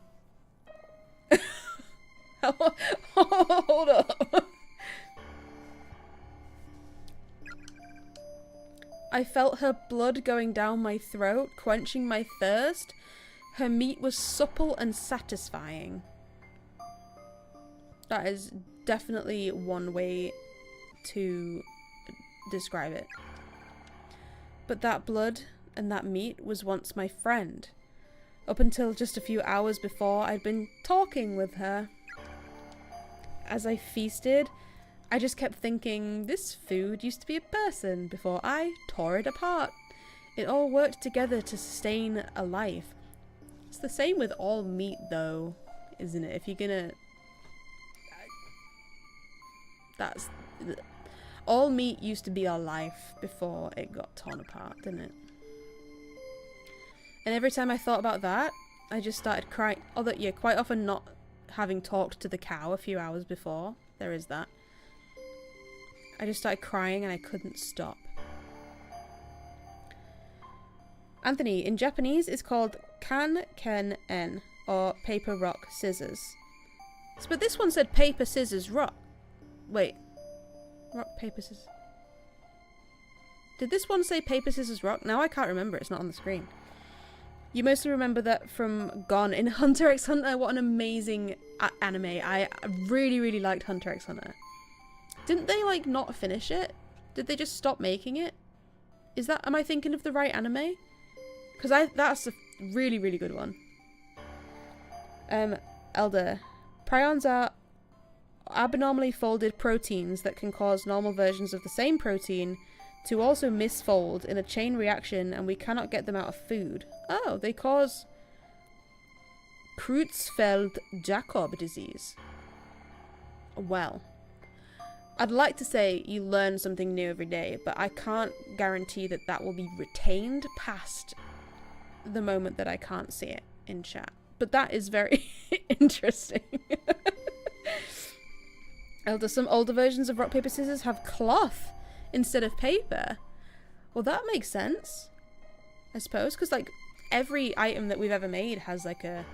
S1: Hold up. I felt her blood going down my throat, quenching my thirst. Her meat was supple and satisfying. That is definitely one way to describe it. But that blood and that meat was once my friend. Up until just a few hours before, I'd been talking with her. As I feasted, I just kept thinking, this food used to be a person before I tore it apart. It all worked together to sustain a life. It's the same with all meat though, isn't it? If you're gonna... That's... All meat used to be our life before it got torn apart, didn't it? And every time I thought about that, I just started crying. Although, yeah, quite often not having talked to the cow a few hours before. There is that. I just started crying and I couldn't stop. Anthony, in Japanese it's called kan-ken-en, or paper, rock, scissors. But this one said paper, scissors, rock. Wait. Rock, paper, scissors. Did this one say paper, scissors, rock? Now I can't remember. It's not on the screen. You mostly remember that from Gone in Hunter x Hunter. What an amazing anime. I really, really liked Hunter x Hunter. Didn't they, like, not finish it? Did they just stop making it? Is that... Am I thinking of the right anime? Because that's a really, really good one. Elder. Prions are abnormally folded proteins that can cause normal versions of the same protein to also misfold in a chain reaction, and we cannot get them out of food. Oh, they cause Creutzfeldt-Jakob disease. Well, I'd like to say you learn something new every day, but I can't guarantee that that will be retained past the moment that I can't see it in chat. But that is very interesting. Elder, some older versions of rock, paper, scissors have cloth instead of paper. Well, that makes sense, I suppose, because, like, every item that we've ever made has, like, a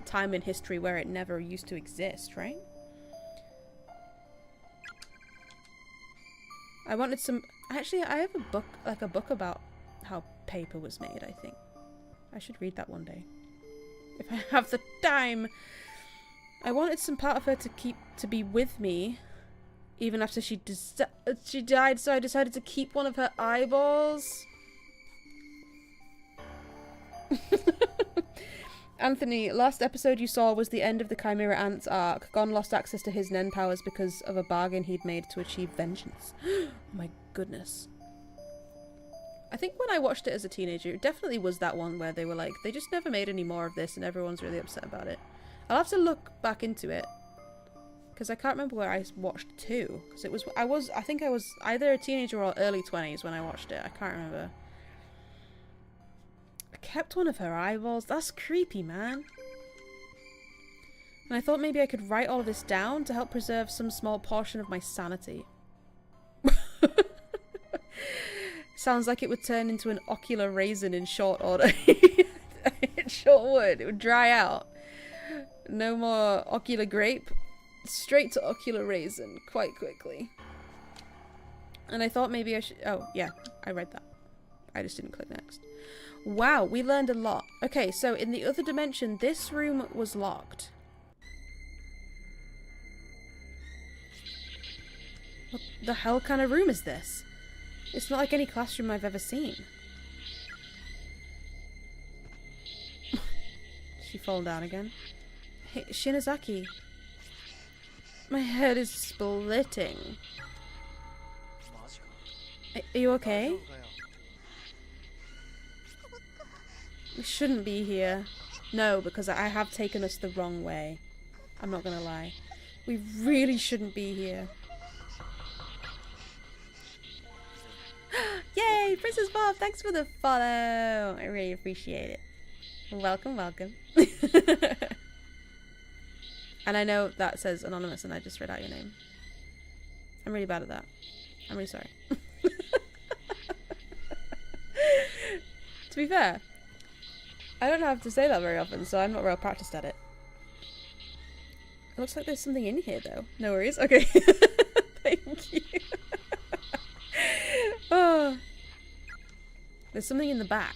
S1: time in history where it never used to exist, right? I wanted some... Actually, I have a book, like a book about how paper was made, I think. I should read that one day. If I have the time. I wanted some part of her to be with me even after she died, so I decided to keep one of her eyeballs. Anthony, last episode you saw was the end of the Chimera Ant's arc. Gon lost access to his Nen powers because of a bargain he'd made to achieve vengeance. Oh my goodness. I think when I watched it as a teenager, it definitely was that one where they were like, they just never made any more of this and everyone's really upset about it. I'll have to look back into it, because I can't remember where I watched 2. Because it was, I think I was either a teenager or early 20s when I watched it. I can't remember. I kept one of her eyeballs. That's creepy, man. And I thought maybe I could write all of this down to help preserve some small portion of my sanity. Sounds like it would turn into an ocular raisin in short order. It sure would. It would dry out. No more ocular grape. Straight to ocular raisin quite quickly. And I thought maybe I should... Oh, yeah. I read that. I just didn't click next. Wow, we learned a lot. Okay, so in the other dimension, this room was locked. What the hell kind of room is this? It's not like any classroom I've ever seen. She fall down again. Hey, Shinozaki. My head is splitting. Are you okay? We shouldn't be here. No, because I have taken us the wrong way. I'm not gonna lie. We really shouldn't be here. Yay! Princess Bob, thanks for the follow. I really appreciate it. Welcome, welcome. And I know that says anonymous and I just read out your name. I'm really bad at that. I'm really sorry. To be fair, I don't have to say that very often, so I'm not real practiced at it. It looks like there's something in here though. No worries. Okay. Thank you. Oh. There's something in the back.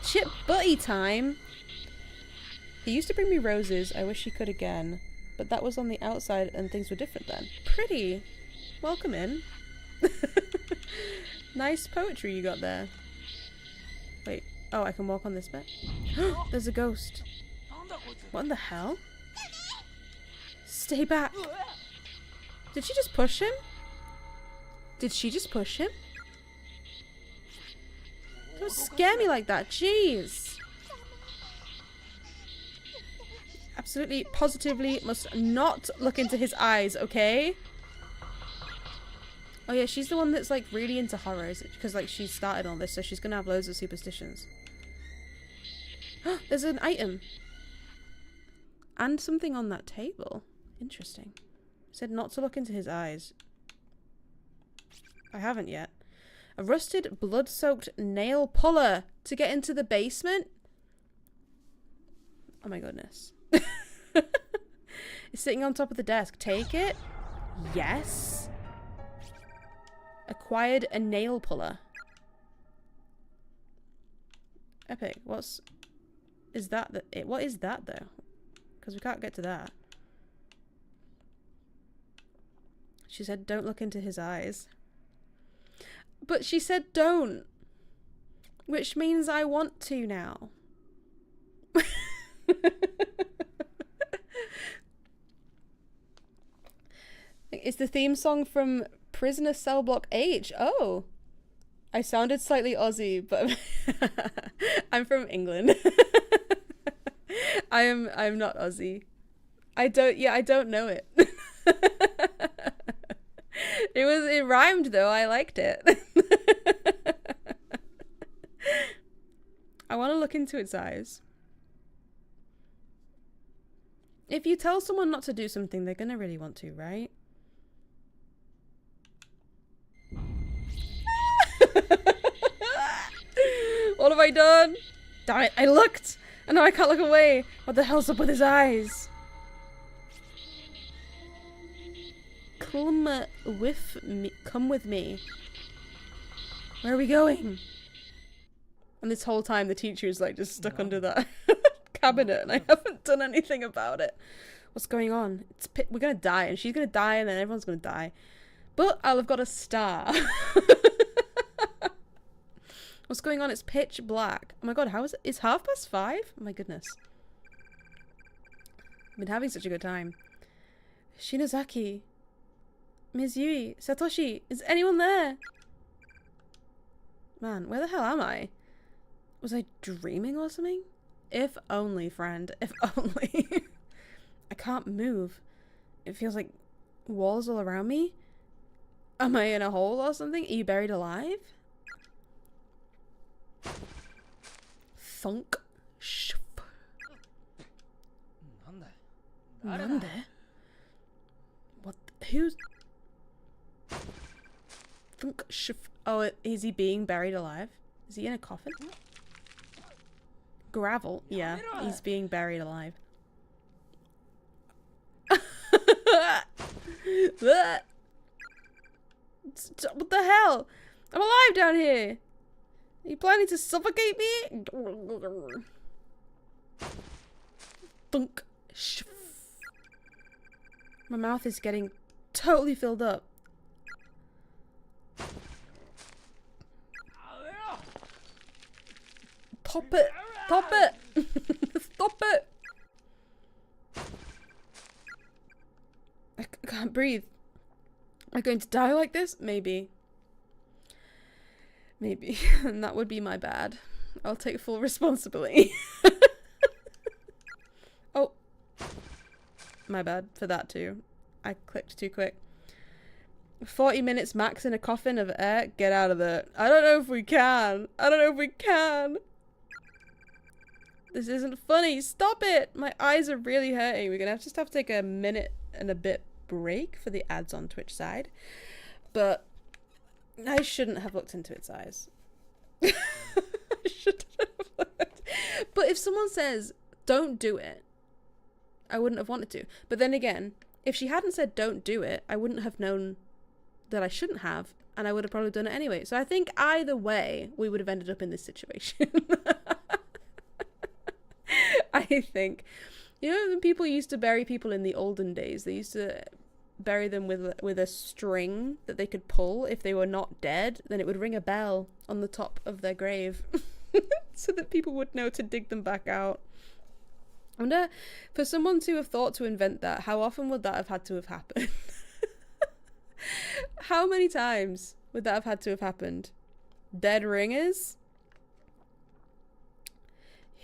S1: Chip Buddy time! He used to bring me roses. I wish he could again. But that was on the outside and things were different then. Pretty. Welcome in. Nice poetry you got there. Wait. Oh, I can walk on this bit? There's a ghost. What in the hell? Stay back. Did she just push him? Did she just push him? Don't scare me like that. Jeez. Absolutely, positively must not look into his eyes, okay? Oh yeah, she's the one that's like really into horrors because like she started all this, so she's gonna have loads of superstitions. There's an item. And something on that table. Interesting. It said not to look into his eyes. I haven't yet. A rusted, blood-soaked nail puller to get into the basement? Oh my goodness. It's sitting on top of the desk. Take it? Yes. Acquired a nail puller. Epic. Is that what is that though? Because we can't get to that. She said don't look into his eyes. But she said don't. Which means I want to now. It's the theme song from Prisoner Cell Block H. Oh. I sounded slightly Aussie, but I'm from England. I'm not Aussie. I don't know it. It rhymed though. I liked it. I want to look into its eyes. If you tell someone not to do something, they're gonna really want to, right? What have I done? Damn it, I looked! And now I can't look away! What the hell's up with his eyes? Come with me. Where are we going? And this whole time the teacher is like just stuck under that cabinet and I haven't done anything about it. What's going on? We're gonna die and she's gonna die and then everyone's gonna die. But I'll have got a star. What's going on? It's pitch black. Oh my god, how is it? It's 5:30? Oh my goodness. I've been having such a good time. Shinozaki. Ms. Yui. Satoshi. Is anyone there? Man, where the hell am I? Was I dreaming or something? If only, friend. If only. I can't move. It feels like walls all around me. Am I in a hole or something? Are you buried alive? Thunk. Shuf. Nande? What? Who's... Thunk. Shuf. Oh, is he being buried alive? Is he in a coffin? Gravel? Yeah, he's being buried alive. What the hell? I'm alive down here! Are you planning to suffocate me? Thunk. Shf. My mouth is getting totally filled up. Top it! Top it! Stop it! I can't breathe. Am I going to die like this? Maybe. Maybe. And that would be my bad. I'll take full responsibility. Oh. My bad for that too. I clicked too quick. 40 minutes max in a coffin of air? Get out of there. I don't know if we can. I don't know if we can. This isn't funny. Stop it. My eyes are really hurting. We're gonna just have to take a minute and a bit break for the ads on Twitch side. But I shouldn't have looked into its eyes. I shouldn't have looked. But if someone says, don't do it, I wouldn't have wanted to. But then again, if she hadn't said don't do it, I wouldn't have known that I shouldn't have, and I would have probably done it anyway. So I think either way, we would have ended up in this situation. I think. You know, when people used to bury people in the olden days, they used to bury them with a string that they could pull. If they were not dead, then it would ring a bell on the top of their grave so that people would know to dig them back out. I wonder, for someone to have thought to invent that, how often would that have had to have happened? How many times would that have had to have happened? Dead ringers?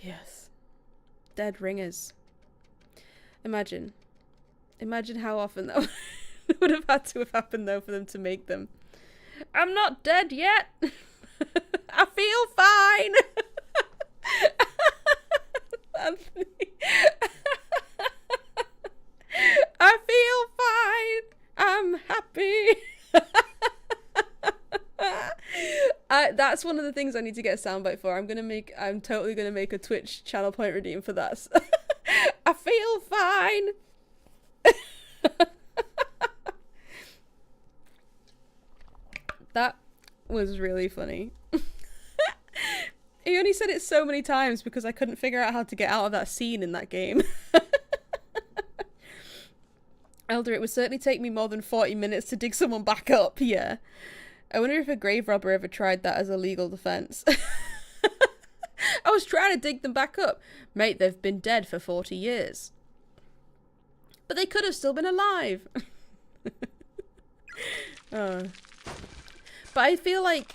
S1: Yes. Dead ringers. Imagine how often that would have had to have happened, though, for them to make them. I'm not dead yet. I feel fine. Anthony. I feel fine. I'm happy. That's one of the things I need to get a soundbite for. I'm totally gonna make a Twitch channel point redeem for that. I feel fine. That was really funny. He only said it so many times because I couldn't figure out how to get out of that scene in that game. Elder, it would certainly take me more than 40 minutes to dig someone back up, yeah. I wonder if a grave robber ever tried that as a legal defense. I was trying to dig them back up. Mate, they've been dead for 40 years. But they could have still been alive. But I feel like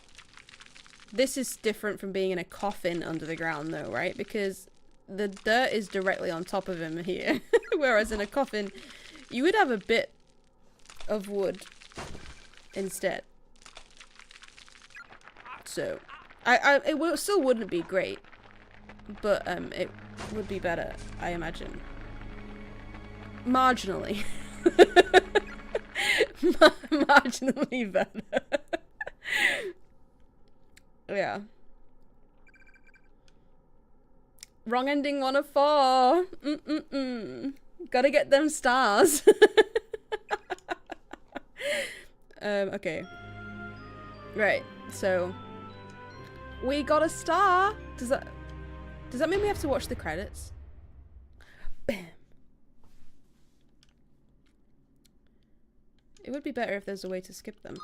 S1: this is different from being in a coffin under the ground, though, right? Because the dirt is directly on top of him here. Whereas in a coffin, you would have a bit of wood instead. So, it still wouldn't be great. But it would be better, I imagine. Marginally. Marginally better. Yeah. Wrong ending 1 of 4. Gotta get them stars. Okay. Right, so we got a star. Does that mean we have to watch the credits? Bam. It would be better if there's a way to skip them.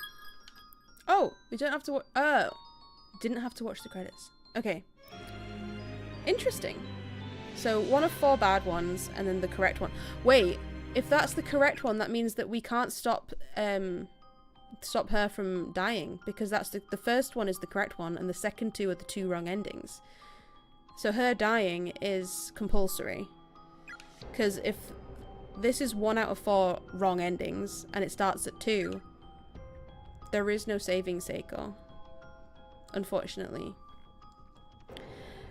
S1: Oh, we don't have to oh. Didn't have to watch the credits. Okay. Interesting. So 1 of 4 bad ones and then the correct one. Wait, if that's the correct one, that means that we can't stop her from dying, because that's the first one is the correct one and the second 2 are the 2 wrong endings. So her dying is compulsory. Because if this is 1 out of 4 wrong endings and it starts at 2, there is no saving Seiko. Unfortunately.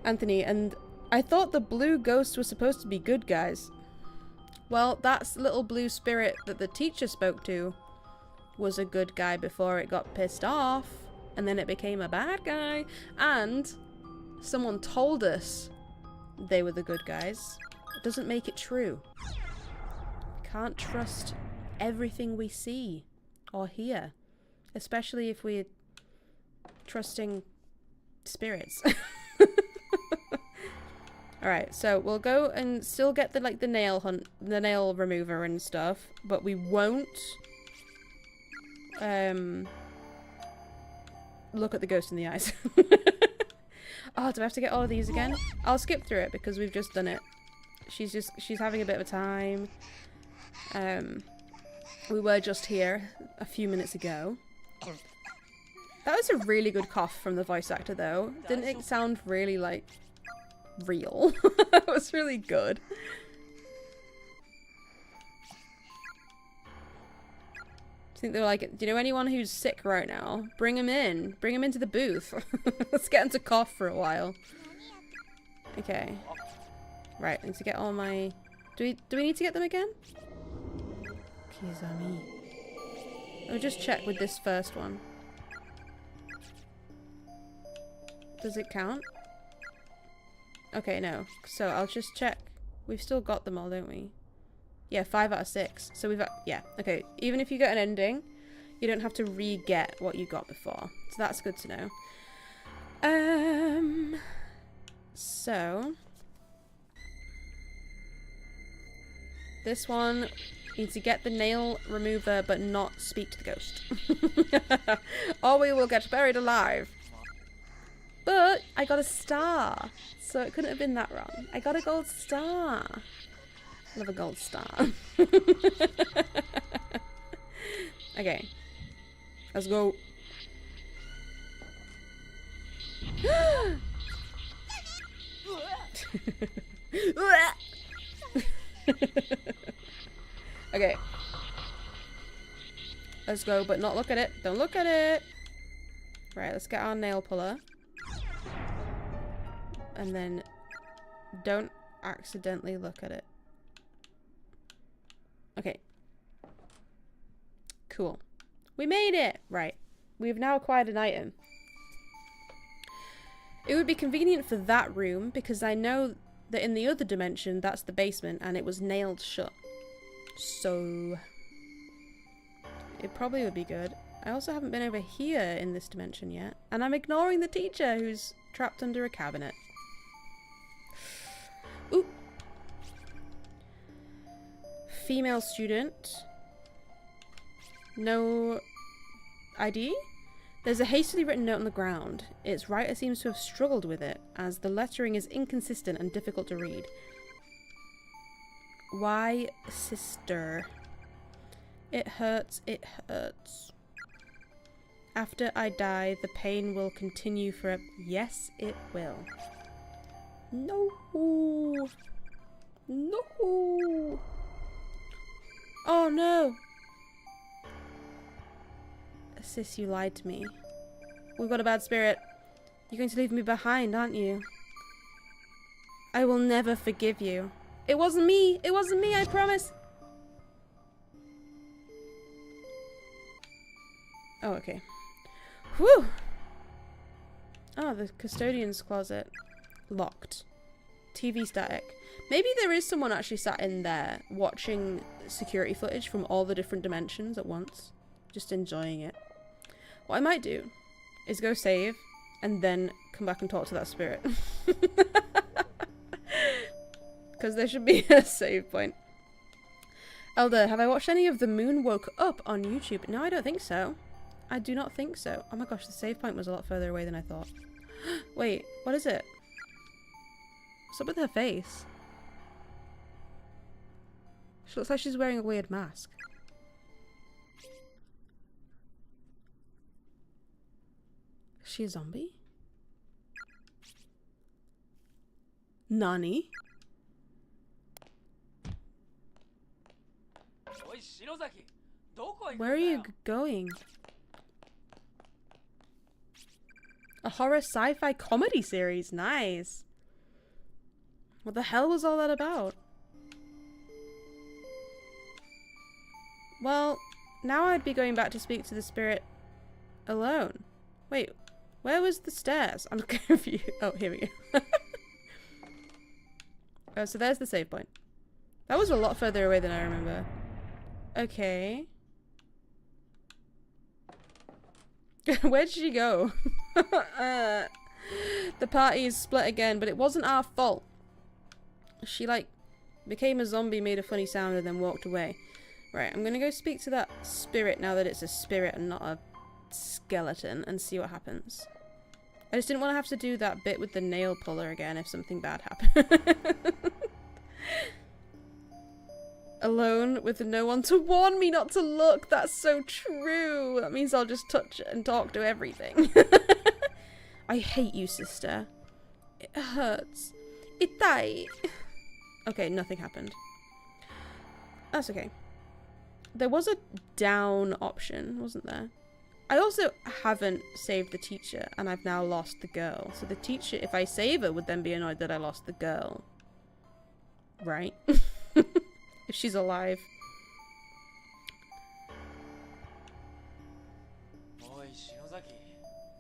S1: Anthony, and I thought the blue ghosts were supposed to be good guys. Well, that little blue spirit that the teacher spoke to was a good guy before it got pissed off, and then it became a bad guy, and someone told us they were the good guys. It doesn't make it true. Can't trust everything we see or hear, especially if we're trusting spirits. Alright, so we'll go and still get the the nail remover and stuff, but we won't look at the ghost in the eyes. Oh, do I have to get all of these again? I'll skip through it because we've just done it. She's having a bit of a time. We were just here a few minutes ago. That was a really good cough from the voice actor, though. Didn't it sound really, like, real? It was really good. I think they were like, do you know anyone who's sick right now? Bring him in. Bring him into the booth. Let's get him to cough for a while. Okay. Right, I need to get all my... Do we need to get them again? Kizami. I'll just check with this first one. Does it count? Okay, no. So I'll just check. We've still got them all, don't we? Yeah, 5 out of 6. So we've got... Yeah, okay. Even if you get an ending, you don't have to re-get what you got before. So that's good to know. So... This one needs to get the nail remover, but not speak to the ghost. Or we will get buried alive. But I got a star, so it couldn't have been that wrong. I got a gold star. Love a gold star. Okay. Let's go. Okay. Let's go, but not look at it. Don't look at it. Right, let's get our nail puller. And then don't accidentally look at it. Okay. Cool. We made it! Right. We've now acquired an item. It would be convenient for that room because I know that in the other dimension that's the basement and it was nailed shut. So it probably would be good. I also haven't been over here in this dimension yet. And I'm ignoring the teacher who's trapped under a cabinet. Ooh. Female student. No ID? There's a hastily written note on the ground. Its writer seems to have struggled with it, as the lettering is inconsistent and difficult to read. Why, sister? It hurts, it hurts. After I die, the pain will continue forever. Yes, it will. No. No. Oh no. Sis, you lied to me. We've got a bad spirit. You're going to leave me behind, aren't you? I will never forgive you. It wasn't me. It wasn't me, I promise. Oh, okay. Whew. Oh, the custodian's closet. Locked. TV static. Maybe there is someone actually sat in there watching security footage from all the different dimensions at once. Just enjoying it. What I might do is go save and then come back and talk to that spirit. Because there should be a save point. Elder, have I watched any of The Moon Woke Up on YouTube? No, I don't think so. I do not think so. Oh my gosh, the save point was a lot further away than I thought. Wait, what is it? What's up with her face? She looks like she's wearing a weird mask. Is she a zombie? Nani? Where are you going? A horror sci-fi comedy series. Nice. What the hell was all that about? Well, now I'd be going back to speak to the spirit alone. Wait, where was the stairs? I'm confused. Oh, here we go. Oh, so there's the save point. That was a lot further away than I remember. Okay. Where'd she go? The party is split again, but it wasn't our fault. She, like, became a zombie, made a funny sound, and then walked away. Right, I'm gonna go speak to that spirit now that it's a spirit and not a skeleton and see what happens. I just didn't want to have to do that bit with the nail puller again if something bad happened. Alone with no one to warn me not to look. That's so true. That means I'll just touch and talk to everything. I hate you, sister. It hurts. Itai. Okay, nothing happened. That's okay. There was a down option, wasn't there? I also haven't saved the teacher, and I've now lost the girl. So the teacher, if I save her, would then be annoyed that I lost the girl. Right? If she's alive.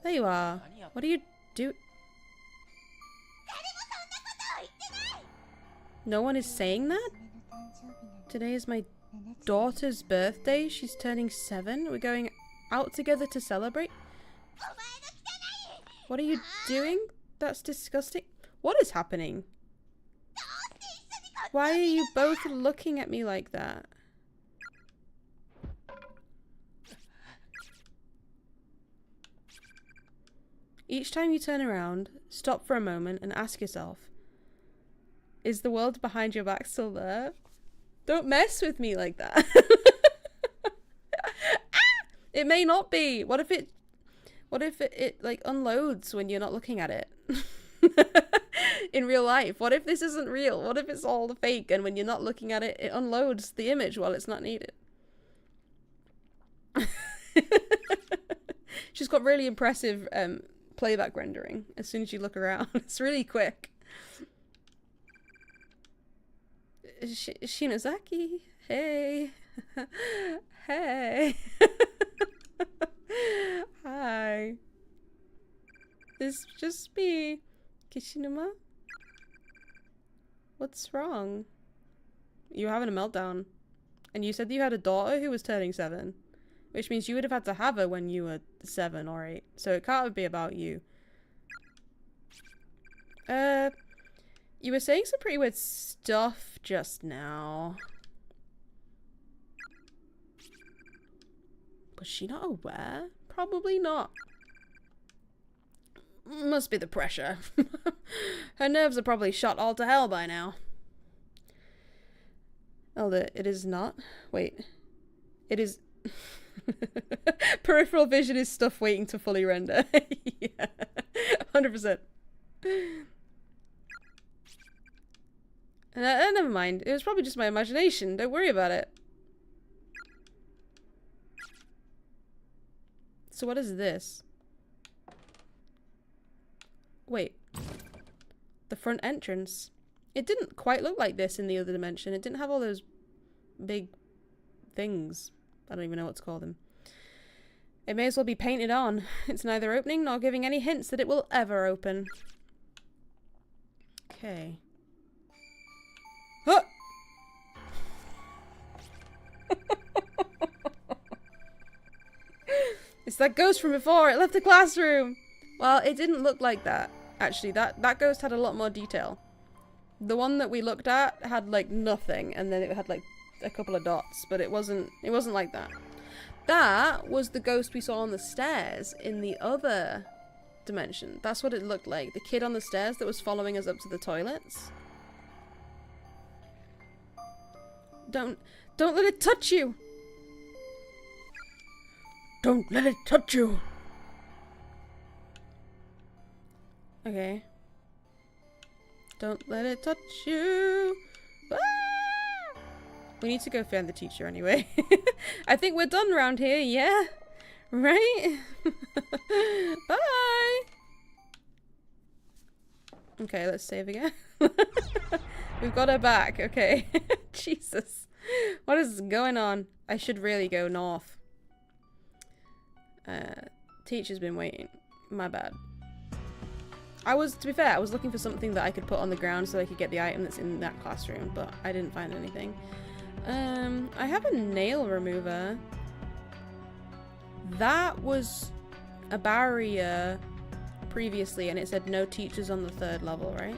S1: There you are. What do you do? No one is saying that? Today is my daughter's birthday. She's turning 7. We're going out together to celebrate. What are you doing? That's disgusting. What is happening? Why are you both looking at me like that? Each time you turn around, stop for a moment and ask yourself, is the world behind your back still there? Don't mess with me like that. It may not be. What if it like unloads when you're not looking at it? In real life. What if this isn't real? What if it's all fake and when you're not looking at it, it unloads the image while it's not needed? She's got really impressive playback rendering as soon as you look around. It's really quick. Shinozaki, hey. Hey. Hi. It's just me. Kishinuma? What's wrong? You're having a meltdown. And you said you had a daughter who was turning 7. Which means you would have had to have her when you were 7 or 8. So it can't be about you. You were saying some pretty weird stuff just now. Was she not aware? Probably not. Must be the pressure. Her nerves are probably shot all to hell by now. Elder, it is not. Wait. It is... Peripheral vision is stuff waiting to fully render. Yeah. 100%. Never mind. It was probably just my imagination. Don't worry about it. So what is this? Wait. The front entrance. It didn't quite look like this in the other dimension. It didn't have all those big things. I don't even know what to call them. It may as well be painted on. It's neither opening nor giving any hints that it will ever open. Okay. Huh! It's that ghost from before. It left the classroom. Well, it didn't look like that. Actually, that ghost had a lot more detail. The one that we looked at had like nothing, and then it had like a couple of dots, but it wasn't like that. That was the ghost we saw on the stairs in the other dimension. That's what it looked like. The kid on the stairs that was following us up to the toilets. Don't let it touch you. Don't let it touch you. Okay. Don't let it touch you. Ah! We need to go find the teacher anyway. I think we're done around here, yeah? Right? Bye! Okay, let's save again. We've got her back, okay. Jesus. What is going on? I should really go north. Teacher's been waiting. My bad. To be fair, I was looking for something that I could put on the ground so I could get the item that's in that classroom, but I didn't find anything. I have a nail remover. That was a barrier previously, and it said no teachers on the 3rd level, right?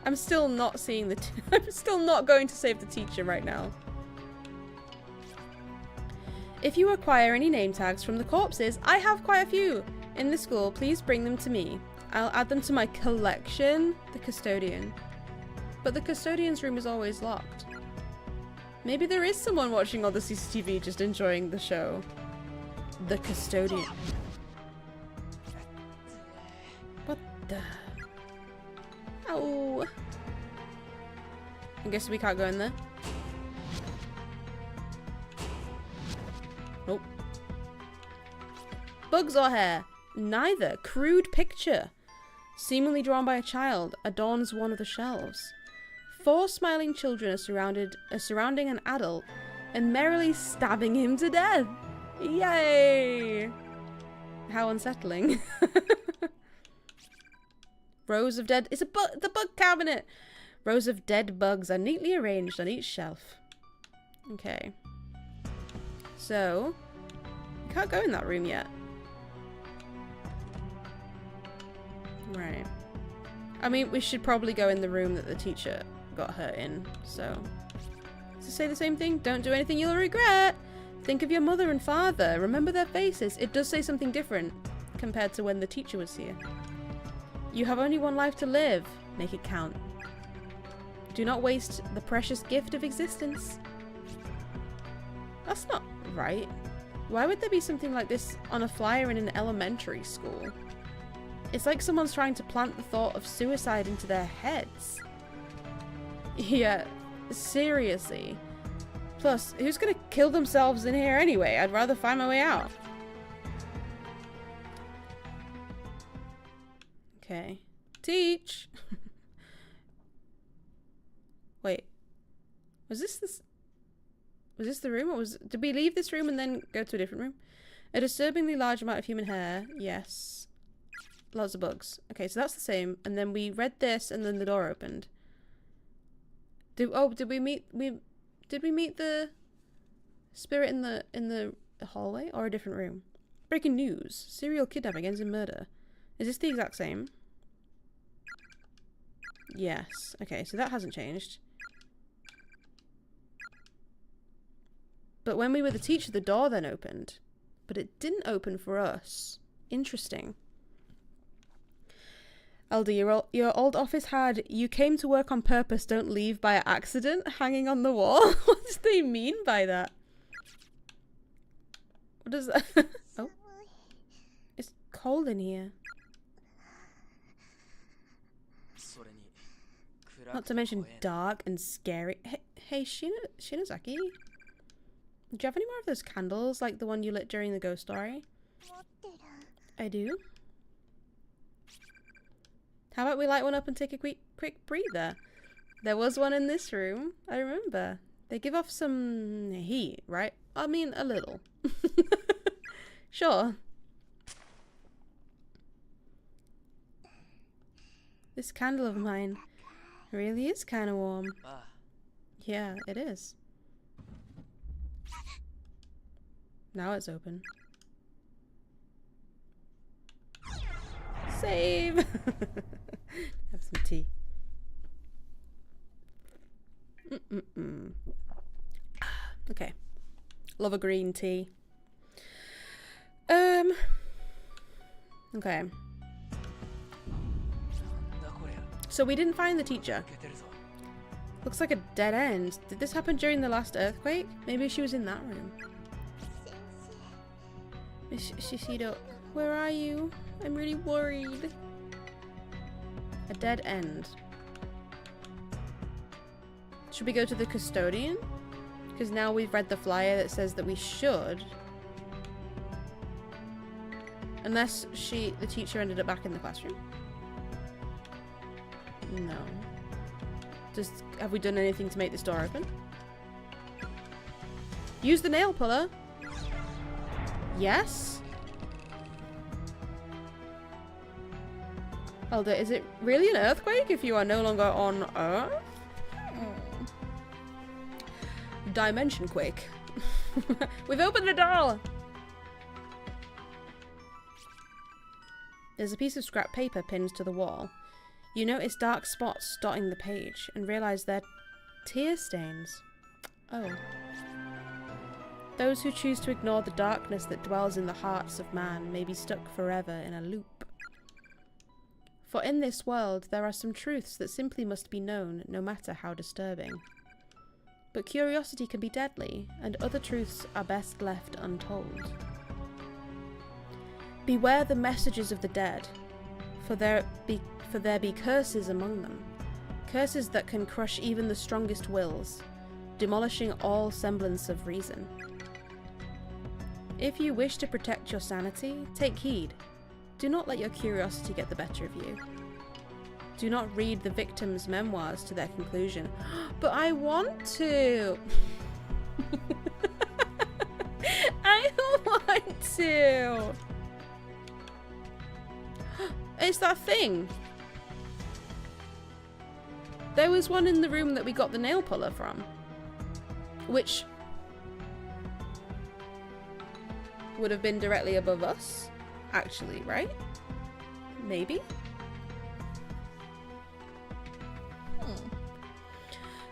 S1: I'm still not seeing the... I'm still not going to save the teacher right now. If you acquire any name tags from the corpses, I have quite a few in the school. Please bring them to me. I'll add them to my collection. The custodian. But the custodian's room is always locked. Maybe there is someone watching on the CCTV just enjoying the show. The custodian. What the? Oh. I guess we can't go in there. Nope. Bugs or hair? Neither. Crude picture. Seemingly drawn by a child, adorns one of the shelves. 4 smiling children are surrounding an adult and merrily stabbing him to death. Yay! How unsettling. Rows of dead... It's the bug cabinet! Rows of dead bugs are neatly arranged on each shelf. Okay. So, we can't go in that room yet. Right. I mean, we should probably go in the room that the teacher got hurt in, so... Does it say the same thing? Don't do anything you'll regret! Think of your mother and father. Remember their faces. It does say something different compared to when the teacher was here. You have only one life to live. Make it count. Do not waste the precious gift of existence. That's not right. Why would there be something like this on a flyer in an elementary school? It's like someone's trying to plant the thought of suicide into their heads. Yeah, seriously. Plus, who's gonna kill themselves in here anyway? I'd rather find my way out. Okay. Teach! Wait. Was this the room? Or did we leave this room and then go to a different room? A disturbingly large amount of human hair. Yes. Lots of bugs. Okay, so that's the same. And then we read this and then the door opened. Did we meet the spirit in the hallway or a different room? Breaking news. Serial kidnapping ends in murder. Is this the exact same? Yes. Okay, so that hasn't changed. But when we were the teacher, the door then opened. But it didn't open for us. Interesting. Elder, your old office had "you came to work on purpose, don't leave by accident" hanging on the wall. What do they mean by that? What does that... Oh. It's cold in here. Not to mention dark and scary. Hey Shinozaki? Do you have any more of those candles, like the one you lit during the ghost story? I do. How about we light one up and take a quick breather? There was one in this room, I remember. They give off some heat, right? I mean, a little. Sure. This candle of mine really is kind of warm. Yeah, it is. Now it's open. Save! Have some tea. Okay. Love a green tea. Okay. So we didn't find the teacher. Looks like a dead end. Did this happen during the last earthquake? Maybe she was in that room. Miss Shishido, where are you? I'm really worried. A dead end. Should we go to the custodian? Because now we've read the flyer that says that we should. Unless the teacher ended up back in the classroom. No. Have we done anything to make this door open? Use the nail puller. Yes? Elder, is it really an earthquake if you are no longer on Earth? Dimension quake. We've opened the door! There's a piece of scrap paper pinned to the wall. You notice dark spots dotting the page and realize they're tear stains. Oh. Those who choose to ignore the darkness that dwells in the hearts of man may be stuck forever in a loop. For in this world there are some truths that simply must be known, no matter how disturbing. But curiosity can be deadly, and other truths are best left untold. Beware the messages of the dead, for there be curses among them. Curses that can crush even the strongest wills, demolishing all semblance of reason. If you wish to protect your sanity, take heed. Do not let your curiosity get the better of you. Do not read the victim's memoirs to their conclusion. But I want to! I want to! It's that thing! There was one in the room that we got the nail puller from. Which would have been directly above us, actually, right? Maybe?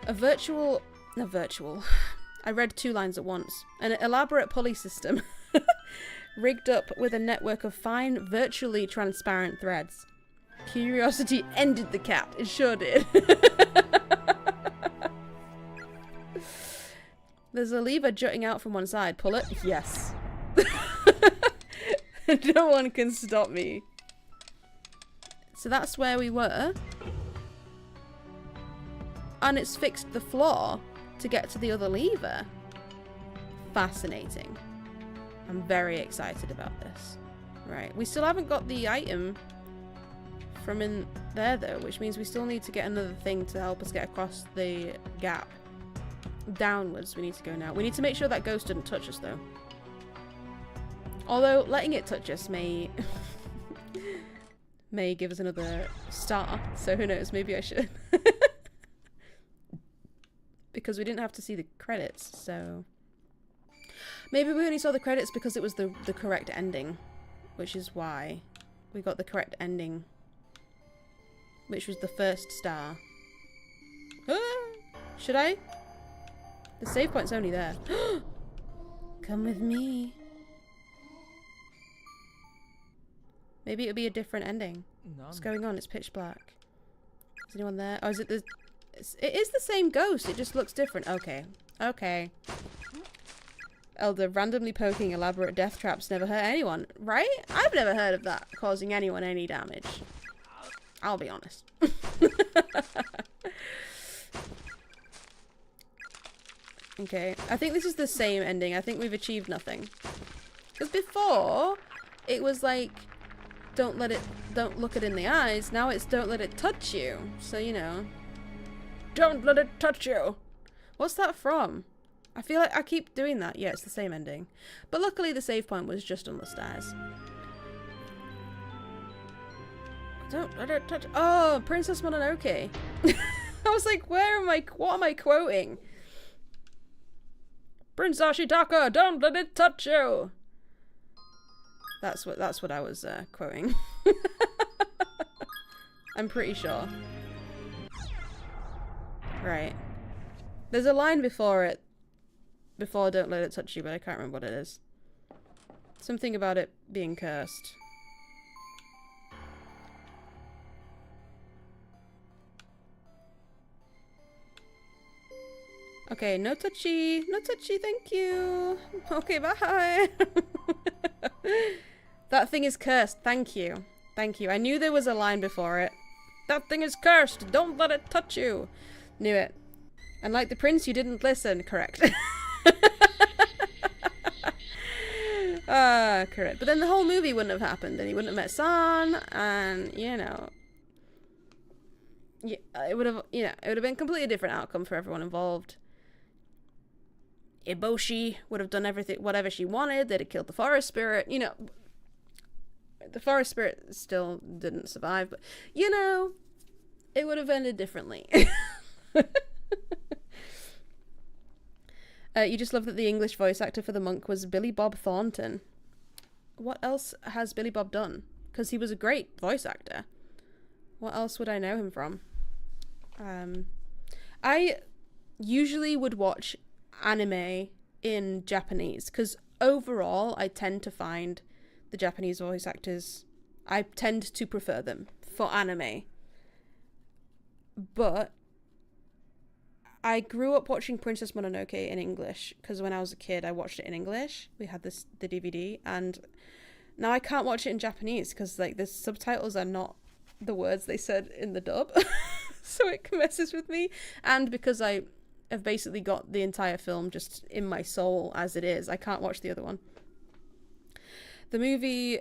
S1: I read 2 lines at once. An elaborate pulley system rigged up with a network of fine, virtually transparent threads. Curiosity ended the cat. It sure did. There's a lever jutting out from one side. Pull it? Yes. No one can stop me. So that's where we were. And it's fixed the floor to get to the other lever. Fascinating. I'm very excited about this. Right, we still haven't got the item from in there though, which means we still need to get another thing to help us get across the gap. Downwards we need to go now. We need to make sure that ghost didn't touch us though. Although letting it touch us may may give us another star, so who knows, maybe I should. Because we didn't have to see the credits, so maybe we only saw the credits because it was the correct ending, which is why we got the correct ending, which was the first star. Should I? The save point's only there. Come with me. Maybe it'll be a different ending. What's going on? It's pitch black. Is anyone there? Oh, is it the... It is the same ghost. It just looks different. Okay. Okay. Elder, randomly poking elaborate death traps never hurt anyone. Right? I've never heard of that causing anyone any damage. I'll be honest. Okay. I think this is the same ending. I think we've achieved nothing. Because before, it was like... don't look it in the eyes. Now it's don't let it touch you. So, you know. Don't let it touch you. What's that from? I feel like I keep doing that. Yeah, it's the same ending. But luckily the save point was just on the stairs. Don't let it touch... Oh, Princess Mononoke. I was like, what am I quoting? Prince Ashitaka, don't let it touch you. That's what I was quoting. I'm pretty sure. Right. There's a line before it. Before don't let it touch you, but I can't remember what it is. Something about it being cursed. Okay, no touchy. No touchy, thank you. Okay, bye. That thing is cursed. Thank you. Thank you. I knew there was a line before it. That thing is cursed. Don't let it touch you. Knew it. And like the prince, you didn't listen. Correct. Correct. But then the whole movie wouldn't have happened, and he wouldn't have met San, and you know, yeah, it would have been a completely different outcome for everyone involved. Eboshi would have done everything, whatever she wanted. They'd have killed the forest spirit. You know, the forest spirit still didn't survive, but you know, it would have ended differently. You just love that the English voice actor for the monk was Billy Bob Thornton. What else has Billy Bob done? Because he was a great voice actor. What else would I know him from? I usually would watch anime in Japanese because overall I tend to find the Japanese voice actors, I tend to prefer them for anime. But I grew up watching Princess Mononoke in English because when I was a kid, I watched it in English. We had the DVD, and now I can't watch it in Japanese because like the subtitles are not the words they said in the dub, so it messes with me. And because I have basically got the entire film just in my soul as it is, I can't watch the other one. The movie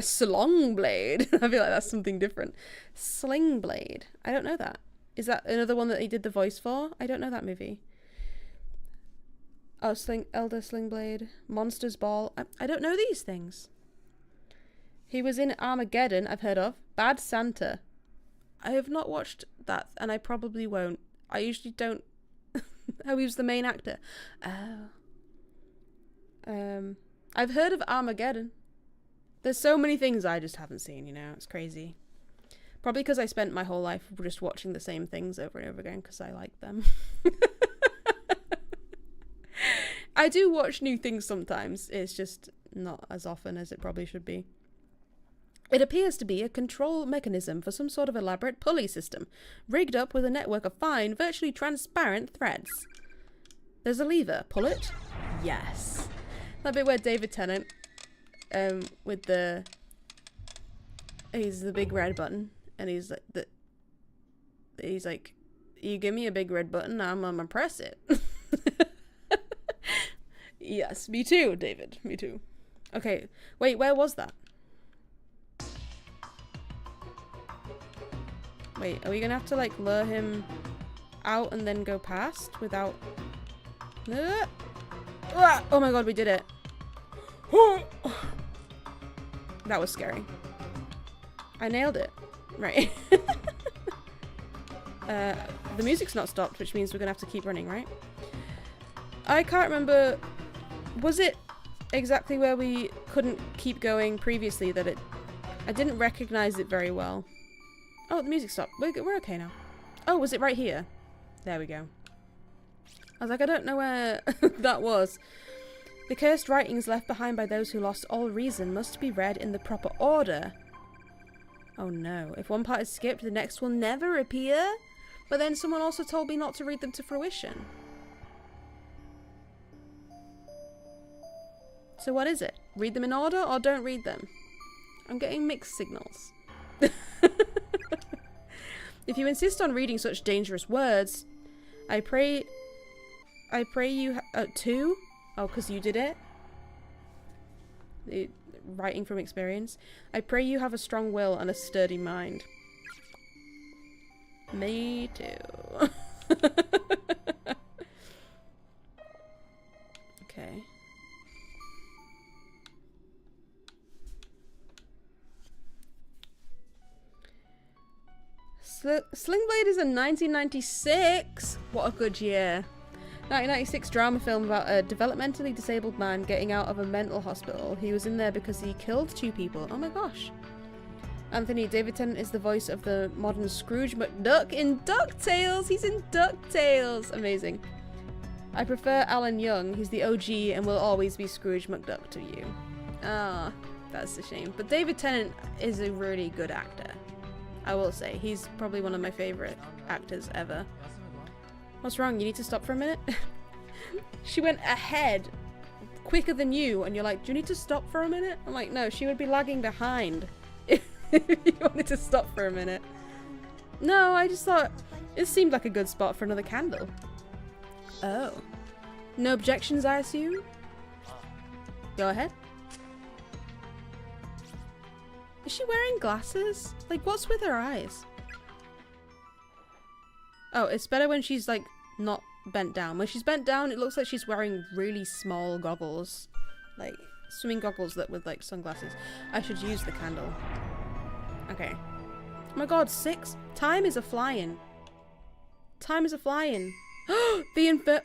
S1: Sling Blade. I feel like that's something different. Sling Blade. I don't know that. Is that another one that he did the voice for? I don't know that movie. Oh, Elder Sling Blade. Monsters Ball. I don't know these things. He was in Armageddon, I've heard of. Bad Santa. I have not watched that, and I probably won't. I usually don't. Oh, he was the main actor. Oh. I've heard of Armageddon. There's so many things I just haven't seen, you know? It's crazy. Probably because I spent my whole life just watching the same things over and over again because I like them. I do watch new things sometimes. It's just not as often as it probably should be. It appears to be a control mechanism for some sort of elaborate pulley system, rigged up with a network of fine, virtually transparent threads. There's a lever. Pull it? Yes. That bit where David Tennant, with the... He's the big red button, and he's like, you give me a big red button, I'm gonna press it. Yes, me too, David. Me too. Okay, wait, where was that? Wait, are we gonna have to, like, lure him out and then go past without... Oh my god, we did it. That was scary. I nailed it. Right. The music's not stopped, which means we're gonna have to keep running, right? I can't remember... Was it exactly where we couldn't keep going previously that it... I didn't recognize it very well. Oh, the music stopped. We're okay now. Oh, was it right here? There we go. I was like, I don't know where that was. The cursed writings left behind by those who lost all reason must be read in the proper order. Oh no. If one part is skipped, the next will never appear? But then someone also told me not to read them to fruition. So what is it? Read them in order or don't read them? I'm getting mixed signals. If you insist on reading such dangerous words, I pray you two? Oh, because you did it? Writing from experience. I pray you have a strong will and a sturdy mind. Me too. Okay. Sling Blade is in 1996. What a good year. 1996 drama film about a developmentally disabled man getting out of a mental hospital. He was in there because he killed 2 people. Oh my gosh. Anthony, David Tennant is the voice of the modern Scrooge McDuck in DuckTales. He's in DuckTales. Amazing. I prefer Alan Young. He's the OG and will always be Scrooge McDuck to you. Ah, that's a shame. But David Tennant is a really good actor. I will say. He's probably one of my favorite actors ever. What's wrong? You need to stop for a minute? She went ahead quicker than you and you're like, do you need to stop for a minute? I'm like, no, she would be lagging behind if you wanted to stop for a minute. No, I just thought it seemed like a good spot for another candle. Oh. No objections, I assume? Go ahead. Is she wearing glasses? Like, what's with her eyes? Oh, it's better when she's, like, not bent down. When she's bent down, it looks like she's wearing really small goggles. Like, swimming goggles that with, like, sunglasses. I should use the candle. Okay. Oh my god, 6? Time is a-flying. Time is a-flying. The infirmary.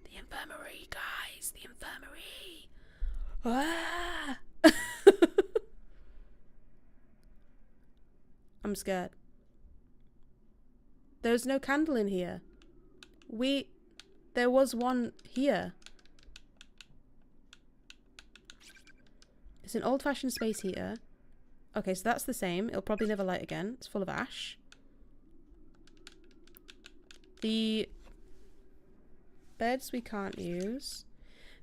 S1: The infirmary, guys. The infirmary. Ah! I'm scared. There's no candle in here. There was one here. It's an old-fashioned space heater. Okay, so that's the same. It'll probably never light again. It's full of ash. The beds we can't use.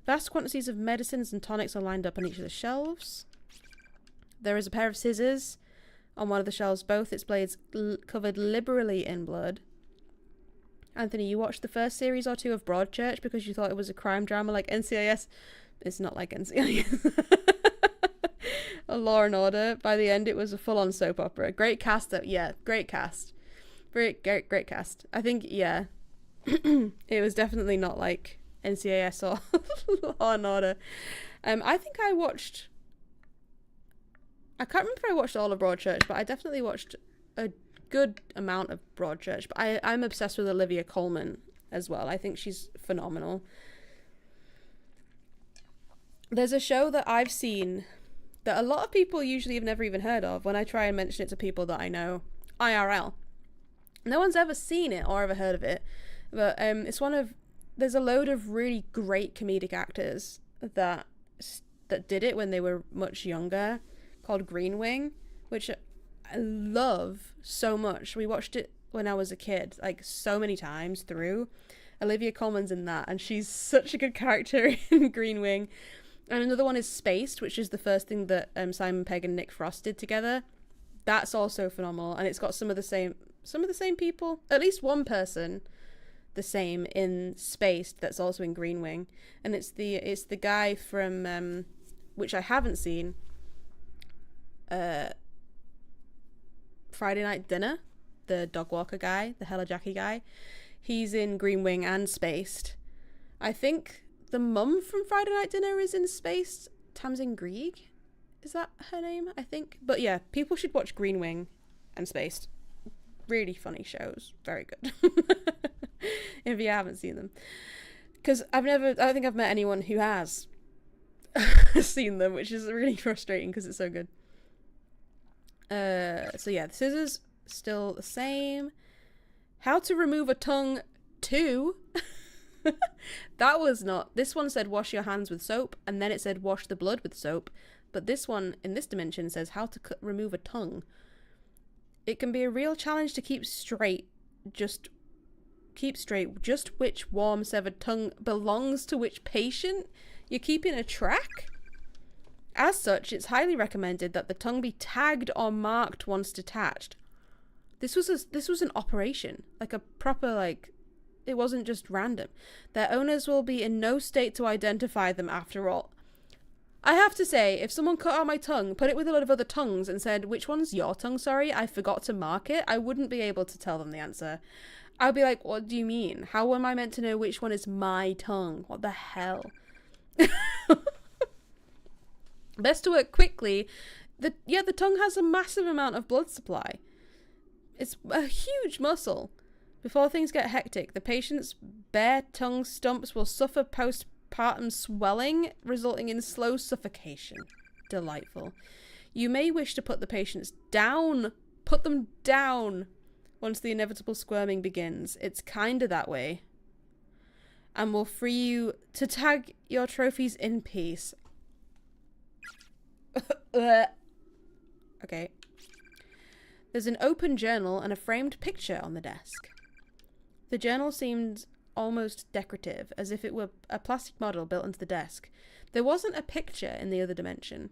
S1: Vast quantities of medicines and tonics are lined up on each of the shelves. There is a pair of scissors on one of the shelves, both its blades covered liberally in blood. Anthony, you watched the first series or two of Broadchurch because you thought it was a crime drama like NCIS. It's not like NCIS. A Law and Order. By the end, it was a full-on soap opera. Great cast, though. Yeah, great cast. Great cast. I think, yeah. It was definitely not like NCIS or Law and Order. I think I watched... I can't remember if I watched all of Broadchurch, but I definitely watched a good amount of Broadchurch. But I'm obsessed with Olivia Colman as well. I think she's phenomenal. There's a show that I've seen that a lot of people usually have never even heard of when I try and mention it to people that I know IRL. No one's ever seen it or ever heard of it. But it's one of... There's a load of really great comedic actors that did it when they were much younger, called Green Wing, which I love so much. We watched it when I was a kid, like so many times through. Olivia Colman's in that, and she's such a good character in Green Wing. And another one is Spaced, which is the first thing that Simon Pegg and Nick Frost did together. That's also phenomenal, and it's got some of the same people, at least one person the same in Spaced that's also in Green Wing, and it's the guy from which I haven't seen, Friday Night Dinner, the dog walker guy, the Hella Jackie guy. He's in Green Wing and Spaced. I think the mum from Friday Night Dinner is in Spaced. Tamsin Greig, is that her name? I think. But yeah, people should watch Green Wing and Spaced. Really funny shows. Very good. If you haven't seen them. Because I don't think I've met anyone who has seen them, which is really frustrating because it's so good. So yeah, the scissors still the same. How to remove a tongue 2. That was not... This one said wash your hands with soap, and then it said wash the blood with soap. But this one, in this dimension, says how to remove a tongue. It can be a real challenge to keep straight just which warm severed tongue belongs to which patient. You're keeping a track? As such, it's highly recommended that the tongue be tagged or marked once detached. This was an operation, like a proper, like, it wasn't just random. Their owners will be in no state to identify them after all. I have to say, if someone cut out my tongue, put it with a lot of other tongues and said, which one's your tongue, sorry, I forgot to mark it, I wouldn't be able to tell them the answer. I'd be like, what do you mean? How am I meant to know which one is my tongue? What the hell? Best to work quickly. The tongue has a massive amount of blood supply. It's a huge muscle. Before things get hectic, the patient's bare tongue stumps will suffer postpartum swelling, resulting in slow suffocation. Delightful. You may wish to put the patients down. Put them down once the inevitable squirming begins. It's kinda that way. And will free you to tag your trophies in peace. Okay. There's an open journal and a framed picture on the desk. The journal seemed almost decorative, as if it were a plastic model built into the desk. There wasn't a picture in the other dimension.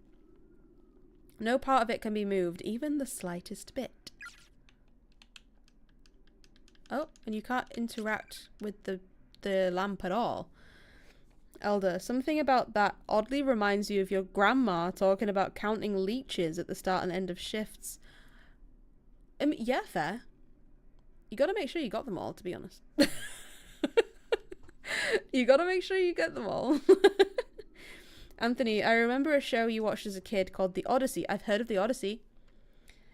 S1: No part of it can be moved, even the slightest bit. Oh, and you can't interact with the lamp at all. Elder, something about that oddly reminds you of your grandma talking about counting leeches at the start and end of shifts. Yeah, fair. You gotta make sure you got them all, to be honest. You gotta make sure you get them all. Anthony, I remember a show you watched as a kid called The Odyssey. I've heard of The Odyssey.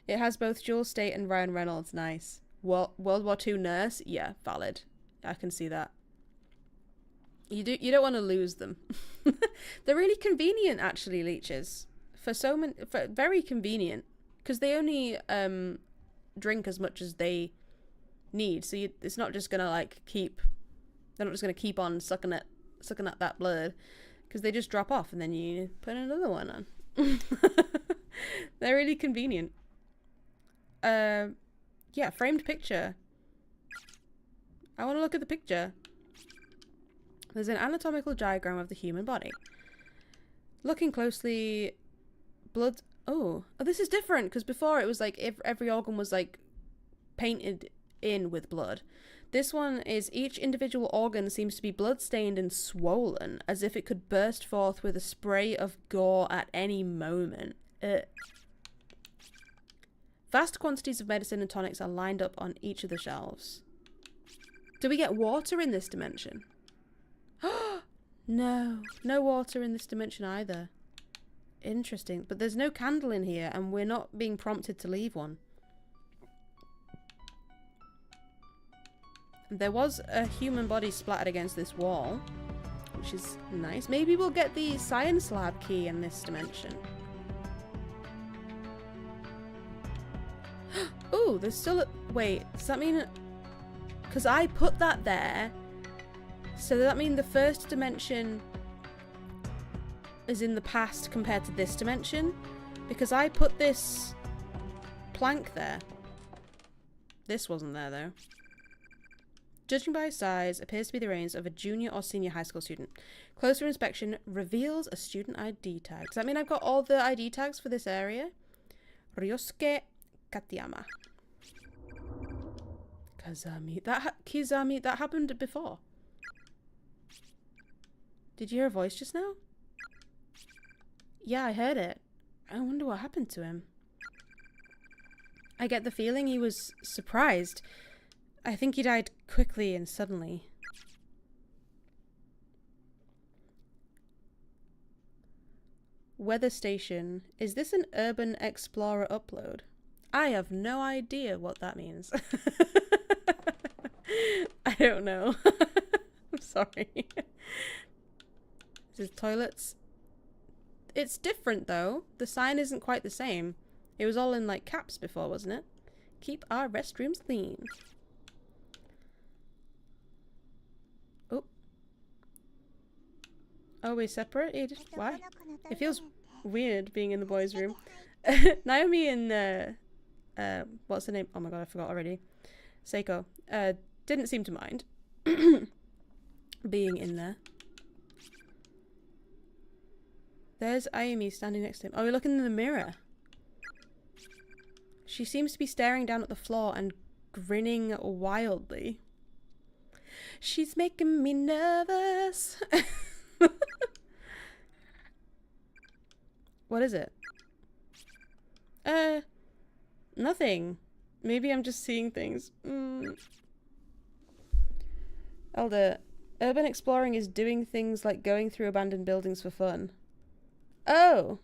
S1: It has both Jewel Staite and Ryan Reynolds. Nice. World War II nurse? Yeah, valid. I can see that. You don't want to lose them. They're really convenient, actually, leeches. Very convenient. Because they only drink as much as they need. So it's not just going to, like, they're not just going to keep on sucking at that blood. Because they just drop off and then you put another one on. They're really convenient. Yeah, framed picture. I want to look at the picture. There's an anatomical diagram of the human body. Looking closely, blood... Oh, this is different, because before it was like every organ was like painted in with blood. This one is each individual organ seems to be blood-stained and swollen, as if it could burst forth with a spray of gore at any moment. Vast quantities of medicine and tonics are lined up on each of the shelves. Do we get water in this dimension? No. No water in this dimension either. Interesting. But there's no candle in here, and we're not being prompted to leave one. There was a human body splattered against this wall, which is nice. Maybe we'll get the science lab key in this dimension. Ooh, there's still a... Wait, does that mean... Because I put that there. So does that mean the first dimension is in the past compared to this dimension? Because I put this plank there. This wasn't there, though. Judging by his size, appears to be the reins of a junior or senior high school student. Closer inspection reveals a student ID tag. Does that mean I've got all the ID tags for this area? Ryosuke Katayama. Kizami. Kizami. That happened before. Did you hear a voice just now? Yeah, I heard it. I wonder what happened to him. I get the feeling he was surprised. I think he died quickly and suddenly. Weather station. Is this an Urban Explorer upload? I have no idea what that means. I don't know. I'm sorry. This is toilets. It's different though. The sign isn't quite the same. It was all in like caps before, wasn't it? Keep our restrooms clean. Oh. Oh, we're separated? Why? It feels weird being in the boys' room. Naomi and what's her name? Oh my god, I forgot already. Seiko. Didn't seem to mind being in there. There's Ayumi standing next to him. Oh, we're looking in the mirror. She seems to be staring down at the floor and grinning wildly. She's making me nervous. What is it? Nothing. Maybe I'm just seeing things. Elder, urban exploring is doing things like going through abandoned buildings for fun. Oh!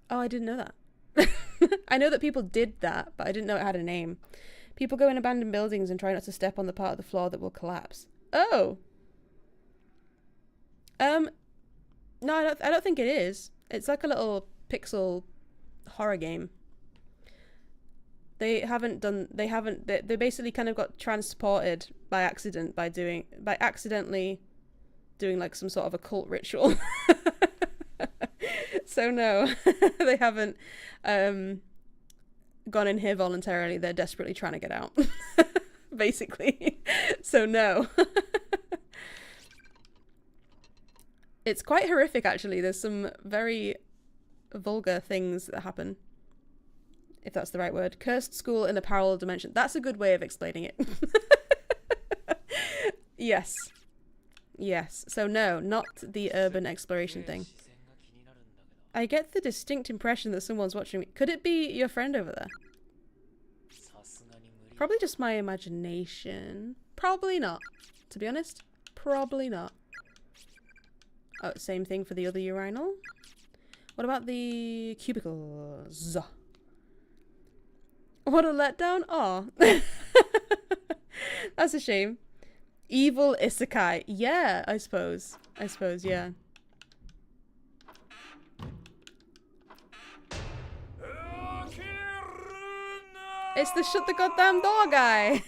S1: Oh, I didn't know that. I know that people did that, but I didn't know it had a name. People go in abandoned buildings and try not to step on the part of the floor that will collapse. Oh! No, I don't think it is. It's like a little pixel horror game. They basically kind of got transported by accident by accidentally doing like some sort of occult ritual. So no, they haven't gone in here voluntarily. They're desperately trying to get out. Basically. So no. It's quite horrific actually. There's some very vulgar things that happen. If that's the right word. Cursed school in a parallel dimension. That's a good way of explaining it. Yes. Yes. So no, not the urban exploration thing. I get the distinct impression that someone's watching me. Could it be your friend over there? Probably just my imagination. Probably not. To be honest, probably not. Oh, same thing for the other urinal. What about the cubicles? What a letdown. Aw. That's a shame. Evil isekai. Yeah, I suppose. Yeah. It's the shut the goddamn door guy.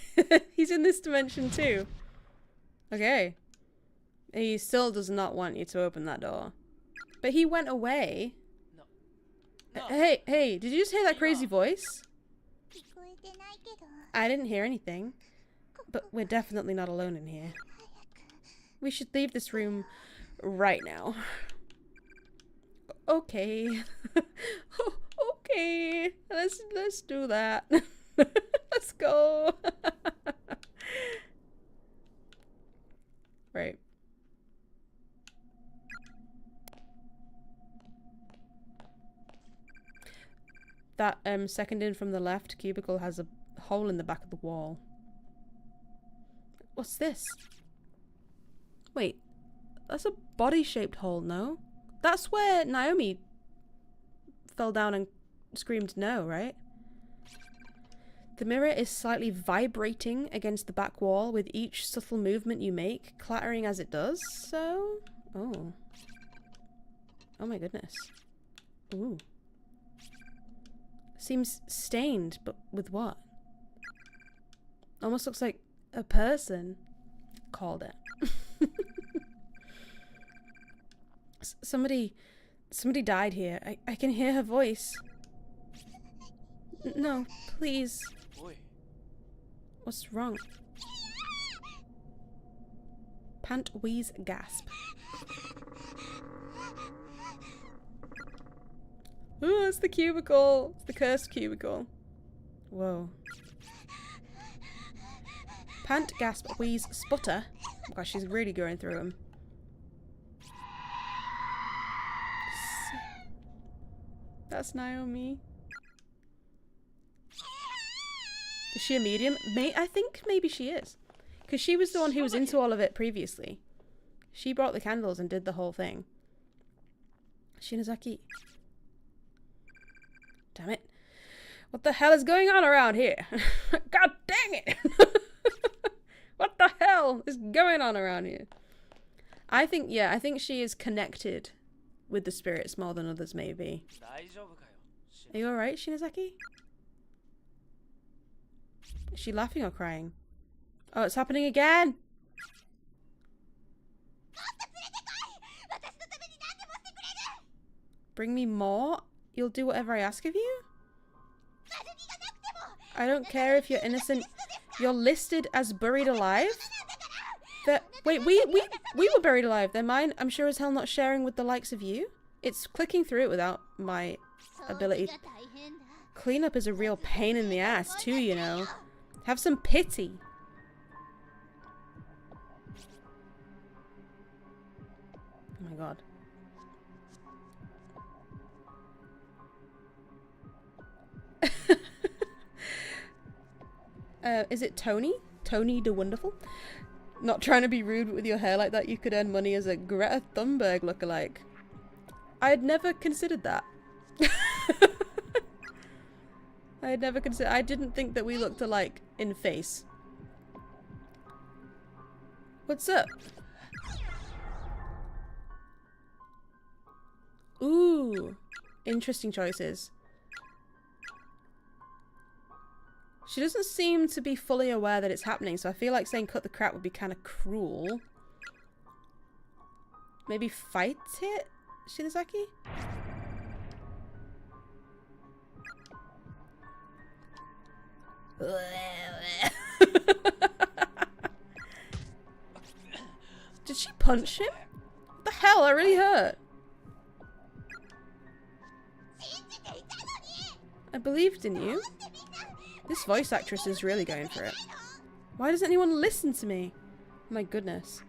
S1: He's in this dimension too. Okay. He still does not want you to open that door. But he went away. No. Hey, did you just hear that crazy voice? I didn't hear anything. But we're definitely not alone in here. We should leave this room right now. Okay. Okay. Let's do that. Let's go. Right. That second in from the left cubicle has a hole in the back of the wall. What's this? Wait, that's a body-shaped hole, no? That's where Naomi fell down and screamed no, right? The mirror is slightly vibrating against the back wall with each subtle movement you make, clattering as it does so. Oh. Oh my goodness. Ooh. Seems stained, but with what? Almost looks like a person. Called it. Somebody died here. I can hear her voice. No, please. What's wrong? Pant, wheeze, gasp. Oh, it's the cubicle. It's the cursed cubicle. Whoa. Pant, gasp, wheeze, sputter. Oh gosh, she's really going through them. That's Naomi. Is she a medium? I think maybe she is. Because she was the one who was into all of it previously. She brought the candles and did the whole thing. Shinozaki. Damn it. What the hell is going on around here? God dang it! What the hell is going on around here? I think, yeah, I think she is connected with the spirits more than others maybe. Are you alright, Shinozaki? Is she laughing or crying? Oh, it's happening again! Bring me more? You'll do whatever I ask of you? I don't care if you're innocent. You're listed as buried alive? Wait, we were buried alive. They're mine. I'm sure as hell not sharing with the likes of you. It's clicking through it without my ability. Cleanup is a real pain in the ass too, you know. Have some pity. Oh my god. Is it Tony? Tony the Wonderful? Not trying to be rude, but with your hair like that, you could earn money as a Greta Thunberg lookalike. I had never considered that. I didn't think that we looked alike in face. What's up? Ooh. Interesting choices. She doesn't seem to be fully aware that it's happening, so I feel like saying cut the crap would be kind of cruel. Maybe fight it, Shinozaki? Did she punch him? What the hell? That really hurt. I believed in you. This voice actress is really going for it. Why doesn't anyone listen to me? My goodness.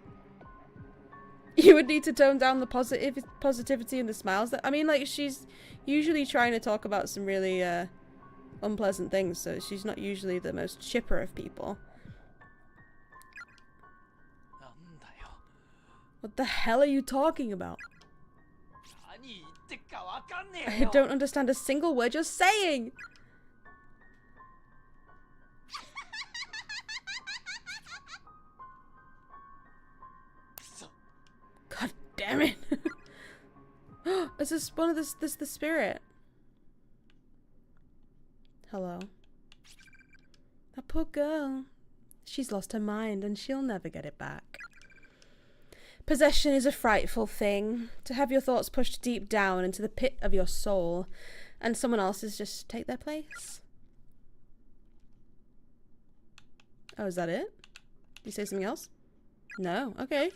S1: You would need to tone down the positivity and the smiles. I mean, like, she's usually trying to talk about some really unpleasant things, so she's not usually the most chipper of people. What the hell are you talking about? I don't understand a single word you're saying! God damn it! Is this one of this the spirit? Hello. That poor girl. She's lost her mind and she'll never get it back. Possession is a frightful thing. To have your thoughts pushed deep down into the pit of your soul and someone else's just take their place. Oh, is that it? Did you say something else? No. Okay.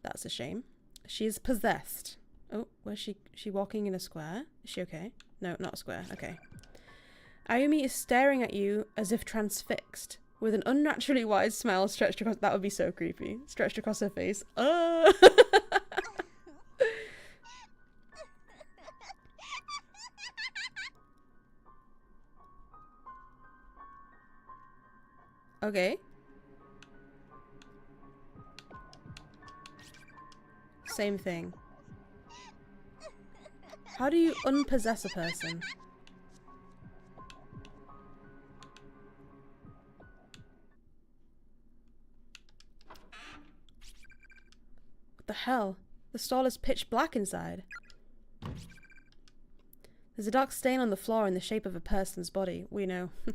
S1: That's a shame. She's possessed. Oh, where's she? Is she walking in a square? Is she okay? No, not a square. Okay. Ayumi is staring at you as if transfixed, with an unnaturally wide smile stretched across— that would be so creepy. Stretched across her face. Okay. Same thing. How do you unpossess a person? What the hell? The stall is pitch black inside. There's a dark stain on the floor in the shape of a person's body. We know. We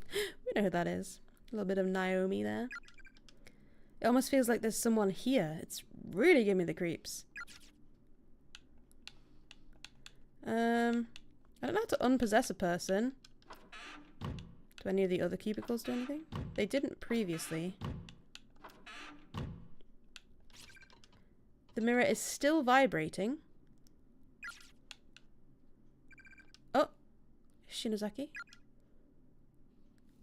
S1: know who that is. A little bit of Naomi there. It almost feels like there's someone here. It's really giving me the creeps. I don't know how to unpossess a person. Do any of the other cubicles do anything? They didn't previously. The mirror is still vibrating. Oh! Shinozaki?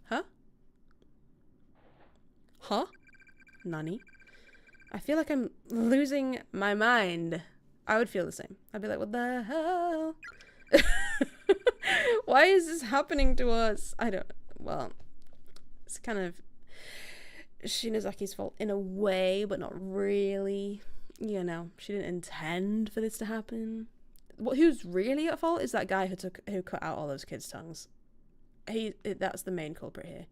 S1: Huh? Huh? Nani? I feel like I'm losing my mind. I would feel the same. I'd be like, what the hell? Why is this happening to us? I don't... Well, it's kind of Shinozaki's fault in a way, but not really. You know, she didn't intend for this to happen. Who's really at fault is that guy who cut out all those kids' tongues. That's the main culprit here.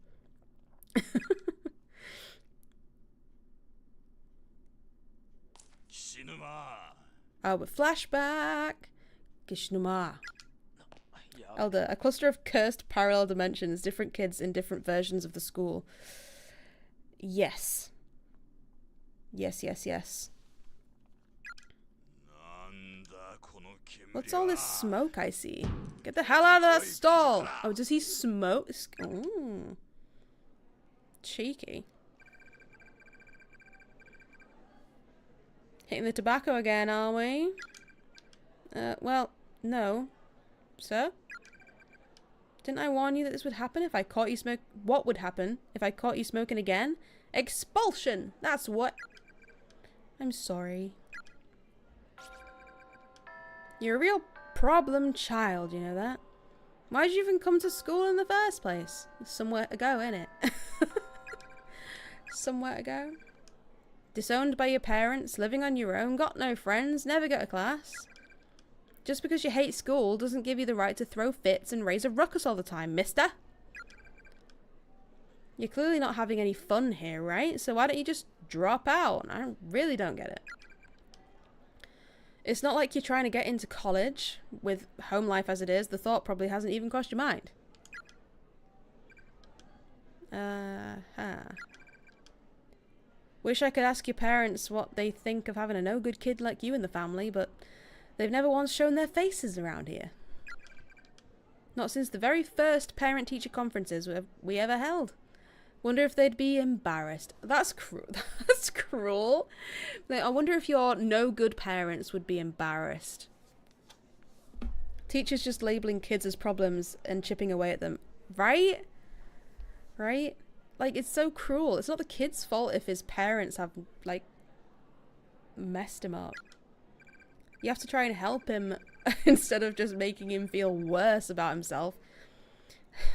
S1: Oh, but flashback! Gishnuma. Elder, a cluster of cursed parallel dimensions, different kids in different versions of the school. Yes. Yes, yes, yes. What's all this smoke I see? Get the hell out of that stall! Oh, does he smoke? Ooh. Cheeky. Hitting the tobacco again, are we? Well, no. Sir? Didn't I warn you that this would happen if I caught you smoke— What would happen if I caught you smoking again? Expulsion! That's what— I'm sorry. You're a real problem child, you know that? Why'd you even come to school in the first place? There's somewhere to go, innit? Somewhere to go? Disowned by your parents, living on your own, got no friends, never go to class. Just because you hate school doesn't give you the right to throw fits and raise a ruckus all the time, mister. You're clearly not having any fun here, right? So why don't you just drop out? I really don't get it. It's not like you're trying to get into college. With home life as it is, the thought probably hasn't even crossed your mind. Wish I could ask your parents what they think of having a no-good kid like you in the family, but they've never once shown their faces around here. Not since the very first parent-teacher conferences we ever held. Wonder if they'd be embarrassed. That's cruel. That's cruel. I wonder if your no-good parents would be embarrassed. Teachers just labeling kids as problems and chipping away at them. Right? Right? Like, it's so cruel. It's not the kid's fault if his parents have, like, messed him up. You have to try and help him instead of just making him feel worse about himself.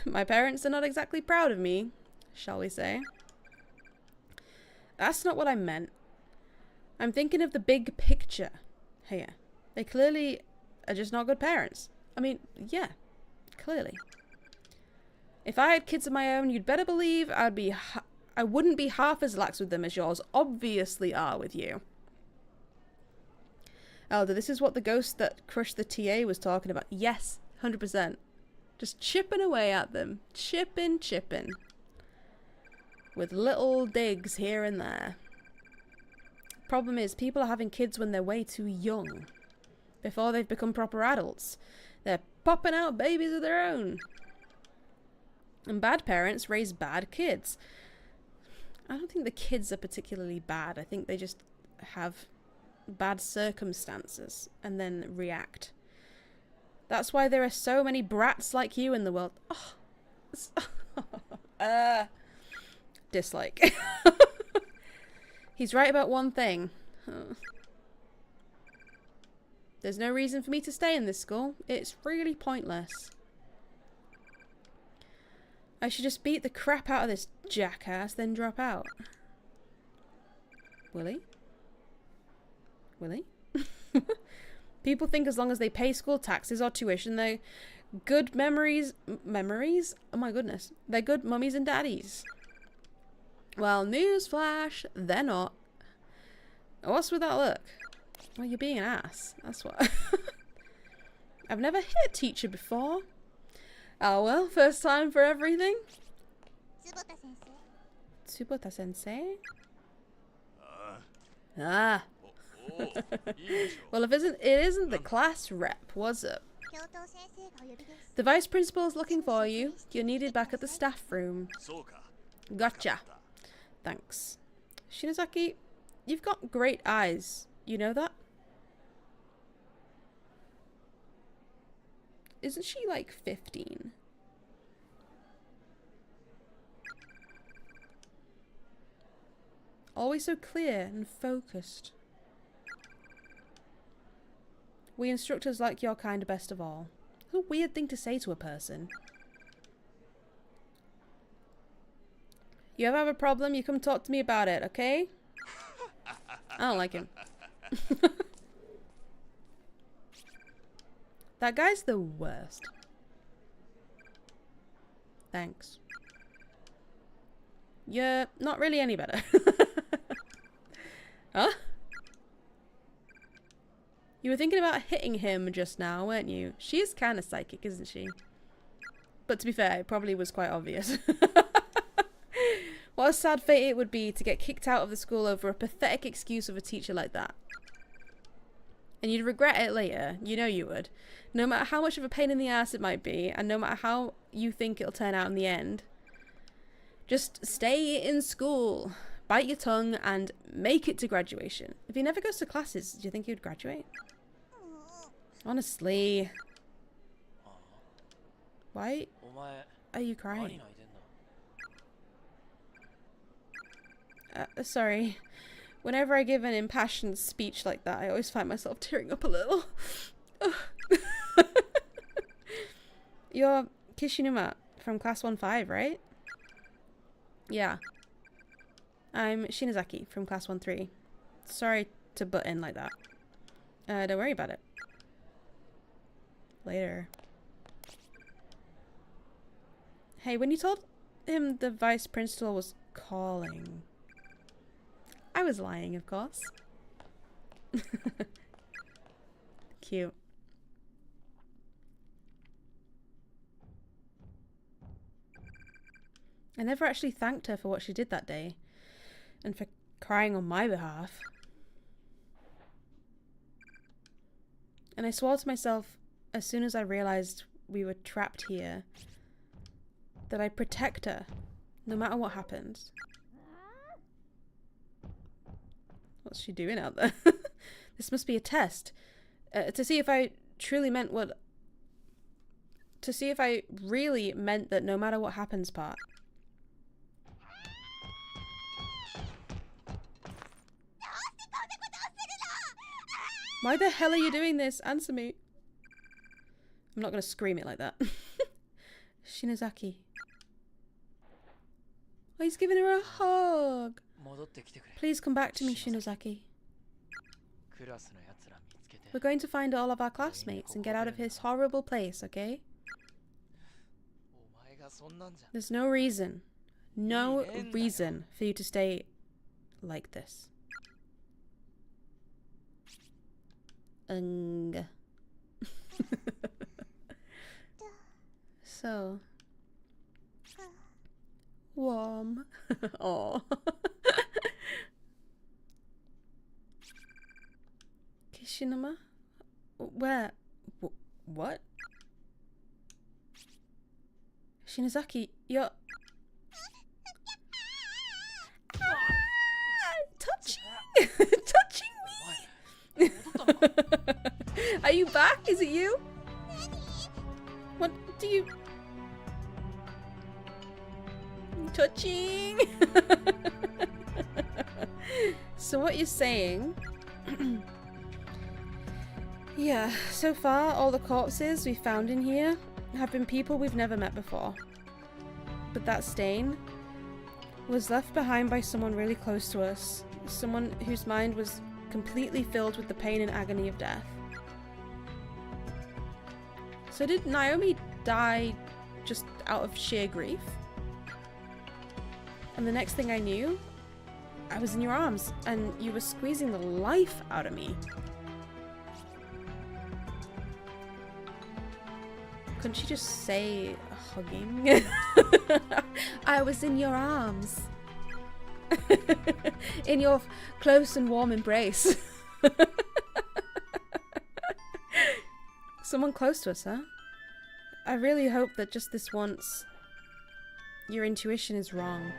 S1: My parents are not exactly proud of me, shall we say. That's not what I meant. I'm thinking of the big picture here. They clearly are just not good parents. I mean, yeah, clearly. If I had kids of my own, you'd better believe I wouldn't be half as lax with them as yours obviously are with you. Elder, this is what the ghost that crushed the TA was talking about. Yes, 100%. Just chipping away at them. Chipping. With little digs here and there. Problem is, people are having kids when they're way too young. Before they've become proper adults. They're popping out babies of their own. And bad parents raise bad kids. I don't think the kids are particularly bad. I think they just have bad circumstances and then react. That's why there are so many brats like you in the world. Oh. Dislike. He's right about one thing. There's no reason for me to stay in this school. It's really pointless. I should just beat the crap out of this jackass, then drop out. Will he? Will he? People think as long as they pay school taxes or tuition, they're good memories. Memories? Oh my goodness. They're good mummies and daddies. Well, newsflash, they're not. What's with that look? Well, you're being an ass. That's what. I've never hit a teacher before. Oh well, first time for everything. Tsubota sensei? Ah. Well, it isn't the class rep, was it? The vice principal is looking for you. You're needed back at the staff room. Gotcha. Thanks. Shinozaki, you've got great eyes. You know that? Isn't she like 15? Always so clear and focused. We instructors like your kind are best of all. It's a weird thing to say to a person. You ever have a problem, you come talk to me about it, okay? I don't like him. That guy's the worst. Thanks. You're not really any better. Huh? You were thinking about hitting him just now, weren't you? She is kind of psychic, isn't she? But to be fair, it probably was quite obvious. What a sad fate it would be to get kicked out of the school over a pathetic excuse of a teacher like that. And you'd regret it later. You know you would. No matter how much of a pain in the ass it might be, and no matter how you think it'll turn out in the end, just stay in school, bite your tongue, and make it to graduation. If he never goes to classes, do you think he would graduate? Honestly. Why are you crying? Sorry. Whenever I give an impassioned speech like that, I always find myself tearing up a little. You're Kishinuma from class 1-5, right? Yeah. I'm Shinozaki from class 1-3. Sorry to butt in like that. Don't worry about it. Later. Hey, when you told him the vice principal was calling... I was lying, of course. Cute. I never actually thanked her for what she did that day. And for crying on my behalf. And I swore to myself, as soon as I realized we were trapped here, that I'd protect her, no matter what happens. What's she doing out there? This must be a test. To see if I truly meant what... To see if I really meant that no matter what happens part. Why the hell are you doing this? Answer me. I'm not going to scream it like that. Shinozaki. Oh, he's giving her a hug. Please come back to me, Shinozaki. We're going to find all of our classmates and get out of this horrible place, okay? There's no reason for you to stay like this. So warm. Oh. Kishinuma? Where? What? Shinozaki, you're... Are you back? Is it you? What do you... Touching! So what you're saying... Yeah, so far all the corpses we found in here have been people we've never met before. But that stain was left behind by someone really close to us. Someone whose mind was completely filled with the pain and agony of death. So did Naomi die just out of sheer grief? And the next thing I knew, I was in your arms and you were squeezing the life out of me. Couldn't she just say hugging? I was in your arms. In your close and warm embrace. Someone close to us, huh? I really hope that just this once, your intuition is wrong.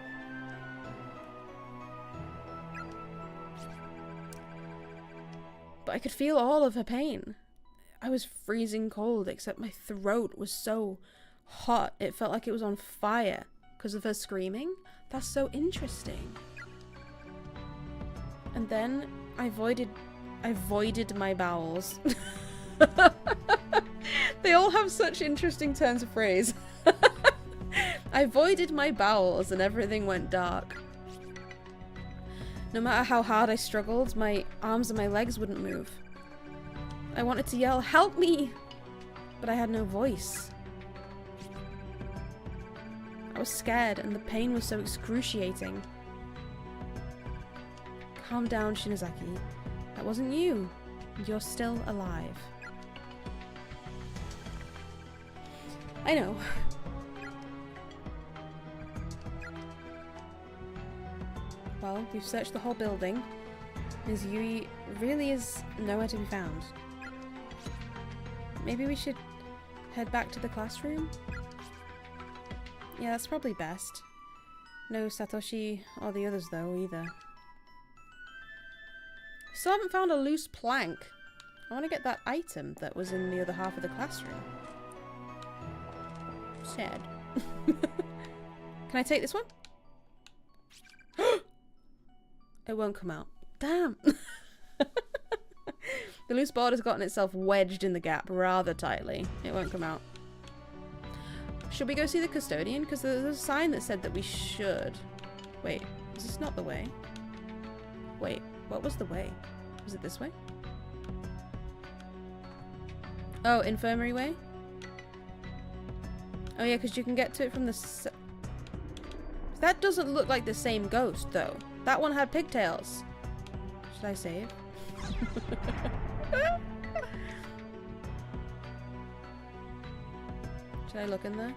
S1: But I could feel all of her pain. I was freezing cold, except my throat was so hot it felt like it was on fire because of her screaming. That's so interesting. And then I voided my bowels. They all have such interesting turns of phrase. I voided my bowels and everything went dark. No matter how hard I struggled, my arms and my legs wouldn't move. I wanted to yell, "Help me!" But I had no voice. I was scared and the pain was so excruciating. Calm down, Shinozaki. That wasn't you. You're still alive. I know. Well, we've searched the whole building. Ms. Yui really is nowhere to be found. Maybe we should head back to the classroom? Yeah, that's probably best. No Satoshi or the others though, either. Still haven't found a loose plank. I want to get that item that was in the other half of the classroom. Sad. Can I take this one? It won't come out. Damn! The loose board has gotten itself wedged in the gap rather tightly. It won't come out. Should we go see the custodian? Because there's a sign that said that we should. Wait, is this not the way? Wait, what was the way? Was it this way? Oh, infirmary way? Oh yeah, because you can get to it from the... That doesn't look like the same ghost, though. That one had pigtails. Should I save? Should I look in there?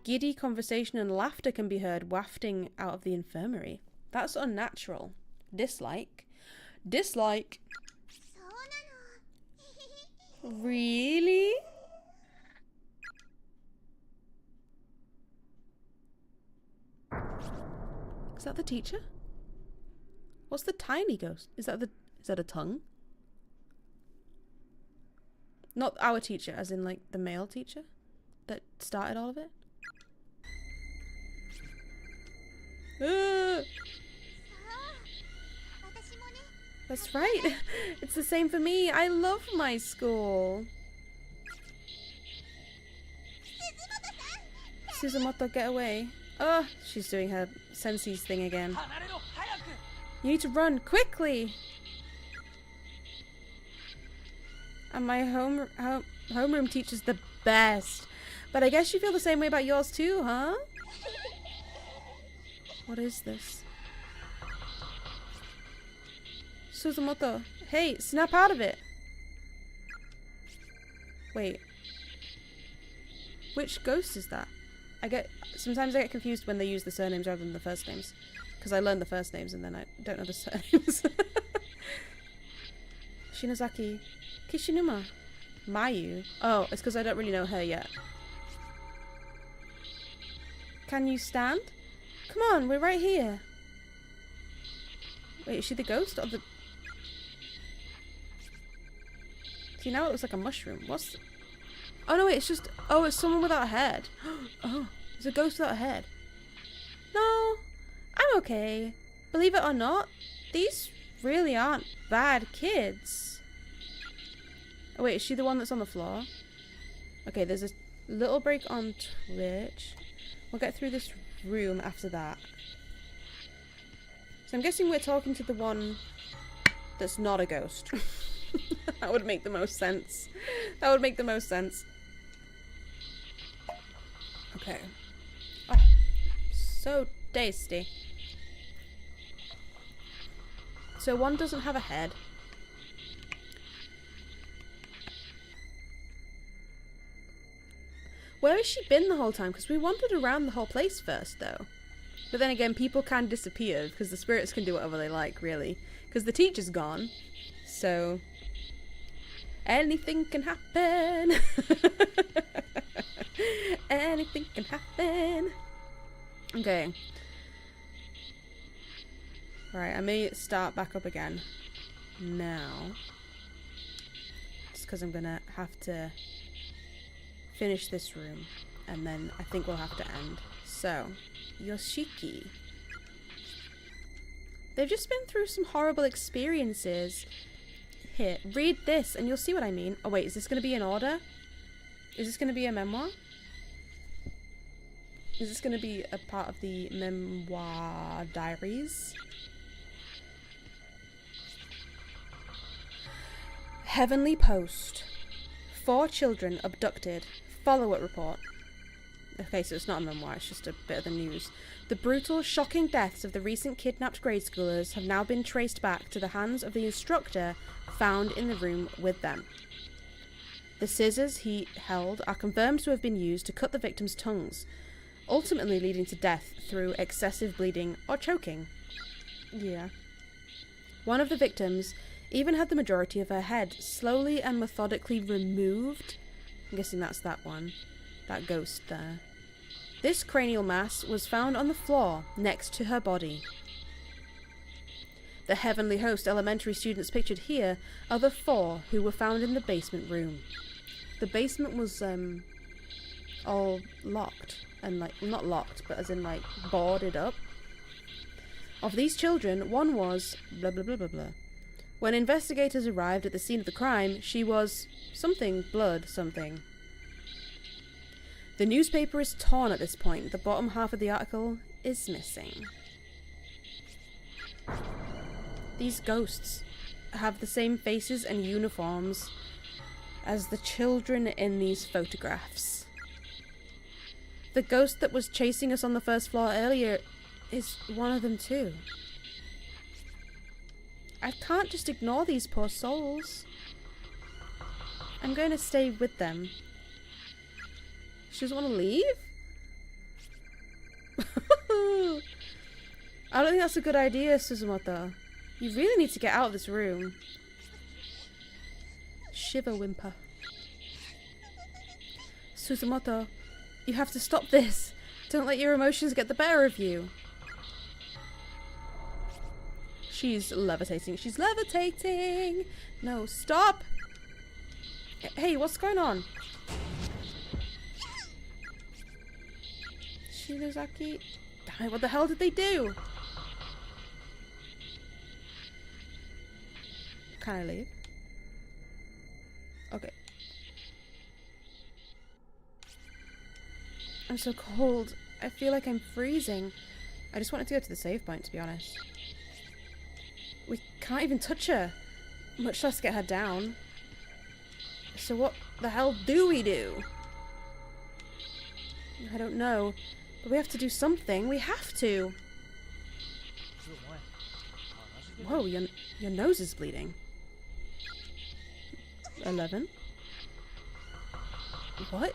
S1: Giddy conversation and laughter can be heard wafting out of the infirmary. That's unnatural. Dislike. Dislike. Really? Is that the teacher? What's the tiny ghost? Is that a tongue? Not our teacher, as in like the male teacher that started all of it? That's right. It's the same for me. I love my school. Suzumoto, get away. Oh, she's doing her sensei's thing again. You need to run quickly. And my homeroom teacher's the best. But I guess you feel the same way about yours too, huh? What is this? Suzumoto, hey, snap out of it. Wait. Which ghost is that? Sometimes I get confused when they use the surnames rather than the first names. Because I learn the first names and then I don't know the surnames. Shinozaki. Kishinuma. Mayu. Oh, it's because I don't really know her yet. Can you stand? Come on, we're right here. Wait, is she the ghost or the... See, now it looks like a mushroom. What's... Oh, no, wait, it's just... Oh, it's someone without a head. Oh, it's a ghost without a head. No, I'm okay. Believe it or not, these really aren't bad kids. Oh, wait, is she the one that's on the floor? Okay, there's a little break on Twitch. We'll get through this room after that. So I'm guessing we're talking to the one that's not a ghost. That would make the most sense. That would make the most sense. Okay. Oh, so tasty. So one doesn't have a head. Where has she been the whole time? Because we wandered around the whole place first, though. But then again, people can disappear, because the spirits can do whatever they like, really. Because the teacher's gone. So... anything can happen. Anything can happen. Okay. Right, I may start back up again. Now. Just because I'm going to have to finish this room. And then I think we'll have to end. So, Yoshiki. They've just been through some horrible experiences. Here, read this and you'll see what I mean. Oh wait, is this going to be in order? Is this going to be a memoir? Is this going to be a part of the memoir diaries? Heavenly Post. 4 children abducted. Follow-up report. Okay, so it's not a memoir, it's just a bit of the news. The brutal, shocking deaths of the recent kidnapped grade schoolers have now been traced back to the hands of the instructor found in the room with them. The scissors he held are confirmed to have been used to cut the victims' tongues, ultimately leading to death through excessive bleeding or choking. Yeah. One of the victims even had the majority of her head slowly and methodically removed. I'm guessing that's that one. That ghost there. This cranial mass was found on the floor next to her body. The Heavenly Host elementary students pictured here are the 4 who were found in the basement room. The basement was all locked and like not locked, but as in like boarded up. Of these children, one was blah blah blah blah blah. When investigators arrived at the scene of the crime, she was something blood something. The newspaper is torn at this point. The bottom half of the article is missing. These ghosts have the same faces and uniforms as the children in these photographs. The ghost that was chasing us on the first floor earlier is one of them too. I can't just ignore these poor souls. I'm going to stay with them. She doesn't want to leave? I don't think that's a good idea, Suzumoto. You really need to get out of this room. Shiver whimper. Suzumoto, you have to stop this. Don't let your emotions get the better of you. She's levitating. She's levitating! No, stop! Hey, what's going on? Shirozaki? Damn it, what the hell did they do? Can I leave? Okay. I'm so cold. I feel like I'm freezing. I just wanted to go to the save point, to be honest. We can't even touch her, much less get her down. So what the hell do we do? I don't know, but we have to do something. We have to. Whoa, your nose is bleeding. 11? What?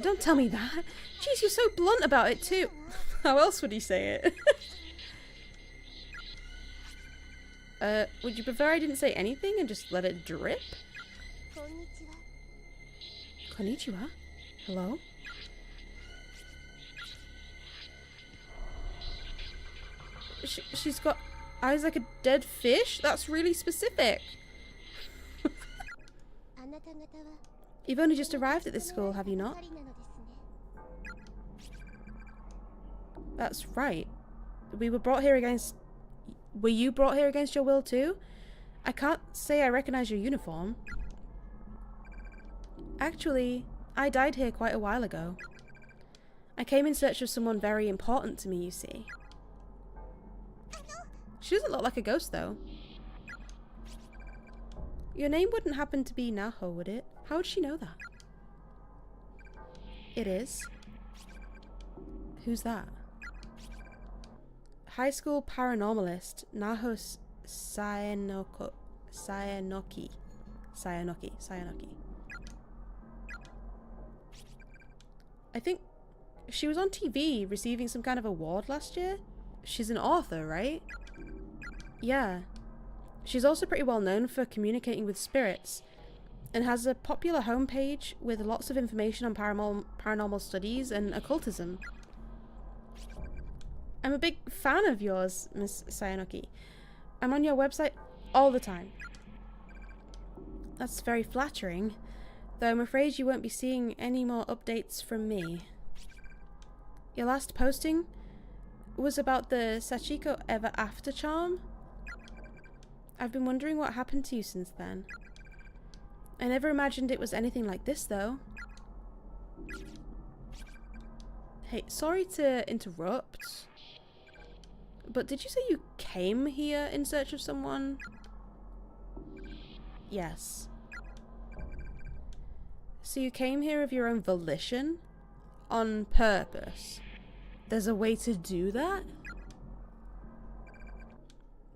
S1: Don't tell me that. Jeez, you're so blunt about it too. How else would he say it? Would you prefer I didn't say anything and just let it drip? Konnichiwa? Hello? She's got eyes like a dead fish? That's really specific. You've only just arrived at this school, have you not? That's right. We were brought here against... Were you brought here against your will too? I can't say I recognize your uniform. Actually, I died here quite a while ago. I came in search of someone very important to me, you see. She doesn't look like a ghost, though. Your name wouldn't happen to be Naho, would it? How would she know that? It is. Who's that? High school paranormalist Naho Sayanoki. I think she was on TV receiving some kind of award last year. She's an author, right? Yeah. She's also pretty well known for communicating with spirits and has a popular homepage with lots of information on paranormal studies and occultism. I'm a big fan of yours, Miss Sayanoki. I'm on your website all the time. That's very flattering, though I'm afraid you won't be seeing any more updates from me. Your last posting was about the Sachiko Ever After charm. I've been wondering what happened to you since then. I never imagined it was anything like this, though. Hey, sorry to interrupt, but did you say you came here in search of someone? Yes. So you came here of your own volition? On purpose? There's a way to do that?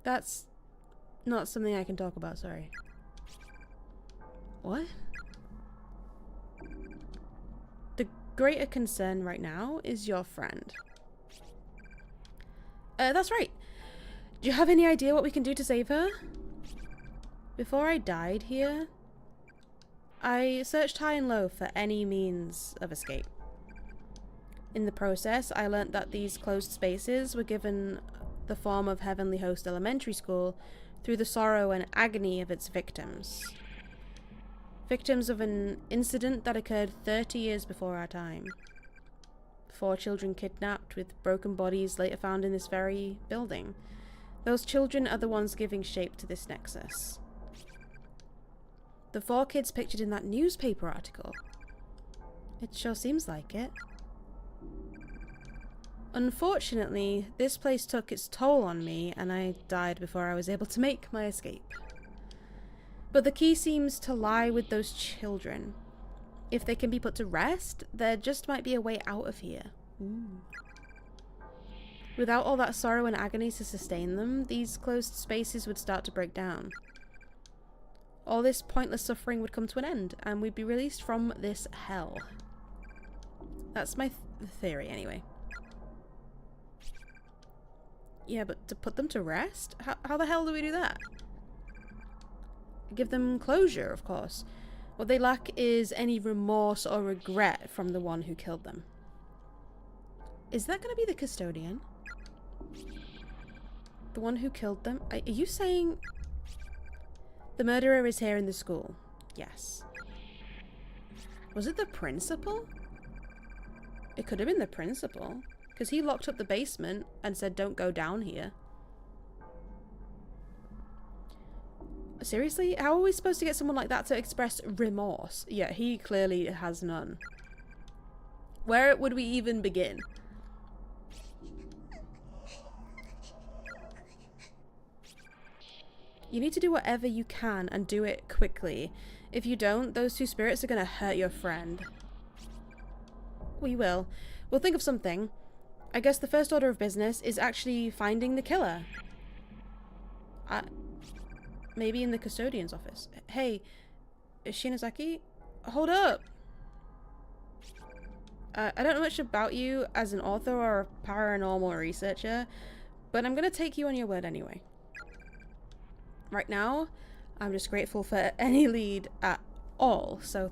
S1: That's not something I can talk about, sorry. What? The greater concern right now is your friend. That's right. Do you have any idea what we can do to save her? Before I died here, I searched high and low for any means of escape. In the process, I learnt that these closed spaces were given the form of Heavenly Host Elementary School through the sorrow and agony of its victims. Victims of an incident that occurred 30 years before our time. 4 children kidnapped with broken bodies later found in this very building. Those children are the ones giving shape to this nexus. The 4 kids pictured in that newspaper article. It sure seems like it. Unfortunately, this place took its toll on me and I died before I was able to make my escape. But the key seems to lie with those children. If they can be put to rest, there just might be a way out of here. Ooh. Without all that sorrow and agony to sustain them, these closed spaces would start to break down. All this pointless suffering would come to an end, and we'd be released from this hell. That's my theory, anyway. Yeah, but to put them to rest? How the hell do we do that? Give them closure, of course. What they lack is any remorse or regret from the one who killed them. Is that going to be the custodian? The one who killed them? Are you saying the murderer is here in the school? Yes. Was it the principal? It could have been the principal, because he locked up the basement and said don't go down here. Seriously? How are we supposed to get someone like that to express remorse? Yeah, he clearly has none. Where would we even begin? You need to do whatever you can and do it quickly. If you don't, those 2 spirits are going to hurt your friend. We will. We'll think of something. I guess the first order of business is actually finding the killer. Maybe in the custodian's office. Hey, Shinozaki? Hold up! I don't know much about you as an author or a paranormal researcher, but I'm gonna take you on your word anyway. Right now, I'm just grateful for any lead at all, so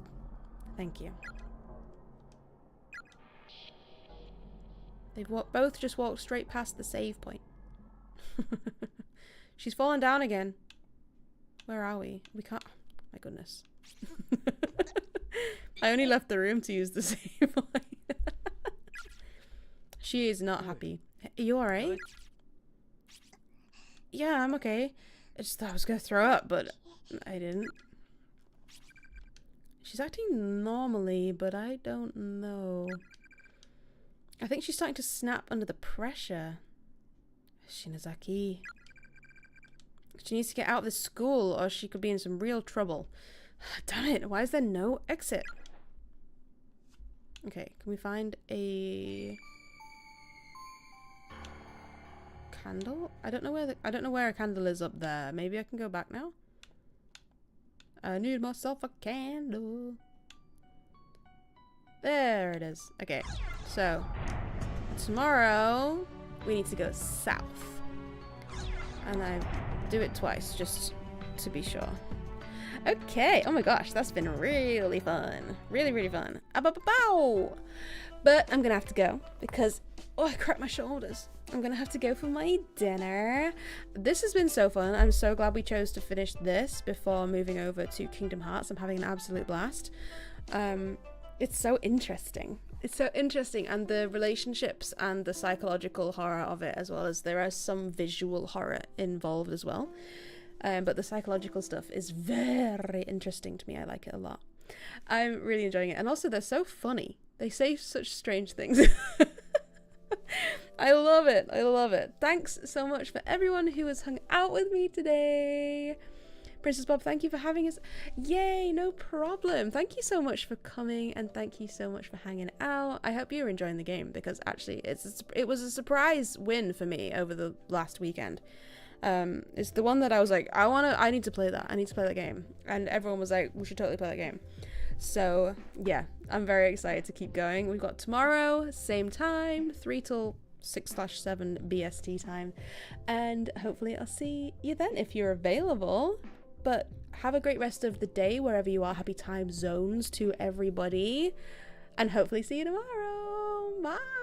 S1: thank you. They've both just walked straight past the save point. She's fallen down again. Where are we? We can't... Oh, my goodness. I only left the room to use the save line. She is not happy. Are you alright? Yeah, I'm okay. I just thought I was gonna throw up, but I didn't. She's acting normally, but I don't know. I think she's starting to snap under the pressure. Shinazaki. She needs to get out of this school or she could be in some real trouble. Damn it, why is there no exit? Okay, can we find a candle? I don't know where a candle is up there. Maybe I can go back now. I need myself a candle. There it is. Okay, so tomorrow we need to go south. And I do it twice just to be sure. Okay, oh my gosh, that's been really fun. Really, really fun. But I'm gonna have to go because, oh, I cracked my shoulders. I'm gonna have to go for my dinner. This has been so fun. I'm so glad we chose to finish this before moving over to Kingdom Hearts. I'm having an absolute blast. It's so interesting. It's so interesting, and the relationships and the psychological horror of it, as well as there are some visual horror involved as well. But the psychological stuff is very interesting to me. I like it a lot. I'm really enjoying it. And also, they're so funny. They say such strange things. I love it. I love it. Thanks so much for everyone who has hung out with me today. Princess Bob, thank you for having us. Yay, no problem. Thank you so much for coming, and thank you so much for hanging out. I hope you're enjoying the game, because actually it was a surprise win for me over the last weekend. It's the one that I was like, I need to play that. I need to play that game. And everyone was like, we should totally play that game. So yeah, I'm very excited to keep going. We've got tomorrow, same time, 3 till 6/7 BST time. And hopefully I'll see you then if you're available. But have a great rest of the day wherever you are. Happy time zones to everybody. And hopefully see you tomorrow. Bye.